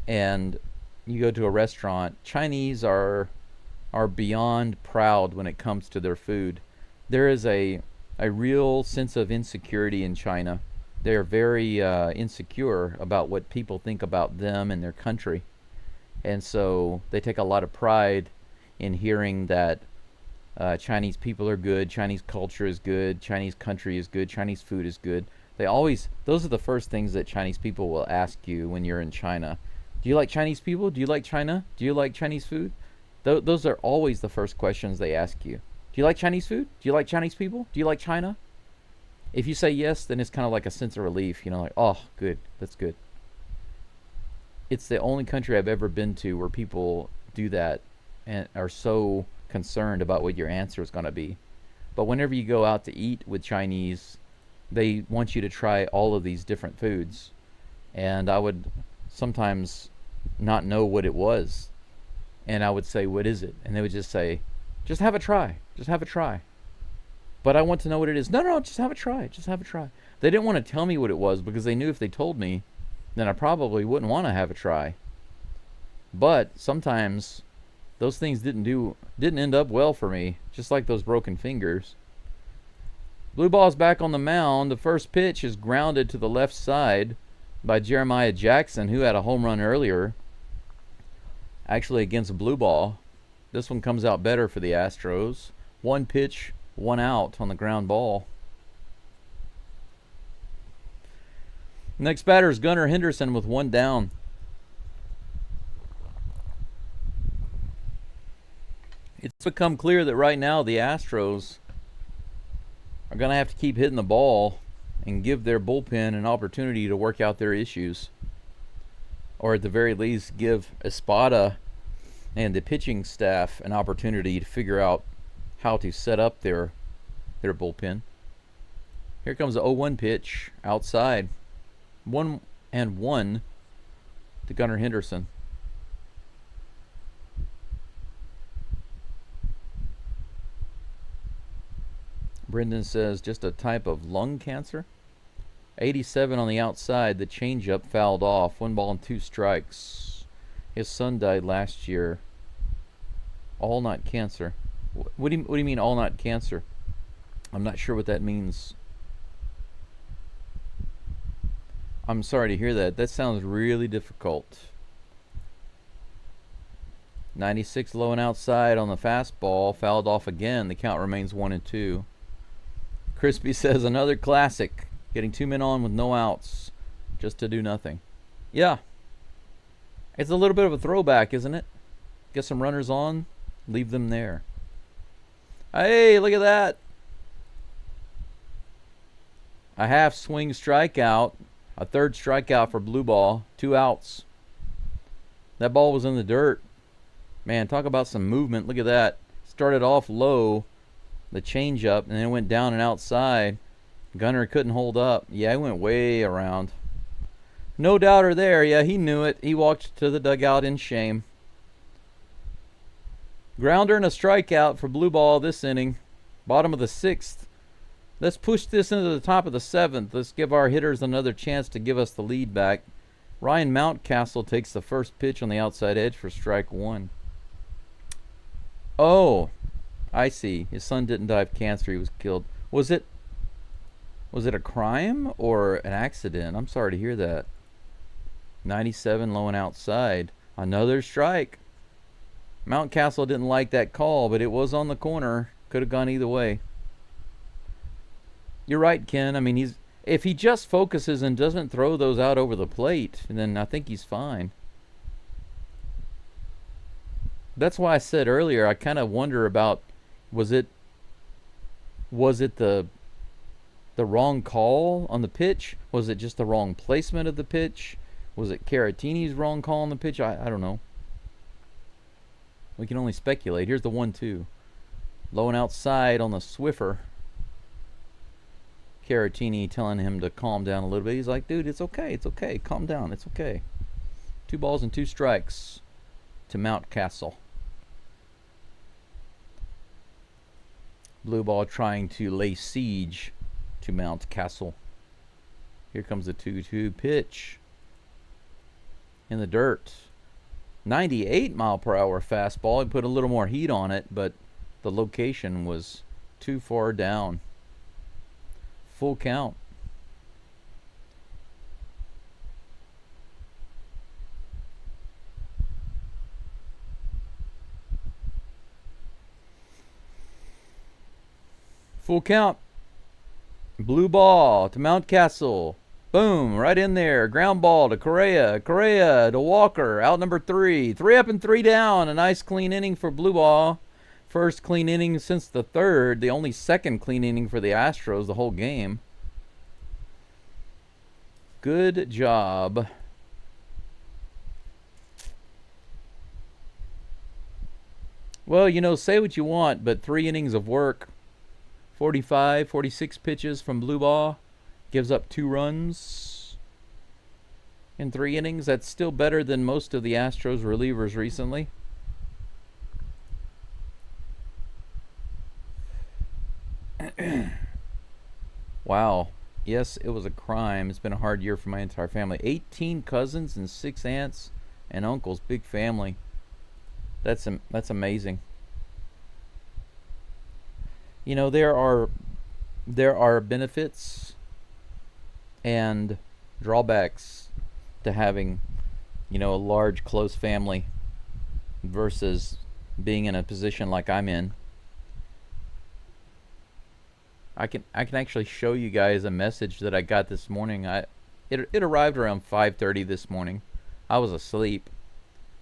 Speaker 2: and you go to a restaurant. Chinese are beyond proud when it comes to their food. There is a real sense of insecurity in China. They're very insecure about what people think about them and their country. And so they take a lot of pride in hearing that Chinese people are good, Chinese culture is good, Chinese country is good, Chinese food is good. Those are the first things that Chinese people will ask you when you're in China. Do you like Chinese people? Do you like China? Do you like Chinese food? Those are always the first questions they ask you. Do you like Chinese food? Do you like Chinese people? Do you like China? If you say yes, then it's kind of like a sense of relief, like, oh, good, that's good. It's the only country I've ever been to where people do that and are so concerned about what your answer is going to be. But whenever you go out to eat with Chinese, they want you to try all of these different foods. And I would sometimes not know what it was. And I would say, what is it? And they would just say, just have a try. Just have a try. But I want to know what it is. No, just have a try. Just have a try. They didn't want to tell me what it was because they knew if they told me, then I probably wouldn't want to have a try. But sometimes those things didn't end up well for me, just like those broken fingers. Blue ball's back on the mound. The first pitch is grounded to the left side by Jeremiah Jackson, who had a home run earlier, actually against blue ball. This one comes out better for the Astros. 1 pitch, 1 out on the ground ball. Next batter is Gunnar Henderson with 1 down. It's become clear that right now the Astros are going to have to keep hitting the ball and give their bullpen an opportunity to work out their issues. Or at the very least give Espada and the pitching staff an opportunity to figure out how to set up their bullpen. Here comes the 0-1 pitch outside. 1-1 to Gunnar Henderson. Brendan says just a type of lung cancer. 87 on the outside. The changeup fouled off. 1 ball and 2 strikes. His son died last year. All not cancer. What do you mean all not cancer? I'm not sure what that means. I'm sorry to hear that. That sounds really difficult. 96 low and outside on the fastball. Fouled off again. The count remains 1-2. Crispy says another classic. Getting 2 men on with no outs. Just to do nothing. Yeah. It's a little bit of a throwback, isn't it? Get some runners on. Leave them there. Hey, look at that. A half swing strikeout. A third strikeout for blue ball. 2 outs. That ball was in the dirt. Man, talk about some movement. Look at that. Started off low. The changeup. And then it went down and outside. Gunnar couldn't hold up. Yeah, he went way around. No doubter there. Yeah, he knew it. He walked to the dugout in shame. Grounder and a strikeout for blue ball this inning. Bottom of the 6th. Let's push this into the top of the 7th. Let's give our hitters another chance to give us the lead back. Ryan Mountcastle takes the first pitch on the outside edge for strike 1. Oh, I see. His son didn't die of cancer. He was killed. Was it a crime or an accident? I'm sorry to hear that. 97 low and outside. Another strike. Mountcastle didn't like that call, but it was on the corner. Could have gone either way. You're right, Ken. I mean, if he just focuses and doesn't throw those out over the plate, then I think he's fine. That's why I said earlier, I kind of wonder about, was it the wrong call on the pitch? Was it just the wrong placement of the pitch? Was it Caratini's wrong call on the pitch? I don't know. We can only speculate. Here's the 1-2. Low and outside on the Swiffer. Caratini telling him to calm down a little bit. He's like, dude, it's okay. It's okay. Calm down. It's okay. 2 balls and 2 strikes to Mountcastle. Blue ball trying to lay siege to Mountcastle. Here comes the 2-2 pitch. In the dirt. 98 mile per hour fastball. He put a little more heat on it, but the location was too far down. Full count. Full count. Blue ball to Mountcastle. Boom, right in there. Ground ball to Correa. Correa to Walker. Out number 3. 3 up and 3 down. A nice clean inning for blue ball. First clean inning since the 3rd. The only second clean inning for the Astros the whole game. Good job. Well, you know, say what you want, but 3 innings of work. 45, 46 pitches from blue ball. Gives up 2 runs in 3 innings. That's still better than most of the Astros relievers recently. Wow. Yes, it was a crime. It's been a hard year for my entire family. 18 cousins and 6 aunts and uncles. Big family. That's amazing. You know, there are benefits and drawbacks to having, you know, a large close family versus being in a position like I'm in. I can actually show you guys a message that I got this morning. It arrived around 5:30 this morning. I was asleep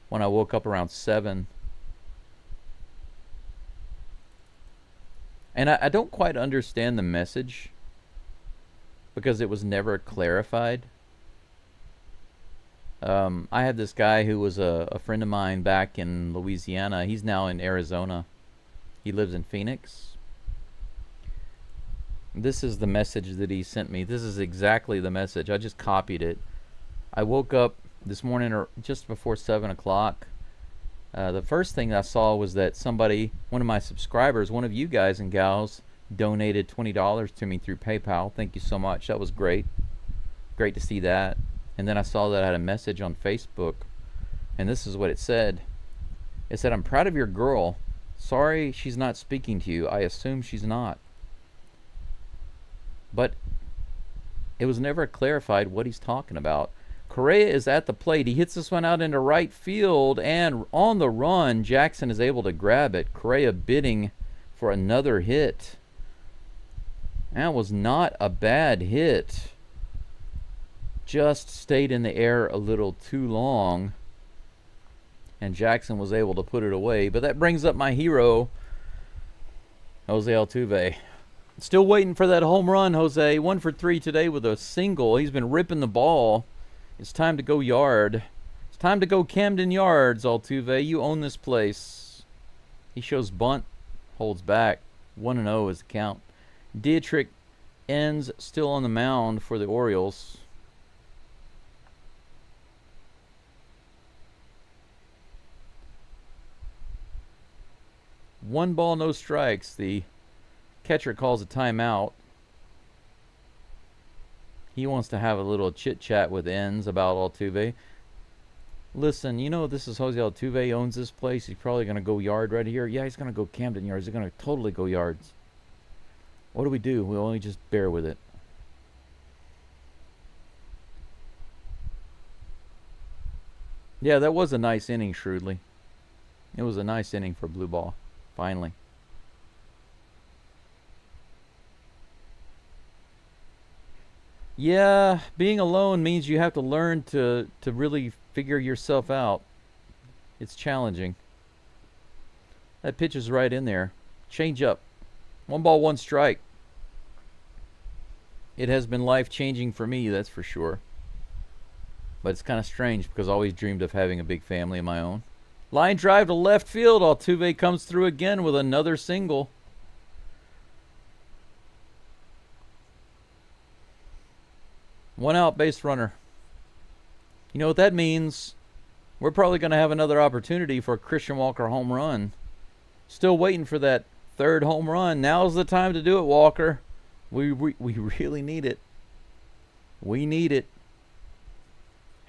Speaker 2: when I woke up around 7. And I don't quite understand the message because it was never clarified. I had this guy who was a friend of mine back in Louisiana. He's now in Arizona. He lives in Phoenix. This is the message that he sent me. This is exactly the message. I just copied it. I woke up this morning or just before 7 o'clock. The first thing I saw was that somebody, one of my subscribers, one of you guys and gals, donated $20 to me through PayPal. Thank you so much. That was great. Great to see that. And then I saw that I had a message on Facebook, and this is what it said. It said, "I'm proud of your girl. Sorry she's not speaking to you. I assume she's not." But it was never clarified what he's talking about. Correa is at the plate. He hits this one out into right field, and on the run, Jackson is able to grab it. Correa bidding for another hit. That was not a bad hit. Just stayed in the air a little too long, and Jackson was able to put it away. But that brings up my hero, Jose Altuve. Still waiting for that home run, Jose. 1 for 3 today with a single. He's been ripping the ball. It's time to go yard. It's time to go Camden Yards, Altuve. You own this place. He shows bunt, holds back. 1-0 is the count. Dietrich ends still on the mound for the Orioles. One ball, no strikes. The catcher calls a timeout. He wants to have a little chit-chat with Enns about Altuve. Listen, you know this is Jose Altuve. He owns this place. He's probably going to go yard right here. Yeah, he's going to go Camden Yards. He's going to totally go yards. What do? We only just bear with it. Yeah, that was a nice inning, Shrewdly. It was a nice inning for blue ball. Finally. Yeah, being alone means you have to learn to really figure yourself out. It's challenging. That pitch is right in there. Change up. 1 ball, 1 strike. It has been life-changing for me, that's for sure. But it's kind of strange because I always dreamed of having a big family of my own. Line drive to left field. Altuve comes through again with another single. One out, base runner. You know what that means? We're probably going to have another opportunity for a Christian Walker home run. Still waiting for that 3rd home run. Now's the time to do it, Walker. We really need it. We need it.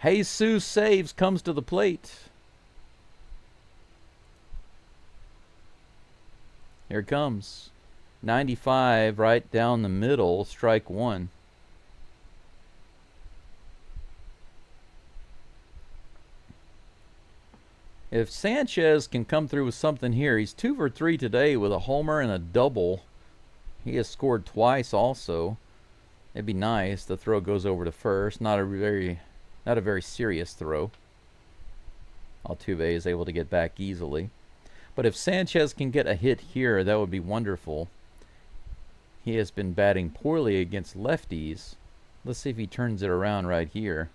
Speaker 2: Jesus saves, comes to the plate. Here it comes. 95 right down the middle, strike 1. If Sanchez can come through with something here, he's 2 for 3 today with a homer and a double. He has scored twice also. It'd be nice. The throw goes over to first. Not a very serious throw. Altuve is able to get back easily. But if Sanchez can get a hit here, that would be wonderful. He has been batting poorly against lefties. Let's see if he turns it around right here.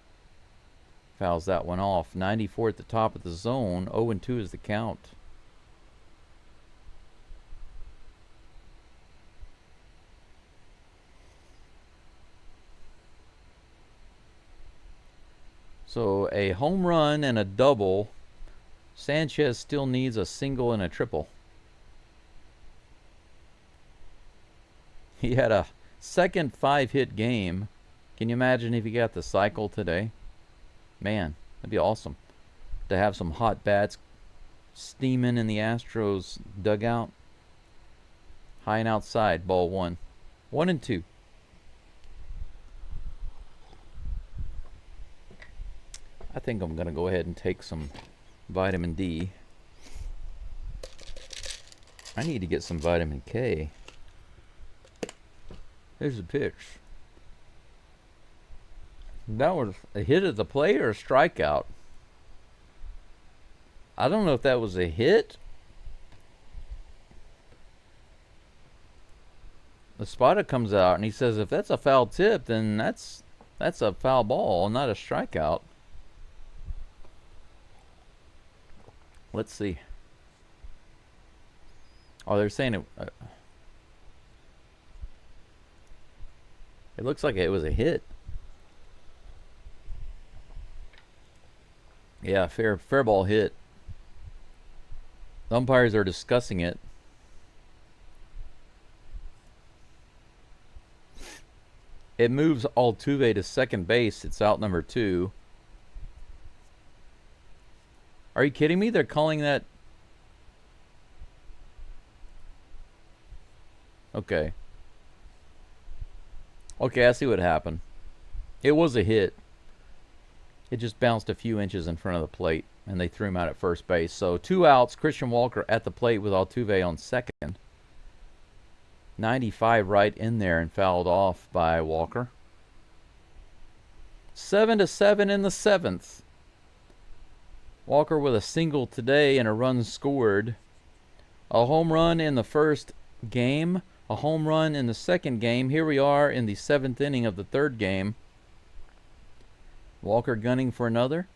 Speaker 2: Fouls that one off. 94 at the top of the zone. 0-2 is the count. So a home run and a double. Sanchez still needs a single and a triple. He had a second 5-hit game. Can you imagine if he got the cycle today? Man, that'd be awesome to have some hot bats steaming in the Astros dugout. High and outside, ball 1. 1-2. I think I'm going to go ahead and take some vitamin D. I need to get some vitamin K. There's a pitch. That was a hit at the plate or a strikeout. I don't know if that was a hit. The spotter comes out and he says if that's a foul tip, then that's a foul ball, not a strikeout. Let's see. Oh, they're saying it. It looks like it was a hit. Yeah, fair ball hit. The umpires are discussing it. It moves Altuve to second base. It's out number 2. Are you kidding me? They're calling that... Okay. Okay, I see what happened. It was a hit. It just bounced a few inches in front of the plate, and they threw him out at first base. So 2 outs, Christian Walker at the plate with Altuve on second. 95 right in there and fouled off by Walker. 7-7 in the 7th. Walker with a single today and a run scored. A home run in the first game. A home run in the second game. Here we are in the 7th inning of the 3rd game. Walker gunning for another.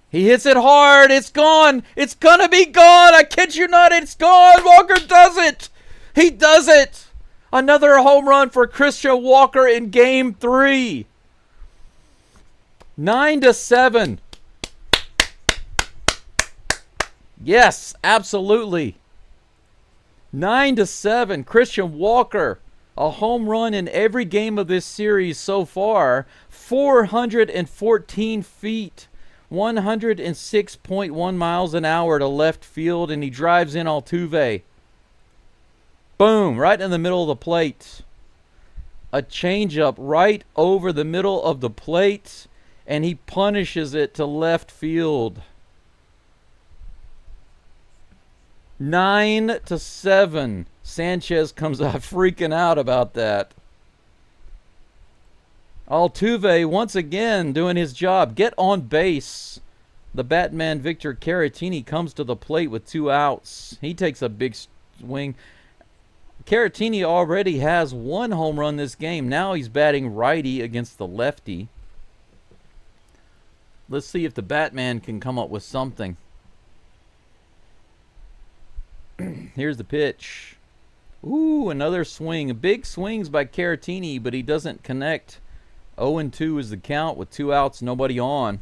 Speaker 2: He hits it hard. It's gone. It's gonna be gone. I kid you not. It's gone. Walker does it. He does it. Another home run for Christian Walker in Game 3. 9-7. Yes, absolutely. 9-7. Christian Walker, a home run in every game of this series so far. 414 feet, 106.1 miles an hour to left field, and he drives in Altuve. Boom, right in the middle of the plate. A changeup right over the middle of the plate, and he punishes it to left field. 9-7. Sanchez comes out freaking out about that. Altuve once again doing his job. Get on base. The Batman Victor Caratini comes to the plate with 2 outs. He takes a big swing. Caratini already has 1 home run this game. Now he's batting righty against the lefty. Let's see if the Batman can come up with something. Here's the pitch. Ooh, another swing. Big swings by Caratini, but he doesn't connect. 0-2 is the count with 2 outs, nobody on.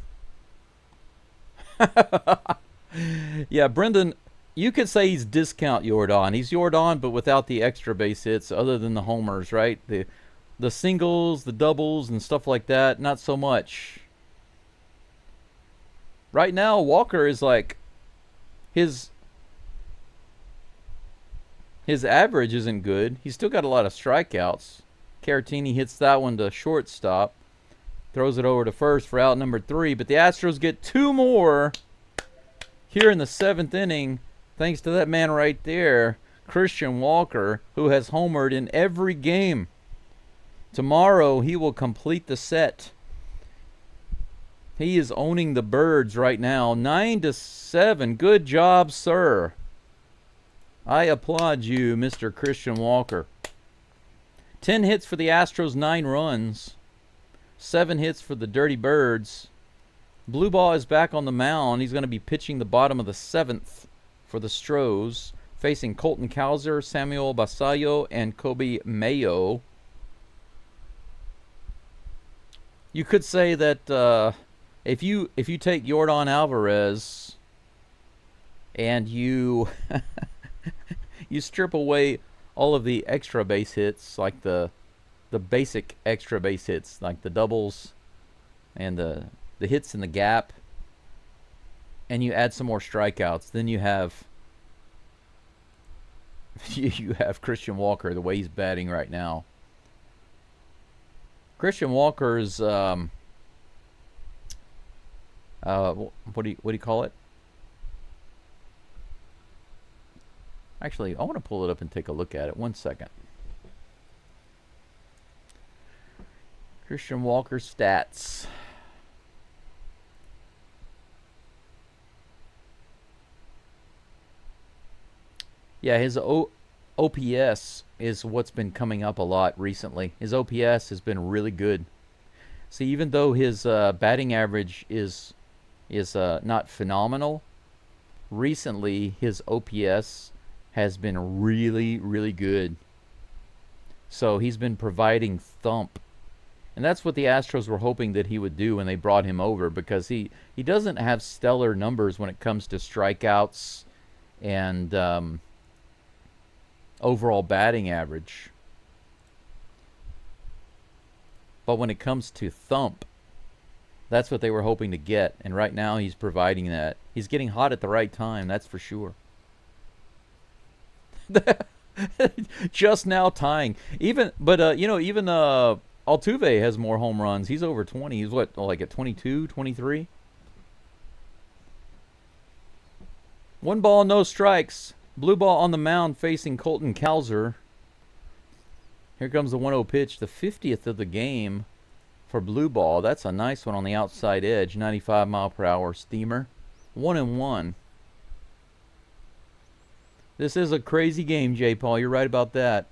Speaker 2: Yeah, Brendan, you could say he's discount Yordan. He's Yordan, but without the extra base hits other than the homers, right? The singles, the doubles, and stuff like that, not so much. Right now, Walker is like... His average isn't good. He's still got a lot of strikeouts. Caratini hits that one to shortstop. Throws it over to first for out number 3. But the Astros get 2 more here in the 7th inning, thanks to that man right there, Christian Walker, who has homered in every game. Tomorrow, he will complete the set. He is owning the birds right now. 9-7. Good job, sir. I applaud you, Mr. Christian Walker. 10 hits for the Astros, 9 runs. 7 hits for the Dirty Birds. Blue Ball is back on the mound. He's going to be pitching the bottom of the 7th for the Astros, facing Colton Cowser, Samuel Basallo, and Kobe Mayo. You could say that if you take Yordan Alvarez and you you strip away all of the extra base hits, like the basic extra base hits, like the doubles and the hits in the gap, and you add some more strikeouts, then you have you have Christian Walker the way he's batting right now. Christian Walker's what do you call it? Actually, I want to pull it up and take a look at it. 1 second. Christian Walker stats. Yeah, his OPS is what's been coming up a lot recently. His OPS has been really good. See, even though his batting average is not phenomenal, recently his OPS has been really, really good. So he's been providing thump And that's what the Astros were hoping that he would do when they brought him over, because he doesn't have stellar numbers when it comes to strikeouts and overall batting average. But when it comes to thump, that's what they were hoping to get. And right now he's providing that. He's getting hot at the right time, that's for sure. Just now tying. Even Altuve has more home runs. He's over 20. He's what, like at 22, 23? 1 ball, no strikes. Blue ball on the mound facing Colton Cowser. Here comes the 1-0 pitch, the 50th of the game for blue ball. That's a nice one on the outside edge. 95 mile per hour steamer. 1-1. This is a crazy game, J. Paul. You're right about that.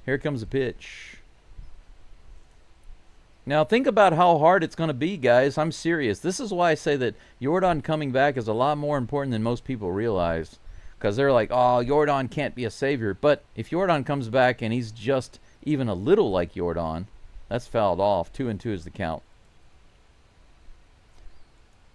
Speaker 2: Here comes the pitch. Now think about how hard it's going to be, guys. I'm serious. This is why I say that Yordan coming back is a lot more important than most people realize. Because they're like, oh, Yordan can't be a savior. But if Yordan comes back and he's just even a little like Yordan, that's fouled off. 2-2 is the count.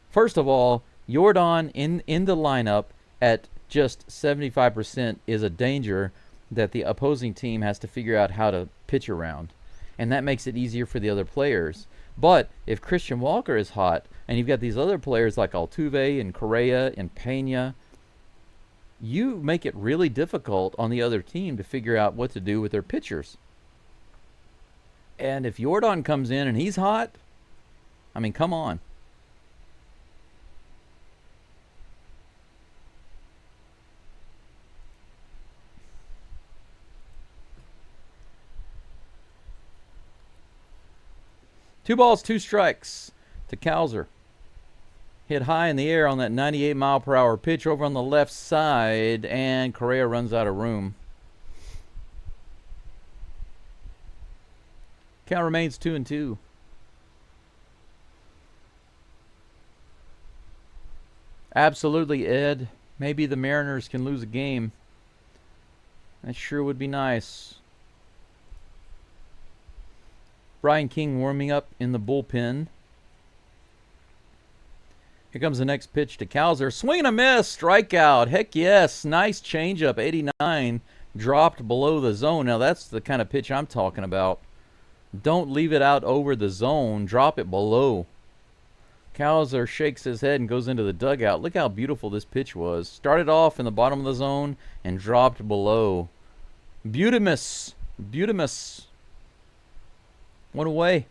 Speaker 2: First of all, Yordan in the lineup at just 75% is a danger that the opposing team has to figure out how to pitch around. And that makes it easier for the other players. But if Christian Walker is hot, and you've got these other players like Altuve and Correa and Pena, you make it really difficult on the other team to figure out what to do with their pitchers. And if Yordan comes in and he's hot, I mean, come on. Two balls, two strikes to Cowser. Hit high in the air on that 98 mile per hour pitch over on the left side, and Correa runs out of room. Count remains 2-2. Absolutely, Ed. Maybe the Mariners can lose a game. That sure would be nice. Brian King warming up in the bullpen. Here comes the next pitch to Cowser. Swing and a miss. Strikeout. Heck yes. Nice changeup. 89. Dropped below the zone. Now that's the kind of pitch I'm talking about. Don't leave it out over the zone. Drop it below. Cowser shakes his head and goes into the dugout. Look how beautiful this pitch was. Started off in the bottom of the zone and dropped below. Beautimus. Beautimus. One away.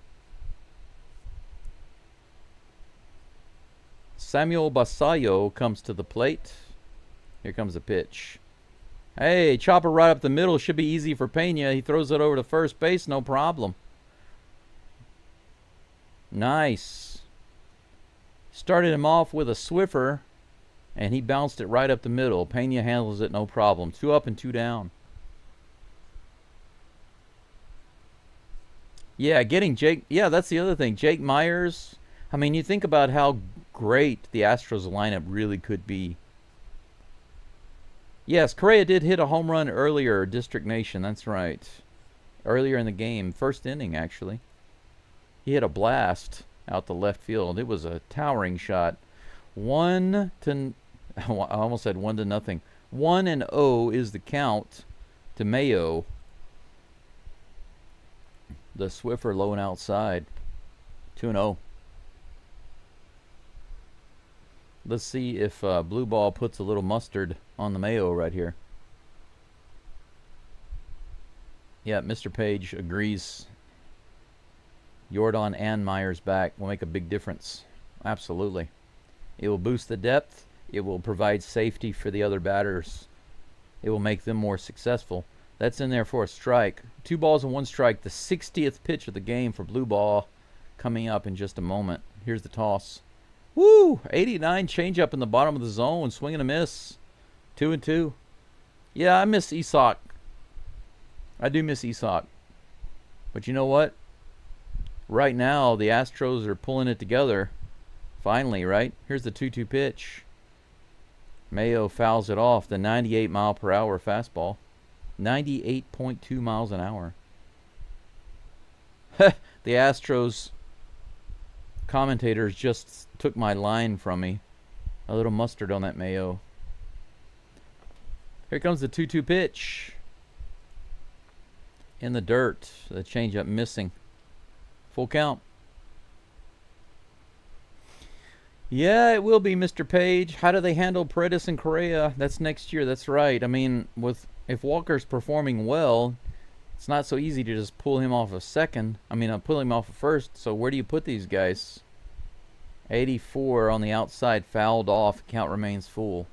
Speaker 2: Samuel Basayo comes to the plate. Here comes the pitch. Hey, chopper right up the middle. Should be easy for Pena. He throws it over to first base. No problem. Nice. Started him off with a Swiffer, and he bounced it right up the middle. Pena handles it no problem. 2 up and 2 down. Yeah, getting Jake. Yeah, that's the other thing. Jake Myers. I mean, you think about how great the Astros lineup really could be. Yes, Correa did hit a home run earlier, District Nation. That's right. Earlier in the game. First inning, actually. He hit a blast out the left field. It was a towering shot. I almost said 1-0. 1-0 is the count to Mayo. The Swiffer low and outside. 2-0. Let's see if blue ball puts a little mustard on the Mayo right here. Yeah, Mr. Page agrees. Yordan and Myers back will make a big difference. Absolutely. It will boost the depth. It will provide safety for the other batters. It will make them more successful. That's in there for a strike. 2 balls and 1 strike. The 60th pitch of the game for blue ball coming up in just a moment. Here's the toss. Woo! 89 changeup in the bottom of the zone. Swing and a miss. 2-2. Yeah, I miss Isak. I do miss Isak. But you know what? Right now, the Astros are pulling it together. Finally, right? Here's the 2-2 pitch. Mayo fouls it off. The 98 mile per hour fastball. 98.2 miles an hour. The Astros commentators just took my line from me. A little mustard on that mayo. Here comes the 2-2 pitch. In the dirt. The changeup missing. Full count. Yeah, it will be, Mr. Page. How do they handle Paredes and Correa? That's next year. That's right. I mean, if Walker's performing well, it's not so easy to just pull him off of second. I mean, pull him off of first. So where do you put these guys? 84 on the outside, fouled off. Count remains full.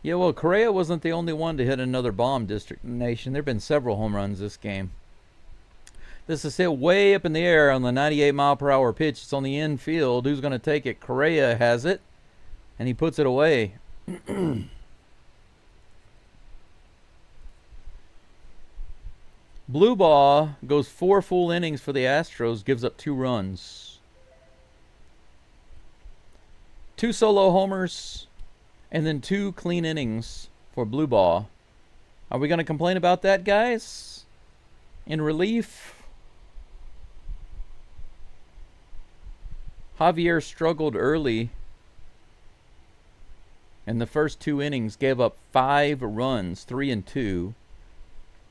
Speaker 2: Yeah, well, Correa wasn't the only one to hit another bomb destination. There have been several home runs this game. This is hit way up in the air on the 98-mile-per-hour pitch. It's on the infield. Who's going to take it? Correa has it, and he puts it away. Blue Ball goes 4 full innings for the Astros, gives up 2 runs. 2 solo homers. And then 2 clean innings for Blue Ball. Are we going to complain about that, guys? In relief, Javier struggled early. In the first 2 innings, gave up 5 runs, 3 and 2.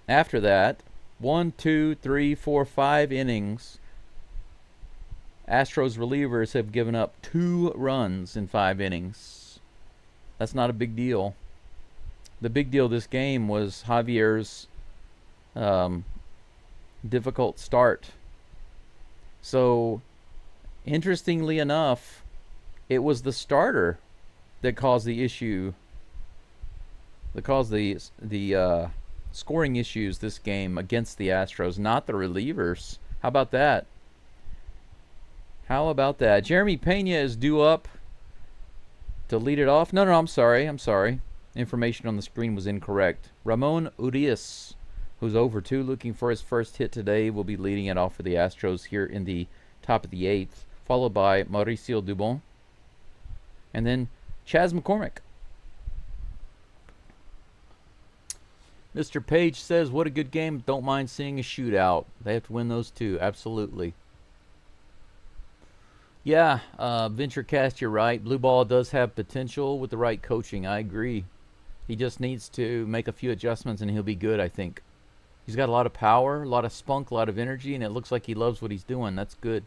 Speaker 2: After that, 1, 2, 3, 4, 5 innings. Astros relievers have given up 2 runs in 5 innings. That's not a big deal. The big deal this game was Javier's difficult start. So, interestingly enough, it was the starter that caused the issue, that caused the scoring issues this game against the Astros, not the relievers. How about that? How about that? Jeremy Pena is due up to lead it off. No, I'm sorry. Information on the screen was incorrect. Ramon Urias, who's over 2, looking for his first hit today, will be leading it off for the Astros here in the top of the 8th, followed by Mauricio Dubon, and then Chas McCormick. Mr. Page says, what a good game. Don't mind seeing a shootout. They have to win those 2. Absolutely. Yeah, VentureCast, you're right. Blue Ball does have potential with the right coaching. I agree. He just needs to make a few adjustments and he'll be good, I think. He's got a lot of power, a lot of spunk, a lot of energy, and it looks like he loves what he's doing. That's good.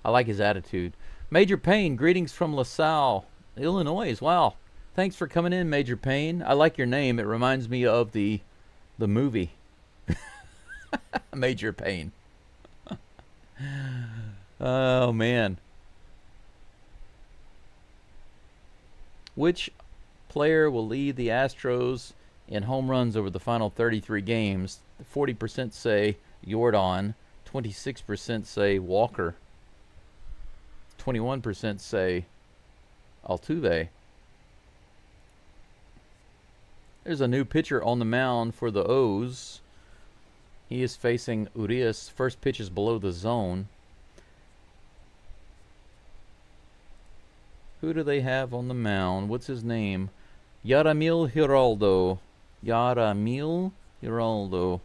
Speaker 2: I like his attitude. Major Payne, greetings from LaSalle, Illinois. Wow. Thanks for coming in, Major Payne. I like your name. It reminds me of the movie. Major Payne. Oh, man. Which player will lead the Astros in home runs over the final 33 games? 40% say Jordan. 26% say Walker. 21% say Altuve. There's a new pitcher on the mound for the O's. He is facing Urias. First pitch is below the zone. Who do they have on the mound? What's his name? Yaramil Giraldo. Yaramil Giraldo.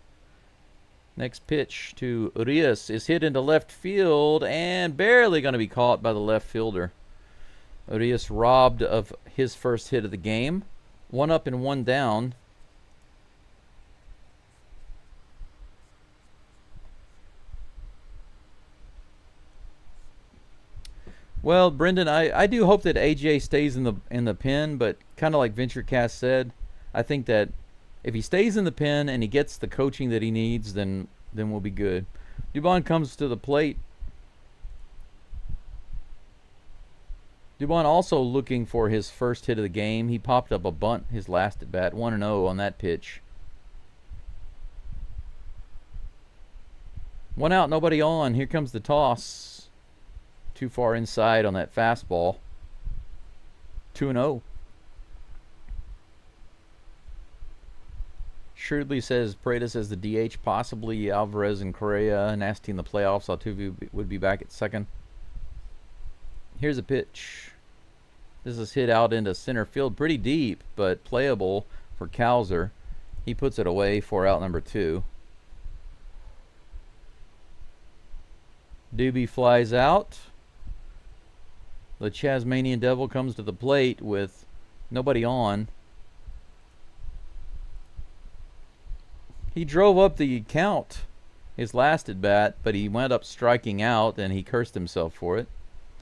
Speaker 2: Next pitch to Urias is hit into left field and barely going to be caught by the left fielder. Urias robbed of his first hit of the game. 1 up and 1 down. Well, Brendan, I do hope that AJ stays in the pen, but kind of like VentureCast said, I think that if he stays in the pen and he gets the coaching that he needs, then we'll be good. Dubon comes to the plate. Dubon also looking for his first hit of the game. He popped up a bunt his last at bat, 1-0 on that pitch. 1 out, nobody on. Here comes the toss. Too far inside on that fastball. 2-0. Shrewdly says Paredes as the DH, possibly Alvarez and Correa. Nasty in the playoffs. Altuve would be back at second. Here's a pitch. This is hit out into center field, pretty deep, but playable for Cowser. He puts it away for out number 2. Doobie flies out. The Tasmanian Devil comes to the plate with nobody on. He drove up the count his last at bat, but he wound up striking out, and he cursed himself for it.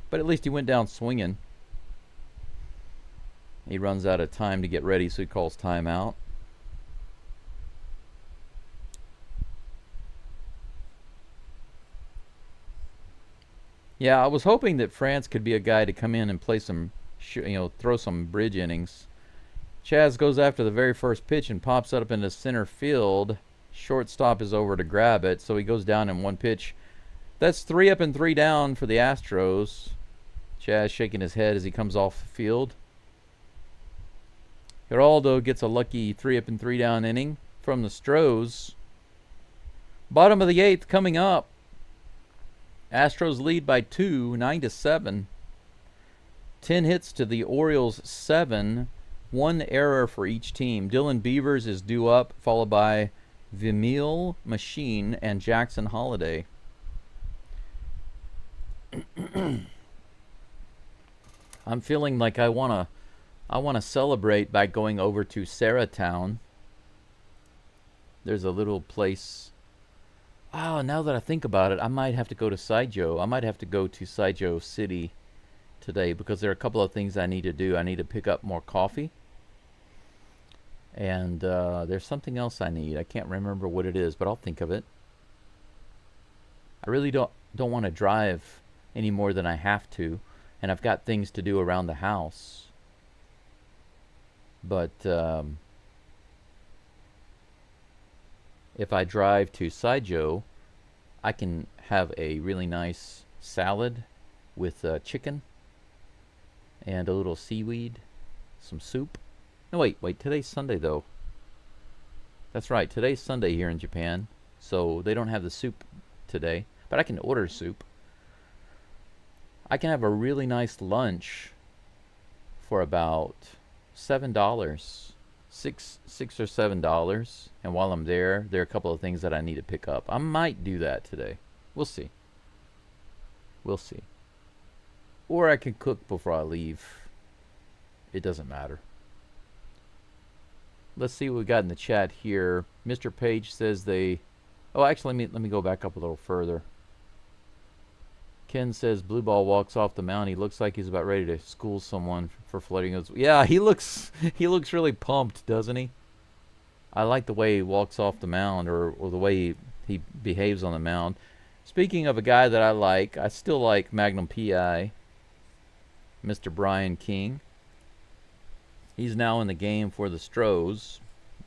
Speaker 2: But at least he went down swinging. He runs out of time to get ready, so he calls timeout. Yeah, I was hoping that France could be a guy to come in and play some, throw some bridge innings. Chaz goes after the very first pitch and pops it up into center field. Shortstop is over to grab it, so he goes down in one pitch. That's 3 up and 3 down for the Astros. Chaz shaking his head as he comes off the field. Geraldo gets a lucky 3 up and 3 down inning from the Stros. Bottom of the 8th coming up. Astros lead by 2, 9-7. 10 hits to the Orioles 7. 1 error for each team. Dylan Beavers is due up, followed by Vimil Machine and Jackson Holiday. I'm feeling like I wanna celebrate by going over to Saratown. There's a little place. Oh, now that I think about it, I might have to go to Sidjo. I might have to go to Sidjo City today because there are a couple of things I need to do. I need to pick up more coffee. And there's something else I need. I can't remember what it is, but I'll think of it. I really don't want to drive any more than I have to. And I've got things to do around the house. But if I drive to Sidjo, I can have a really nice salad with chicken and a little seaweed, some soup. No, wait, today's Sunday, though. That's right, today's Sunday here in Japan, so they don't have the soup today, but I can order soup. I can have a really nice lunch for about $7, six or $7, and while I'm there are a couple of things that I need to pick up. I might do that today. We'll see. Or I can cook before I leave. It doesn't matter. Let's see what we got in the chat here. Mr. Page says they... Oh, actually, let me go back up a little further. Ken says Blue Ball walks off the mound. He looks like he's about ready to school someone for flooding. Yeah, he looks really pumped, doesn't he? I like the way he walks off the mound, or the way he behaves on the mound. Speaking of a guy that I like, I still like Magnum PI, Mr. Brian King. He's now in the game for the Stros.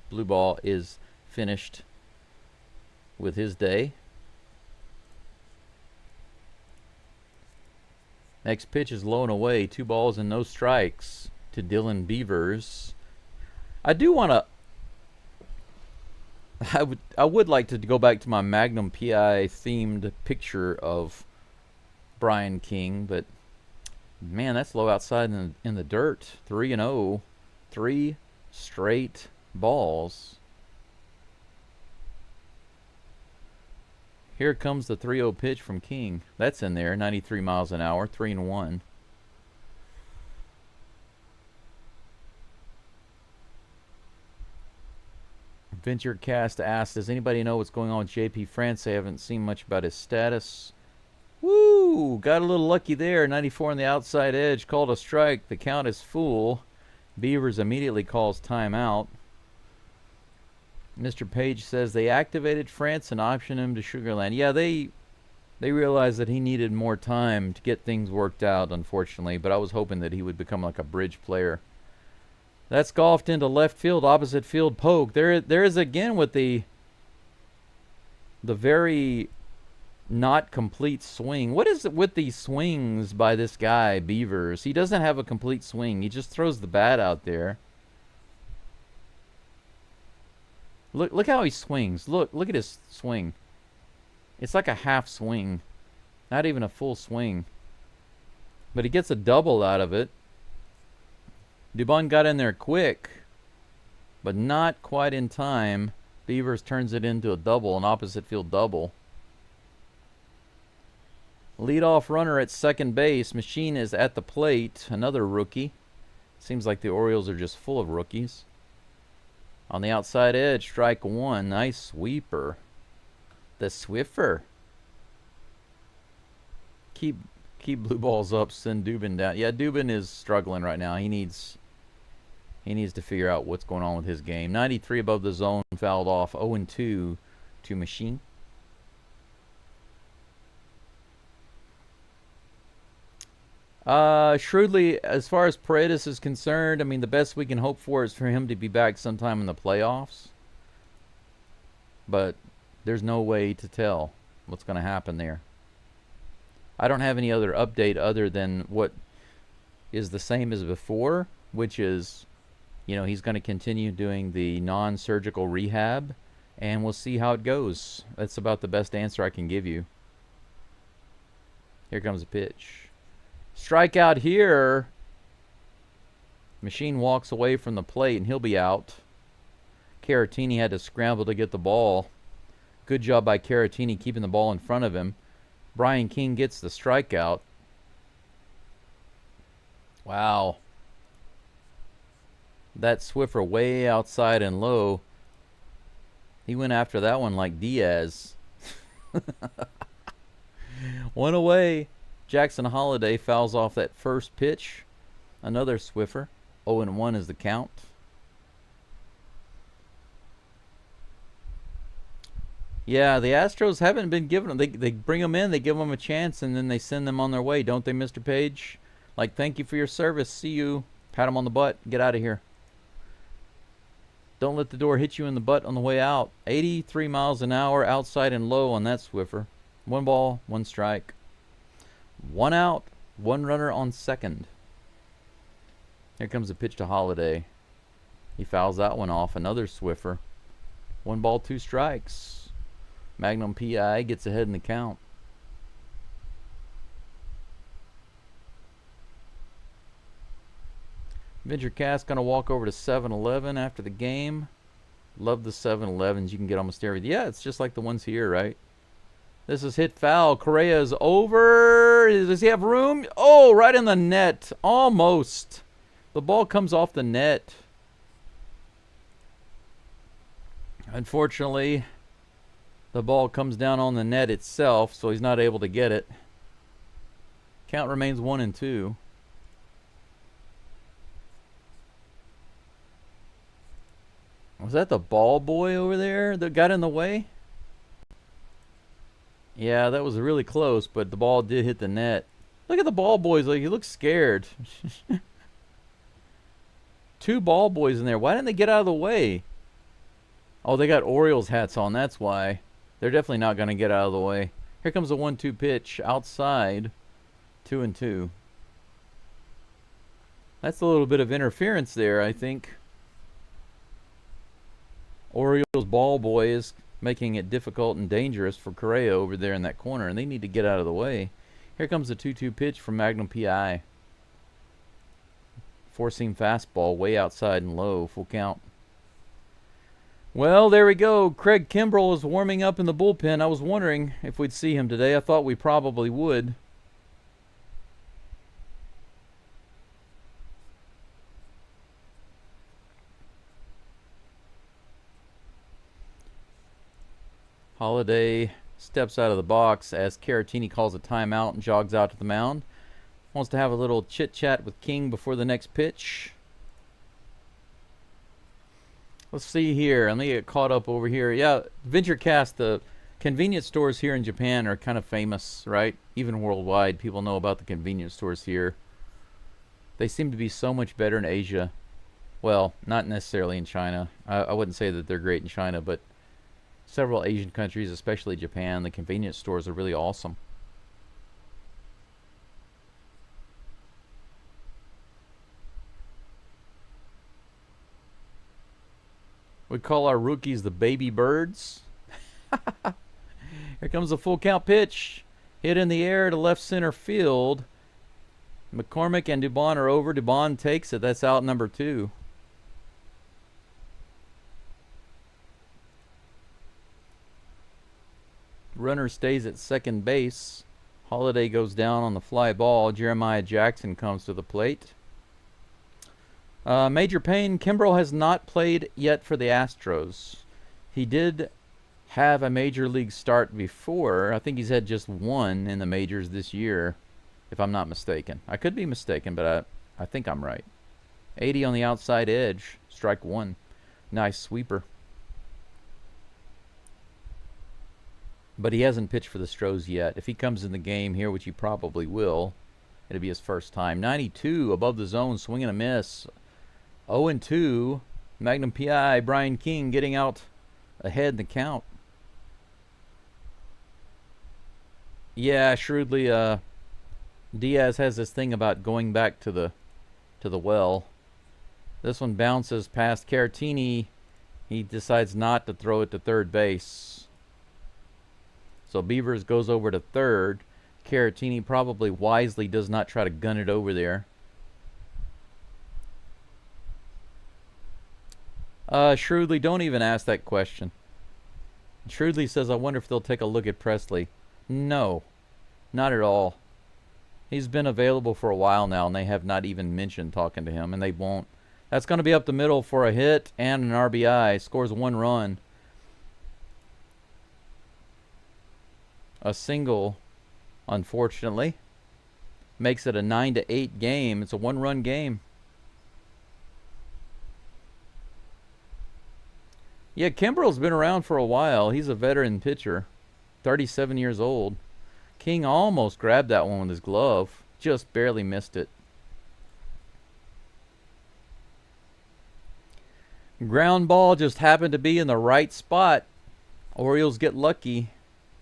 Speaker 2: Blue Ball is finished with his day. Next pitch is low and away. 2 balls and no strikes to Dylan Beavers. I do want to... I would like to go back to my Magnum PI themed picture of Brian King, but man, that's low outside in the dirt. 3-0. 3 straight balls. Here comes the 3-0 pitch from King. That's in there, 93 miles an hour, 3-1. Venture Cast asks, does anybody know what's going on with JP France? I haven't seen much about his status. Woo! Got a little lucky there. 94 on the outside edge. Called a strike. The count is full. Beavers immediately calls timeout. Mr. Page says they activated France and optioned him to Sugarland. Yeah, they realized that he needed more time to get things worked out, unfortunately. But I was hoping that he would become like a bridge player. That's golfed into left field, opposite field poke. There is again with the very not complete swing. What is it with these swings by this guy, Beavers? He doesn't have a complete swing. He just throws the bat out there. Look how he swings. Look at his swing. It's like a half swing. Not even a full swing. But he gets a double out of it. Dubon got in there quick, but not quite in time. Beavers turns it into a double, an opposite field double. Leadoff runner at second base. Machine is at the plate. Another rookie. Seems like the Orioles are just full of rookies. On the outside edge, strike one. Nice sweeper. The Swiffer. Keep blue balls up. Send Dubin down. Yeah, Dubin is struggling right now. He needs to figure out what's going on with his game. 93 above the zone, fouled off. 0-2 to Machine. Shrewdly, as far as Paredes is concerned, I mean, the best we can hope for is for him to be back sometime in the playoffs. But there's no way to tell what's going to happen there. I don't have any other update other than what is the same as before, which is, you know, he's going to continue doing the non-surgical rehab, and we'll see how it goes. That's about the best answer I can give you. Here comes a pitch. Strikeout here. Machine walks away from the plate, and he'll be out. Caratini had to scramble to get the ball. Good job by Caratini keeping the ball in front of him. Brian King gets the strikeout. Wow. That Swiffer way outside and low. He went after that one like Diaz. One away. Jackson Holiday fouls off that first pitch. Another Swiffer. 0-1 is the count. Yeah, the Astros haven't been given them. They bring them in, they give them a chance, and then they send them on their way, don't they, Mr. Page? Like, thank you for your service. See you. Pat them on the butt. Get out of here. Don't let the door hit you in the butt on the way out. 83 miles an hour outside and low on that Swiffer. 1 ball, 1 strike. 1 out, 1 runner on second. Here comes a pitch to Holiday. He fouls that one off. Another Swiffer. 1 ball, 2 strikes. Magnum PI gets ahead in the count. Venture Cast going to walk over to 7-Eleven after the game. Love the 7-Elevens. You can get almost everything. Yeah, it's just like the ones here, right? This is hit foul. Correa's over. Does he have room? Oh, right in the net. Almost. The ball comes off the net. Unfortunately, the ball comes down on the net itself, so he's not able to get it. Count remains 1-2. Was that the ball boy over there that got in the way? Yeah, that was really close, but the ball did hit the net. Look at the ball boys. Like, he looks scared. 2 ball boys in there. Why didn't they get out of the way? Oh, they got Orioles hats on. That's why. They're definitely not going to get out of the way. Here comes a 1-2 pitch outside. 2-2. That's a little bit of interference there, I think. Orioles ball boy is making it difficult and dangerous for Correa over there in that corner, and they need to get out of the way. Here comes a 2-2 pitch from Magnum PI. 4-seam fastball way outside and low. Full count. Well, there we go. Craig Kimbrell is warming up in the bullpen. I was wondering if we'd see him today. I thought we probably would. Holiday steps out of the box as Caratini calls a timeout and jogs out to the mound. Wants to have a little chit-chat with King before the next pitch. Let's see here. Let me get caught up over here. Yeah, VentureCast, the convenience stores here in Japan are kind of famous, right? Even worldwide, people know about the convenience stores here. They seem to be so much better in Asia. Well, not necessarily in China. I wouldn't say that they're great in China, but several Asian countries, especially Japan, the convenience stores are really awesome. We call our rookies the baby birds. Here comes a full count pitch. Hit in the air to left center field. McCormick and Dubon are over. Dubon takes it. That's out number 2. Runner stays at second base. Holiday goes down on the fly ball. Jeremiah Jackson comes to the plate. Major Payne, Kimbrel has not played yet for the Astros. He did have a major league start before. I think he's had just one in the majors this year, if I'm not mistaken. I could be mistaken, but I think I'm right. 80 on the outside edge. Strike 1. Nice sweeper. But he hasn't pitched for the Astros yet. If he comes in the game here, which he probably will, it'll be his first time. 92 above the zone, swing and a miss. 0-2. Magnum PI, Brian King getting out ahead in the count. Yeah, shrewdly, Diaz has this thing about going back to the well. This one bounces past Caratini. He decides not to throw it to third base. So Beavers goes over to third. Caratini probably wisely does not try to gun it over there. Shrewdly, don't even ask that question. Shrewdly says, I wonder if they'll take a look at Presley. No, not at all. He's been available for a while now, and they have not even mentioned talking to him, and they won't. That's going to be up the middle for a hit and an RBI. Scores 1 run. A single, unfortunately. Makes it a 9-8 game. It's a 1-run game. Yeah, Kimbrel's been around for a while. He's a veteran pitcher. 37 years old. King almost grabbed that one with his glove. Just barely missed it. Ground ball just happened to be in the right spot. Orioles get lucky.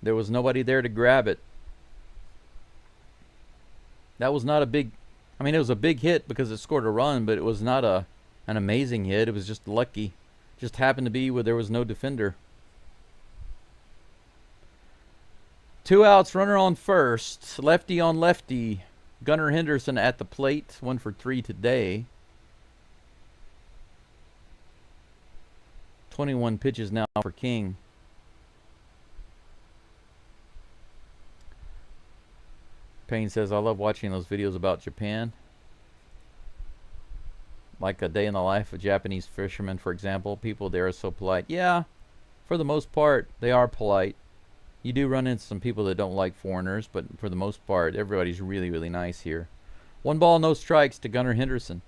Speaker 2: There was nobody there to grab it. That was not a big... I mean, it was a big hit because it scored a run, but it was not an amazing hit. It was just lucky. Just happened to be where there was no defender. 2 outs, runner on first. Lefty on lefty. Gunnar Henderson at the plate. 1 for 3 today. 21 pitches now for King. Payne says, I love watching those videos about Japan. Like a day in the life of Japanese fishermen, for example. People there are so polite. Yeah, for the most part, they are polite. You do run into some people that don't like foreigners, but for the most part, everybody's really, really nice here. 1 ball, no strikes to Gunnar Henderson.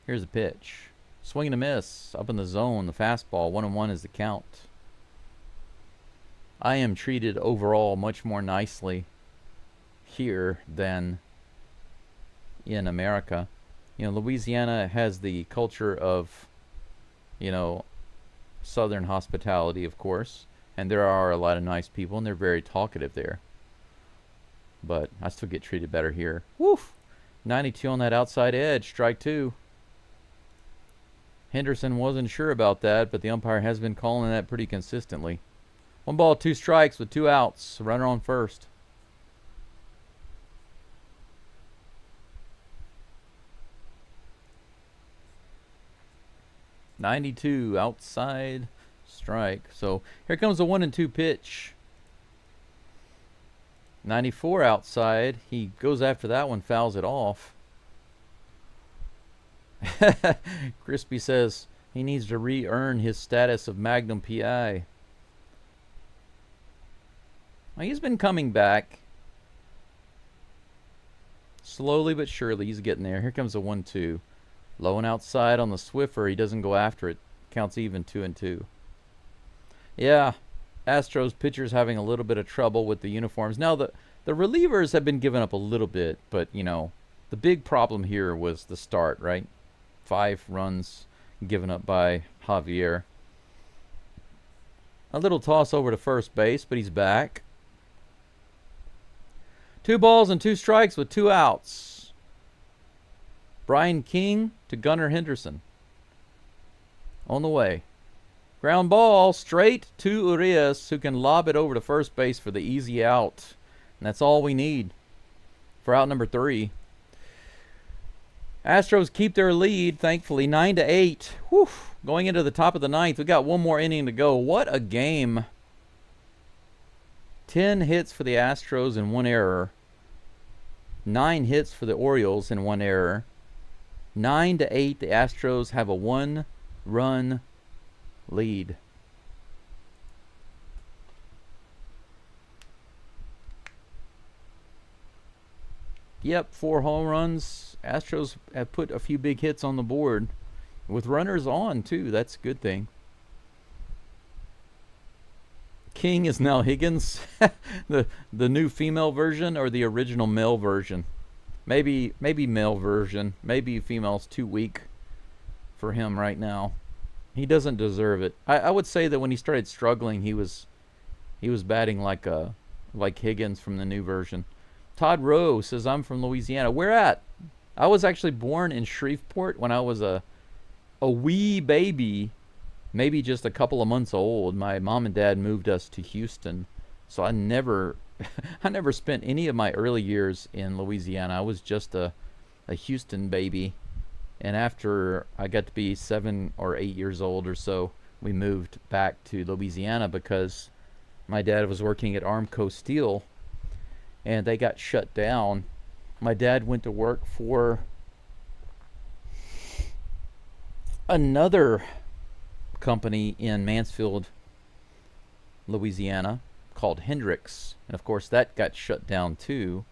Speaker 2: Here's a pitch. Swing and a miss. Up in the zone, the fastball. 1-1 is the count. I am treated overall much more nicely here than in America. You know, Louisiana has the culture of, you know, Southern hospitality, of course. And there are a lot of nice people, and they're very talkative there. But I still get treated better here. Woof! 92 on that outside edge. Strike 2. Henderson wasn't sure about that, but the umpire has been calling that pretty consistently. 1 ball, 2 strikes with 2 outs. Runner on first. .92 outside strike. So here comes a 1-2 pitch. 94 outside. He goes after that one, fouls it off. Crispy says he needs to re-earn his status of Magnum PI. Well, he's been coming back. Slowly but surely he's getting there. Here comes a 1-2. Low and outside on the Swiffer. He doesn't go after it. Counts even 2-2. Yeah, Astros pitchers having a little bit of trouble with the uniforms. Now, the relievers have been giving up a little bit, but, you know, the big problem here was the start, right? 5 runs given up by Javier. A little toss over to first base, but he's back. 2 balls and 2 strikes with 2 outs. Brian King to Gunnar Henderson. On the way. Ground ball straight to Urias, who can lob it over to first base for the easy out. And that's all we need for out number 3. Astros keep their lead, thankfully, 9-8. Whew. Going into the top of the 9th, we got one more inning to go. What a game. 10 hits for the Astros and 1 error. 9 hits for the Orioles and 1 error. 9-8, the Astros have a 1-run lead. Yep, 4 home runs. Astros have put a few big hits on the board. With runners on, too. That's a good thing. King is now Higgins. the new female version or the original male version? Maybe male version. Maybe female's too weak for him right now. He doesn't deserve it. I would say that when he started struggling, he was batting like Higgins from the new version. Todd Rowe says, I'm from Louisiana. Where at? I was actually born in Shreveport when I was a wee baby, maybe just a couple of months old. My mom and dad moved us to Houston, so I never spent any of my early years in Louisiana. I was just a Houston baby, and after I got to be 7 or 8 years old or so, we moved back to Louisiana because my dad was working at Armco Steel, and they got shut down. My dad went to work for another company in Mansfield, Louisiana, called Hendricks, and of course that got shut down too.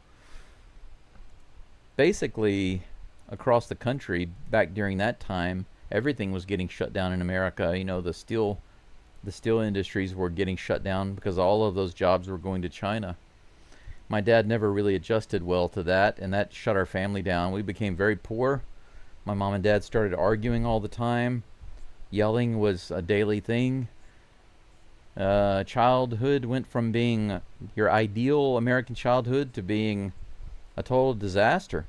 Speaker 2: Basically, across the country back during that time, everything was getting shut down in America. You know, the steel industries were getting shut down because all of those jobs were going to China. My dad never really adjusted well to that, and that shut our family down. We became very poor. My mom and dad started arguing all the time. Yelling was a daily thing. Childhood went from being your ideal American childhood to being a total disaster.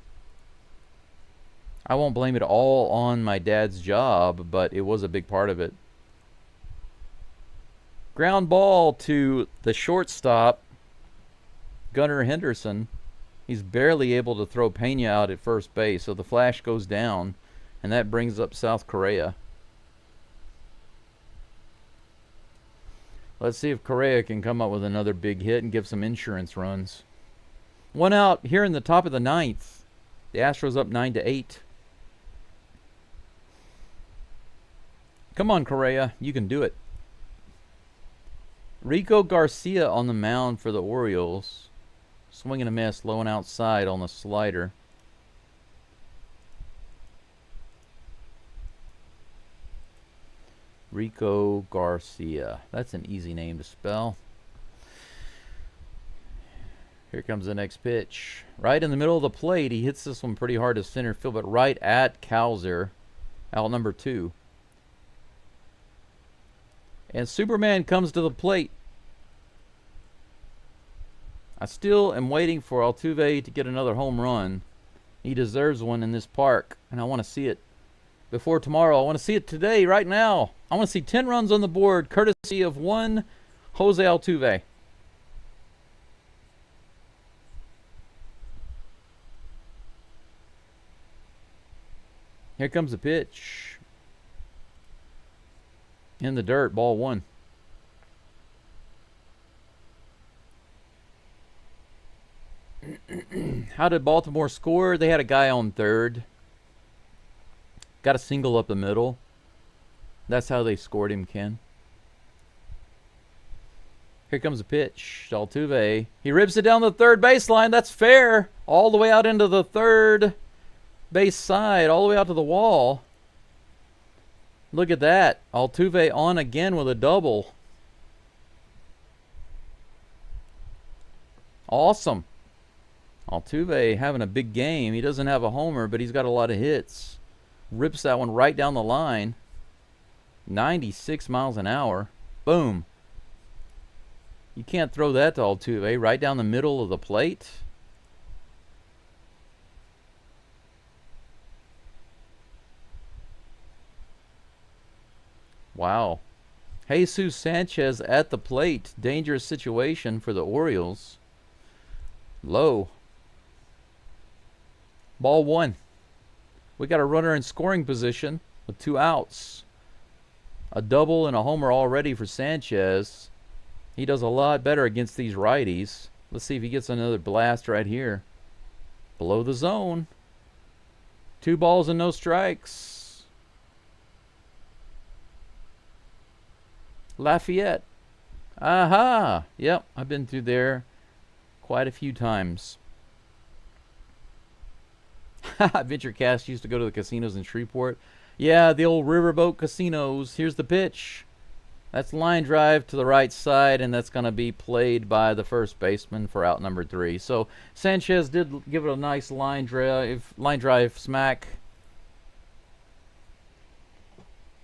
Speaker 2: I won't blame it all on my dad's job, but it was a big part of it. Ground ball to the shortstop, Gunnar Henderson. He's barely able to throw Pena out at first base, so the flash goes down, and that brings up South Korea. Let's see if Correa can come up with another big hit and give some insurance runs. 1 out here in the top of the 9th. The Astros up 9-8. Come on, Correa. You can do it. Rico Garcia on the mound for the Orioles. Swing and a miss, low and outside on the slider. Rico Garcia. That's an easy name to spell. Here comes the next pitch. Right in the middle of the plate. He hits this one pretty hard to center field, but right at Kowser. Out number 2. And Superman comes to the plate. I still am waiting for Altuve to get another home run. He deserves one in this park, and I want to see it before tomorrow. I want to see it today, right now. I want to see 10 runs on the board, courtesy of one Jose Altuve. Here comes the pitch. In the dirt, ball 1. How did Baltimore score? They had a guy on third. Got a single up the middle. That's how they scored him, Ken. Here comes the pitch. Altuve. He rips it down the third baseline. That's fair. All the way out into the third base side. All the way out to the wall. Look at that. Altuve on again with a double. Awesome. Altuve having a big game. He doesn't have a homer, but he's got a lot of hits. Rips that one right down the line. 96 miles an hour. Boom. You can't throw that to Altuve. Right down the middle of the plate. Wow. Jesus Sanchez at the plate. Dangerous situation for the Orioles. Low. Ball 1. We got a runner in scoring position with 2 outs. A double and a homer already for Sanchez. He does a lot better against these righties. Let's see if he gets another blast right here. Below the zone. 2 balls and no strikes. Lafayette. Aha! Yep, I've been through there quite a few times. VentureCast used to go to the casinos in Shreveport. Yeah, the old riverboat casinos. Here's the pitch. That's line drive to the right side, and that's going to be played by the first baseman for out number 3. So Sanchez did give it a nice line drive smack,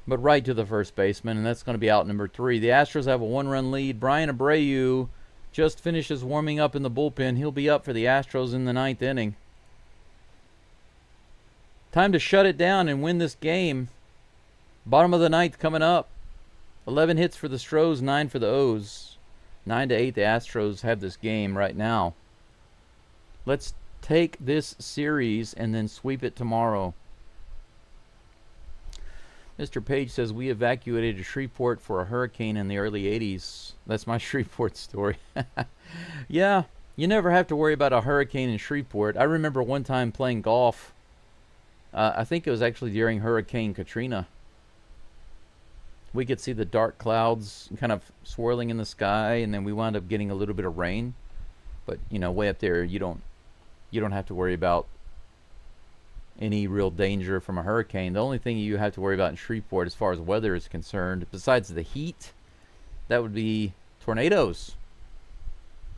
Speaker 2: but right to the first baseman, and that's going to be out number 3. The Astros have a 1-run lead. Brian Abreu just finishes warming up in the bullpen. He'll be up for the Astros in the 9th inning. Time to shut it down and win this game. Bottom of the 9th coming up. 11 hits for the Stros, 9 for the O's. 9-8, the Astros have this game right now. Let's take this series and then sweep it tomorrow. Mr. Page says, we evacuated Shreveport for a hurricane in the early 80s. That's my Shreveport story. Yeah, you never have to worry about a hurricane in Shreveport. I remember one time playing golf. I think it was actually during Hurricane Katrina. We could see the dark clouds kind of swirling in the sky, and then we wound up getting a little bit of rain. But, you know, way up there, you don't have to worry about any real danger from a hurricane. The only thing you have to worry about in Shreveport as far as weather is concerned, besides the heat, that would be tornadoes.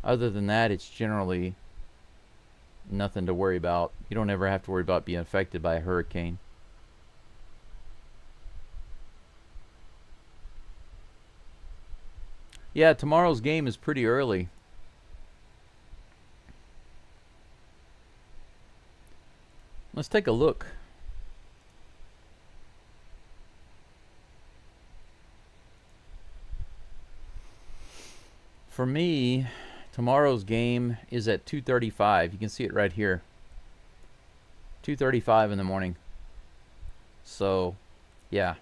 Speaker 2: Other than that, it's generally nothing to worry about. You don't ever have to worry about being affected by a hurricane. Yeah, tomorrow's game is pretty early. Let's take a look. For me, tomorrow's game is at 2:35. You can see it right here. 2:35 in the morning. So, yeah.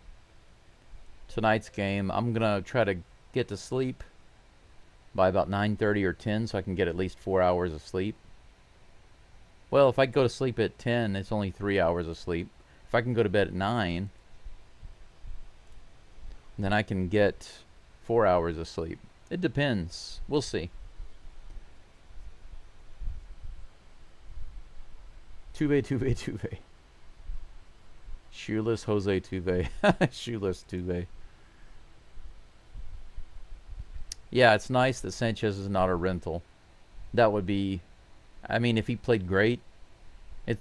Speaker 2: Tonight's game, I'm going to try to get to sleep by about 9:30 or 10 so I can get at least 4 hours of sleep. Well, if I go to sleep at 10, it's only 3 hours of sleep. If I can go to bed at 9, then I can get 4 hours of sleep. It depends. We'll see. Tuve. Shoeless Jose Tuve. Shoeless Tuve. Yeah, it's nice that Sanchez is not a rental. That would be, I mean, if he played great,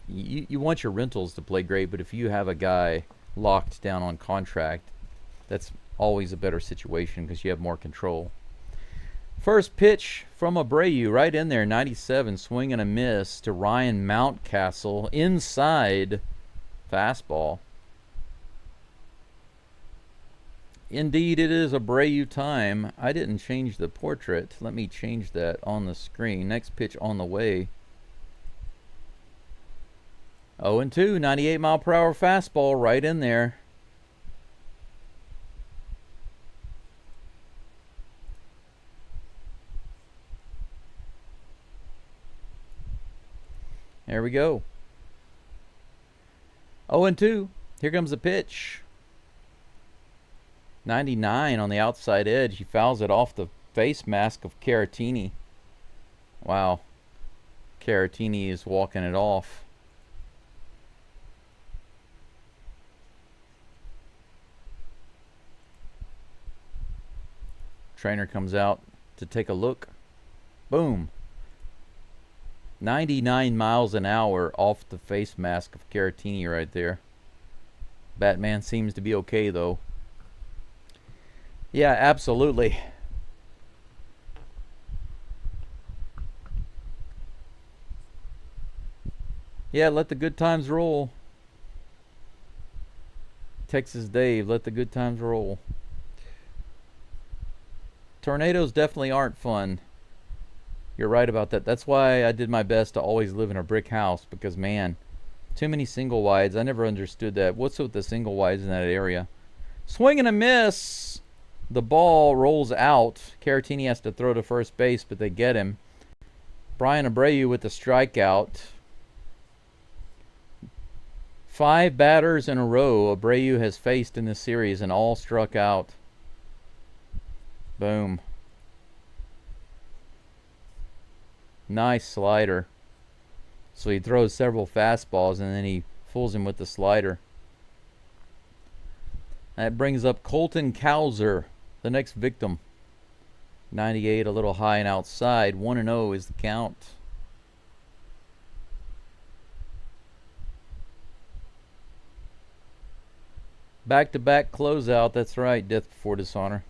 Speaker 2: you want your rentals to play great, but if you have a guy locked down on contract, that's always a better situation because you have more control. First pitch from Abreu, right in there, 97, swing and a miss to Ryan Mountcastle, inside fastball. Indeed, it is Abreu time. I didn't change the portrait. Let me change that on the screen. Next pitch on the way. 0-2, 98 mile per hour fastball right in there. There we go. 0-2. Here comes the pitch. 99 on the outside edge. He fouls it off the face mask of Caratini. Wow. Caratini is walking it off. Trainer comes out to take a look. Boom. 99 miles an hour off the face mask of Caratini right there. Batman seems to be okay though. Yeah, absolutely. Yeah, let the good times roll. Texas Dave, let the good times roll. Tornadoes definitely aren't fun. You're right about that. That's why I did my best to always live in a brick house, because, man, too many single wides. I never understood that. What's with the single wides in that area? Swing and a miss. The ball rolls out. Caratini has to throw to first base, but they get him. Brian Abreu with the strikeout. 5 batters in a row Abreu has faced in this series and all struck out. Boom. Nice slider. So he throws several fastballs and then he fools him with the slider. That brings up Colton Cowser, the next victim. 98, a little high and outside. 1-0 is the count. Back-to-back closeout. That's right. Death before dishonor.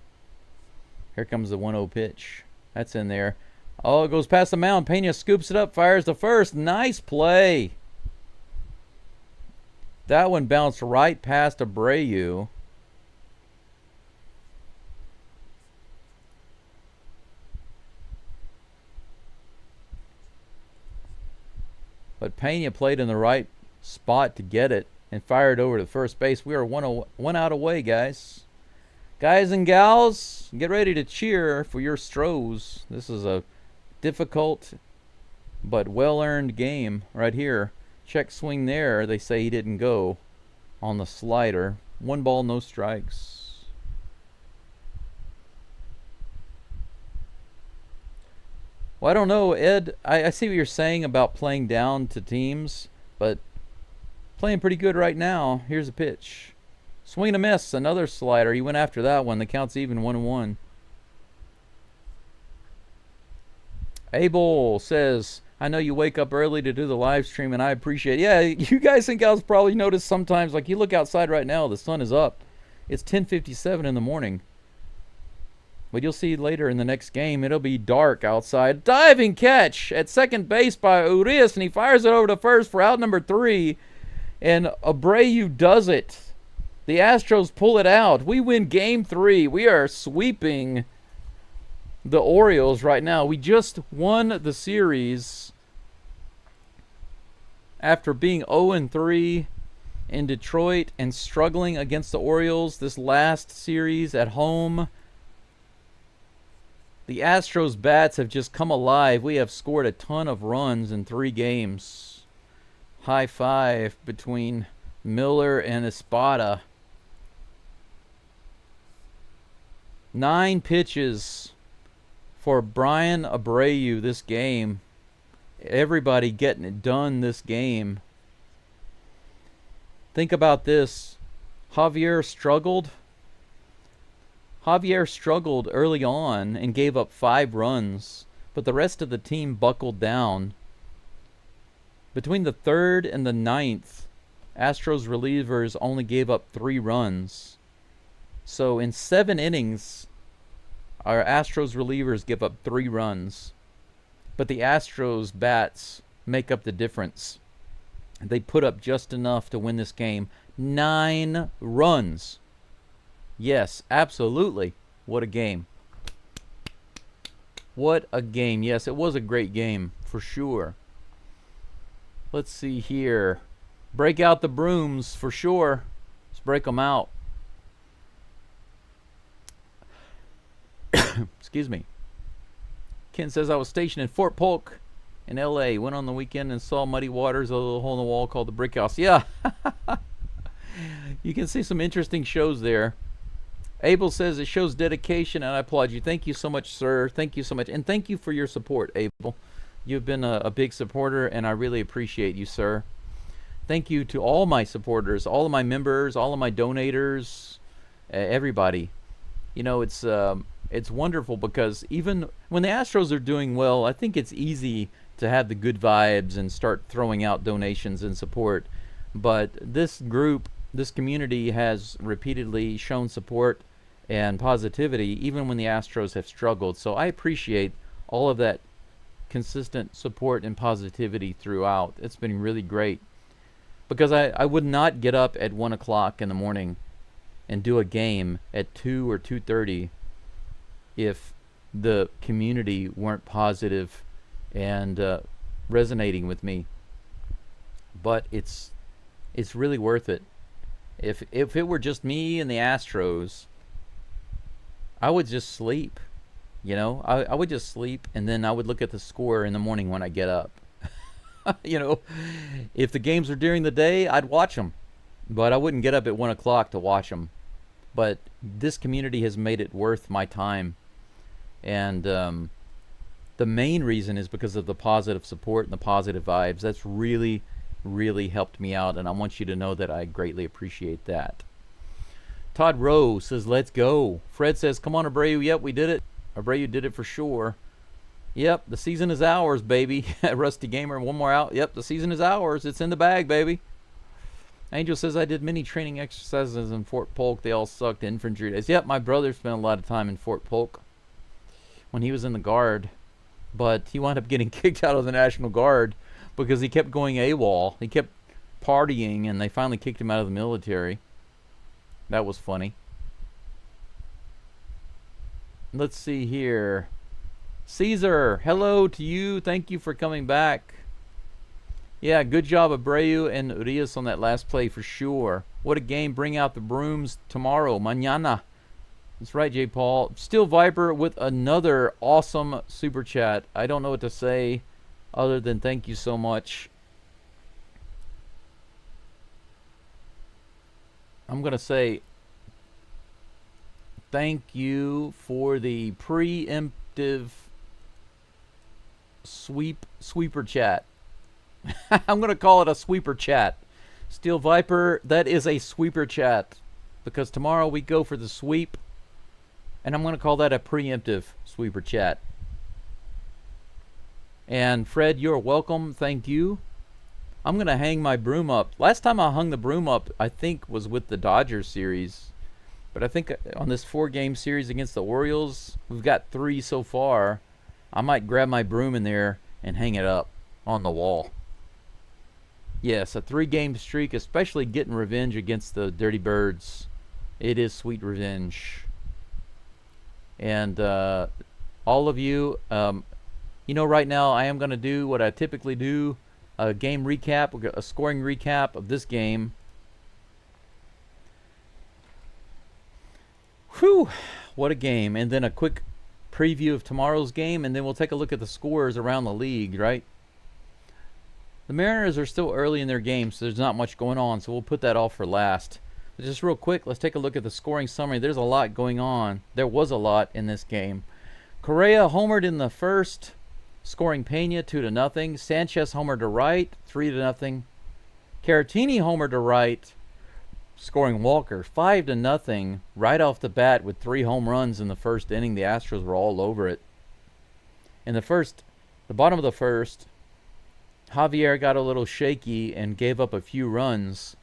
Speaker 2: Here comes the 1-0 pitch. That's in there. Oh, it goes past the mound. Pena scoops it up, fires the first. Nice play. That one bounced right past Abreu. But Pena played in the right spot to get it and fired over to first base. We are one out away, guys. Guys and gals, get ready to cheer for your Astros. This is a difficult but well-earned game right here. Check swing there. They say he didn't go on the slider. 1 ball, no strikes. Well, I don't know, Ed. I see what you're saying about playing down to teams, but playing pretty good right now. Here's a pitch. Swing and a miss. Another slider. He went after that one. The count's even 1-1. Abel says, I know you wake up early to do the live stream, and I appreciate it. Yeah, you guys and gals probably notice sometimes, like you look outside right now, the sun is up. It's 10:57 in the morning. But you'll see later in the next game, it'll be dark outside. Diving catch at second base by Urias, and he fires it over to first for out number 3. And Abreu does it. The Astros pull it out. We win game 3. We are sweeping the Orioles right now. We just won the series after being 0-3 in Detroit and struggling against the Orioles this last series at home. The Astros bats have just come alive. We have scored a ton of runs in 3 games. High five between Miller and Espada. 9 pitches for Brian Abreu this game. Everybody getting it done this game. Think about this. Javier struggled early on and gave up 5 runs, but the rest of the team buckled down. Between the 3rd and the 9th, Astros relievers only gave up 3 runs. So in 7 innings, our Astros relievers give up 3 runs. But the Astros bats make up the difference. They put up just enough to win this game. 9 runs. Yes, absolutely. What a game. What a game. Yes, it was a great game, for sure. Let's see here. Break out the brooms, for sure. Let's break them out. Excuse me. Ken says, I was stationed in Fort Polk in L.A. Went on the weekend and saw Muddy Waters, a little hole in the wall called the Brick House. Yeah. You can see some interesting shows there. Abel says it shows dedication, and I applaud you. Thank you so much, sir. Thank you so much. And thank you for your support, Abel. You've been a big supporter, and I really appreciate you, sir. Thank you to all my supporters, all of my members, all of my donators, everybody. You know, it's wonderful because even when the Astros are doing well, I think it's easy to have the good vibes and start throwing out donations and support. But this group, this community has repeatedly shown support and positivity even when the Astros have struggled. So I appreciate all of that consistent support and positivity throughout. It's been really great. Because I would not get up at 1 o'clock in the morning and do a game at 2 or 2:30 if the community weren't positive and resonating with me. But it's really worth it. If it were just me and the Astros, I would just sleep. I would just sleep, and then I would look at the score in the morning when I get up. If the games are during the day, I'd watch them, but I wouldn't get up at 1 o'clock to watch them. But this community has made it worth my time, and the main reason is because of the positive support and the positive vibes. That's really, really helped me out, and I want you to know that I greatly appreciate that. Todd Rowe says, let's go. Fred says, come on, Abreu. Yep, we did it. Abreu did it for sure. Yep, the season is ours, baby. Rusty Gamer, one more out. Yep, the season is ours. It's in the bag, baby. Angel says, I did many training exercises in Fort Polk. They all sucked. Infantry days. Yep, my brother spent a lot of time in Fort Polk when he was in the Guard. But he wound up getting kicked out of the National Guard because he kept going AWOL. He kept partying, and they finally kicked him out of the military. That was funny. Let's see here. Caesar, hello to you. Thank you for coming back. Yeah, good job, Abreu and Urias on that last play for sure. What a game. Bring out the brooms tomorrow. Mañana. That's right, J. Paul. Steel Viper with another awesome super chat. I don't know what to say other than thank you so much. I'm going to say thank you for the preemptive sweeper chat. I'm going to call it a sweeper chat. Steel Viper, that is a sweeper chat. Because tomorrow we go for the sweep. And I'm going to call that a preemptive sweeper chat. And Fred, you're welcome. Thank you. I'm going to hang my broom up. Last time I hung the broom up, I think, was with the Dodgers series. But I think on this 4-game series against the Orioles, we've got 3 so far. I might grab my broom in there and hang it up on the wall. Yes, a 3-game streak, especially getting revenge against the Dirty Birds. It is sweet revenge. And all of you, right now I am going to do what I typically do, a game recap, a scoring recap of this game. Whew, what a game. And then a quick preview of tomorrow's game, and then we'll take a look at the scores around the league, right? The Mariners are still early in their game, so there's not much going on, so we'll put that off for last. But just real quick, let's take a look at the scoring summary. There's a lot going on. There was a lot in this game. Correa homered in the first, scoring Pena 2-0. Sanchez homered to right, 3-0. Caratini homered to right, scoring Walker 5-0 right off the bat with 3 home runs in the first inning. The Astros were all over it. In the bottom of the first, Javier got a little shaky and gave up a few runs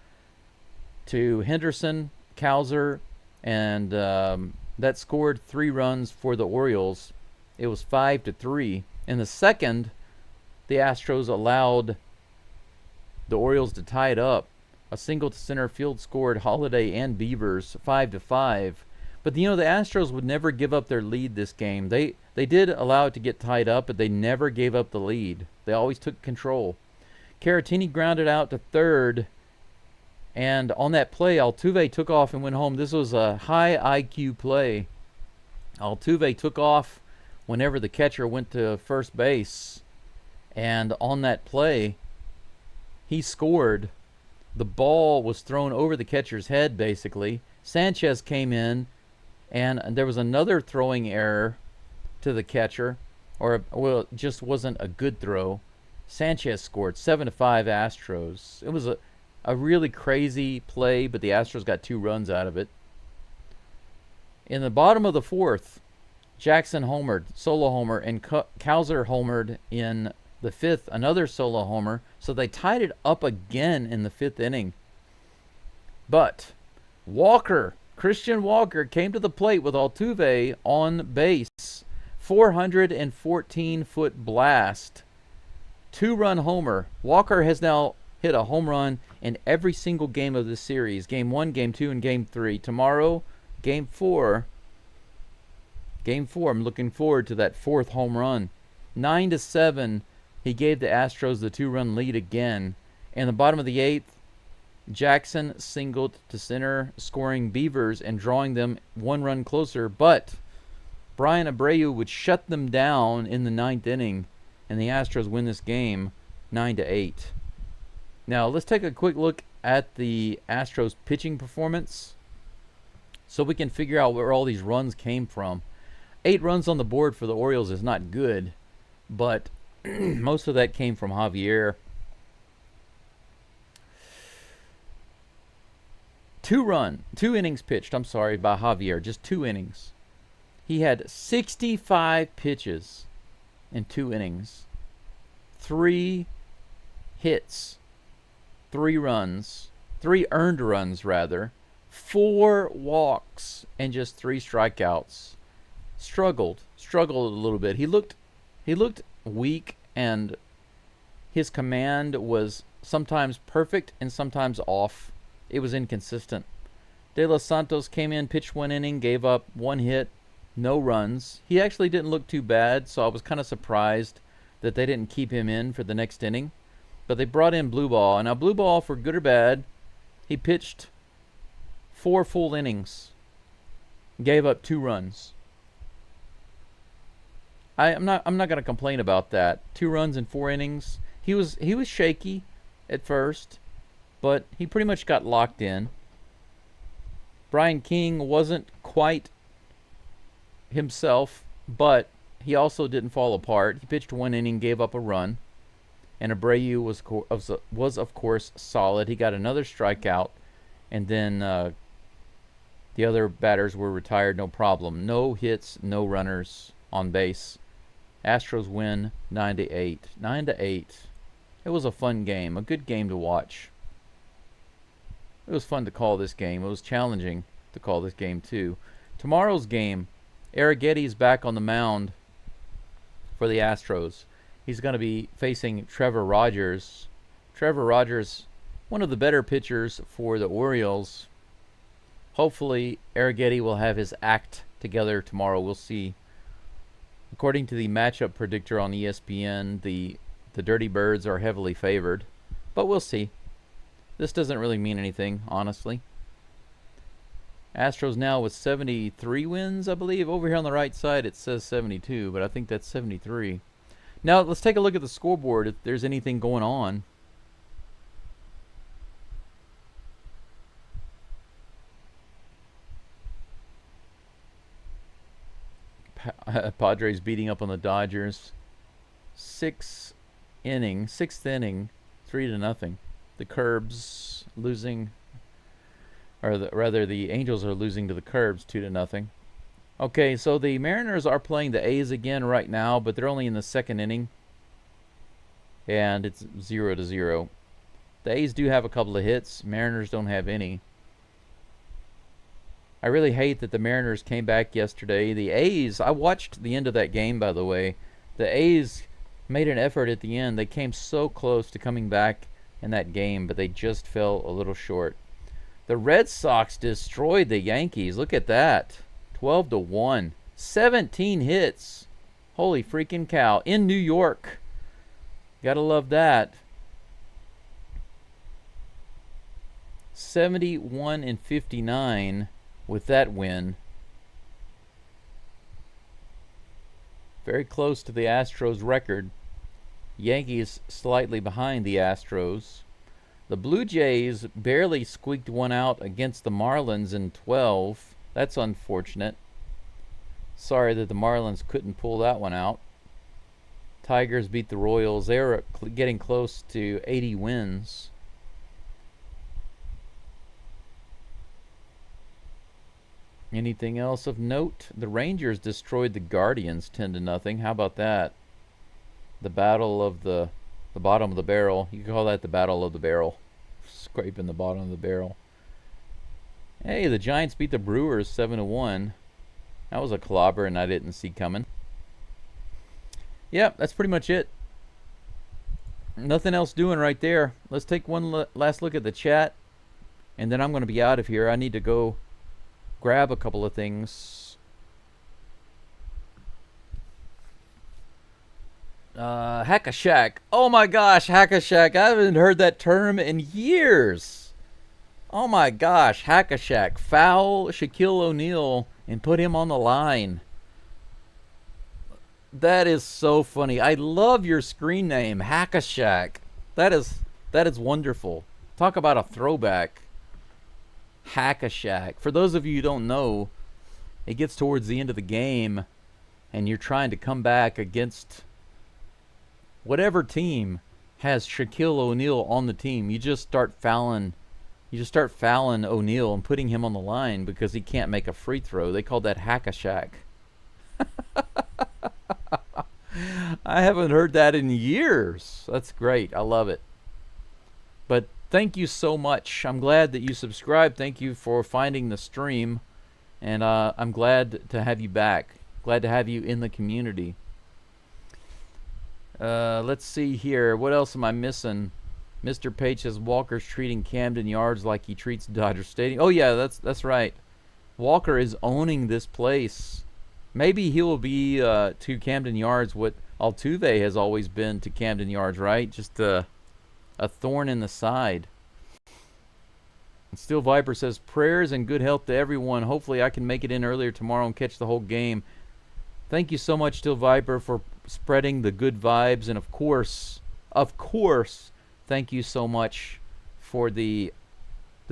Speaker 2: to Henderson, Cowser, and that scored 3 runs for the Orioles. It was 5-3. In the second, the Astros allowed the Orioles to tie it up. A single to center field scored Holiday and Beavers 5-5. But the Astros would never give up their lead this game. They did allow it to get tied up, but they never gave up the lead. They always took control. Caratini grounded out to third, and on that play, Altuve took off and went home. This was a high IQ play. Altuve took off whenever the catcher went to first base, and on that play, he scored. The ball was thrown over the catcher's head, basically. Sanchez came in, and there was another throwing error to the catcher, it just wasn't a good throw. Sanchez scored 7-5 Astros. It was a really crazy play, but the Astros got 2 runs out of it. In the bottom of the fourth, Jackson homered, solo homer, and Cowser homered in the fifth, another solo homer. So they tied it up again in the 5th inning. But Christian Walker came to the plate with Altuve on base. 414-foot blast. 2-run homer. Walker has now hit a home run in every single game of this series. Game 1, Game 2, and Game 3. Tomorrow, Game 4, Game 4, I'm looking forward to that 4th home run. 9-7, he gave the Astros the 2-run lead again. In the bottom of the 8th, Jackson singled to center, scoring Beavers and drawing them 1 run closer. But Brian Abreu would shut them down in the 9th inning, and the Astros win this game 9-8. Now, let's take a quick look at the Astros pitching performance so we can figure out where all these runs came from. 8 runs on the board for the Orioles is not good, but most of that came from Javier. 2 innings pitched, by Javier, just 2 innings. He had 65 pitches in 2 innings. 3 hits, 3 runs, 3 earned runs rather, 4 walks, and just 3 strikeouts. Struggled a little bit. He looked weak, and his command was sometimes perfect and sometimes off. It was inconsistent. De Los Santos came in, pitched 1 inning, gave up 1 hit, no runs. He actually didn't look too bad, so I was kind of surprised that they didn't keep him in for the next inning. But they brought in Blue Ball. And now Blue Ball, for good or bad, he pitched 4 full innings, gave up 2 runs. I'm not going to complain about that. 2 runs in 4 innings. He was shaky at first, but he pretty much got locked in. Brian King wasn't quite himself, but he also didn't fall apart. He pitched 1 inning, gave up a run, and Abreu was of course solid. He got another strikeout, and then the other batters were retired, no problem. No hits, no runners on base. Astros win 9-8. 9-8. It was a fun game, a good game to watch. It was fun to call this game. It was challenging to call this game too. Tomorrow's game, Arrighetti's back on the mound for the Astros. He's going to be facing Trevor Rogers. Trevor Rogers, one of the better pitchers for the Orioles. Hopefully, Arrighetti will have his act together tomorrow. We'll see. According to the matchup predictor on ESPN, the Dirty Birds are heavily favored, but we'll see. This doesn't really mean anything, honestly. Astros now with 73 wins, I believe. Over here on the right side it says 72, but I think that's 73. Now let's take a look at the scoreboard if there's anything going on. Padres beating up on the Dodgers. 6th inning, 3-0. The Curbs losing, or rather the Angels are losing to the Curbs 2-0. Okay, so the Mariners are playing the A's again right now, but they're only in the 2nd inning, and it's 0-0. The A's do have a couple of hits. Mariners don't have any. I really hate that the Mariners came back yesterday. The A's, I watched the end of that game, by the way. The A's made an effort at the end. They came so close to coming back in that game, but they just fell a little short. The Red Sox destroyed the Yankees. Look at that. 12-1. 17 hits. Holy freaking cow. In New York. Gotta love that. 71-59 with that win. Very close to the Astros record. Yankees slightly behind the Astros. The Blue Jays barely squeaked one out against the Marlins in 12. That's unfortunate. Sorry that the Marlins couldn't pull that one out. Tigers beat the Royals. They were getting close to 80 wins. Anything else of note? The Rangers destroyed the Guardians 10-0. How about that? The battle of the bottom of the barrel. You can call that the battle of the barrel. Scraping the bottom of the barrel. Hey, the Giants beat the Brewers 7-1. That was a clobber and I didn't see coming. Yep, that's pretty much it. Nothing else doing right there. Let's take one last look at the chat, and then I'm going to be out of here. I need to go grab a couple of things. Hack-a-shack. Oh my gosh, hack-a-shack. I haven't heard that term in years. Oh my gosh, hack-a-shack. Foul Shaquille O'Neal and put him on the line. That is so funny. I love your screen name, Hack-a-shack. That is wonderful. Talk about a throwback. Hack-a-shack. For those of you who don't know, it gets towards the end of the game and you're trying to come back against whatever team has Shaquille O'Neal on the team. You just start fouling O'Neal and putting him on the line because he can't make a free throw. They call that hack-a-shack. I haven't heard that in years. That's great. I love it. But thank you so much. I'm glad that you subscribed. Thank you for finding the stream. And I'm glad to have you back. Glad to have you in the community. Let's see here. What else am I missing? Mr. Page says Walker's treating Camden Yards like he treats Dodger Stadium. Oh yeah, that's right. Walker is owning this place. Maybe he will be to Camden Yards what Altuve has always been to Camden Yards, right? Just a thorn in the side. And Steel Viper says prayers and good health to everyone. Hopefully I can make it in earlier tomorrow and catch the whole game. Thank you so much, Steel Viper, for spreading the good vibes, and of course, thank you so much for the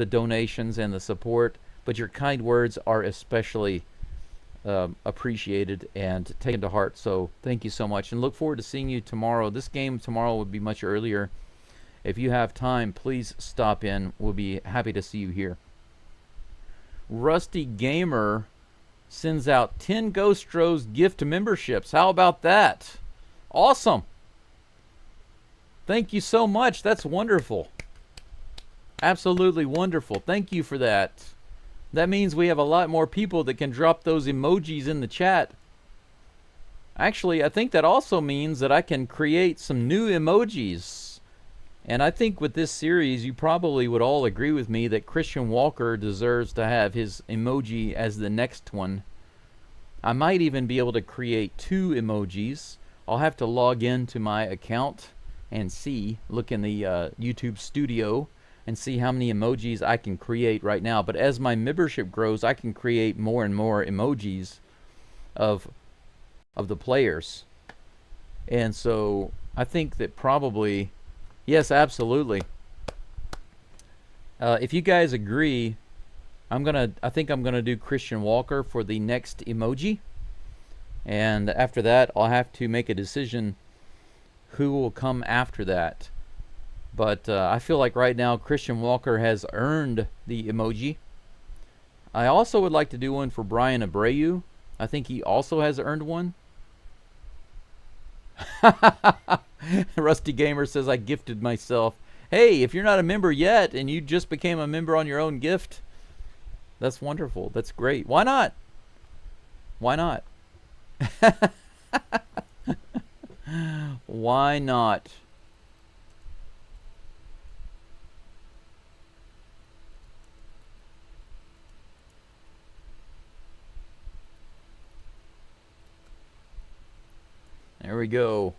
Speaker 2: donations and the support. But your kind words are especially appreciated and taken to heart. So thank you so much, and look forward to seeing you tomorrow. This game tomorrow would be much earlier. If you have time, please stop in. We'll be happy to see you here. Rusty Gamer sends out 10 Ghostros gift memberships. How about that? Awesome. Thank you so much. That's wonderful. Absolutely wonderful. Thank you for that. That means we have a lot more people that can drop those emojis in the chat. Actually, I think that also means that I can create some new emojis. And I think with this series, you probably would all agree with me that Christian Walker deserves to have his emoji as the next one. I might even be able to create 2 emojis. I'll have to log into my account and see, look in the YouTube studio and see how many emojis I can create right now. But as my membership grows, I can create more and more emojis of the players. And so I think that probably, yes, absolutely. If you guys agree, I think I'm gonna do Christian Walker for the next emoji, and after that I'll have to make a decision who will come after that. But I feel like right now Christian Walker has earned the emoji. I also would like to do one for Brian Abreu. I think he also has earned one. Rusty Gamer says I gifted myself. Hey, if you're not a member yet and you just became a member on your own gift, that's wonderful. That's great. Why not? Why not? Why not? There we go.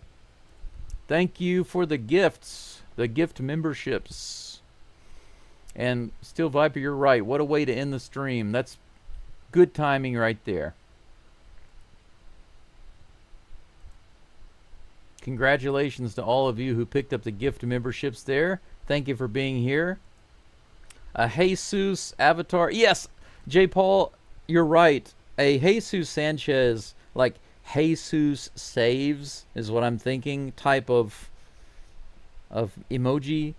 Speaker 2: Thank you for the gifts, the gift memberships. And Steel Viper, you're right. What a way to end the stream. That's good timing right there. Congratulations to all of you who picked up the gift memberships there. Thank you for being here. Jesus Avatar. Yes, J. Paul, you're right. A Jesus Sanchez, like Jesus saves is what I'm thinking, type of emoji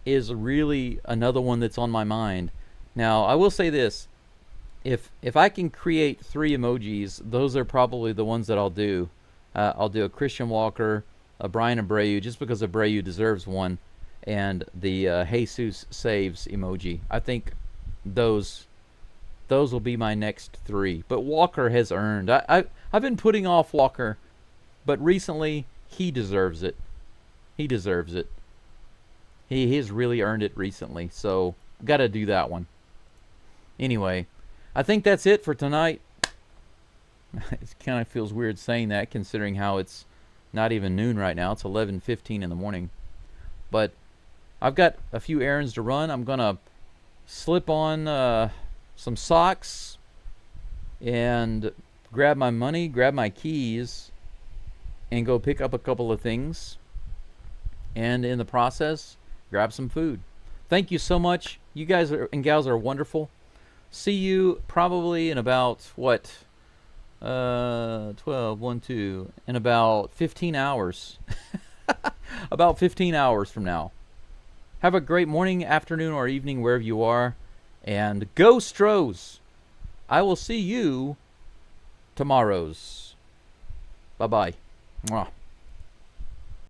Speaker 2: is really another one that's on my mind. Now, I will say this. If I can create 3 emojis, those are probably the ones that I'll do. I'll do a Christian Walker, a Brian Abreu, just because Abreu deserves one, and the Jesus saves emoji. I think those will be my next 3. But Walker has earned. I've been putting off Walker, but recently he deserves it. He deserves it. He has really earned it recently, so got to do that one. Anyway, I think that's it for tonight. It kind of feels weird saying that, considering how it's not even noon right now. It's 11:15 in the morning. But I've got a few errands to run. I'm going to slip on some socks and grab my money, grab my keys, and go pick up a couple of things. And in the process, grab some food. Thank you so much. You guys and gals are wonderful. See you probably in about, 12, 1, 2, in about 15 hours. About 15 hours from now. Have a great morning, afternoon, or evening wherever you are. And go Astros! I will see you tomorrows. Bye-bye. Mwah.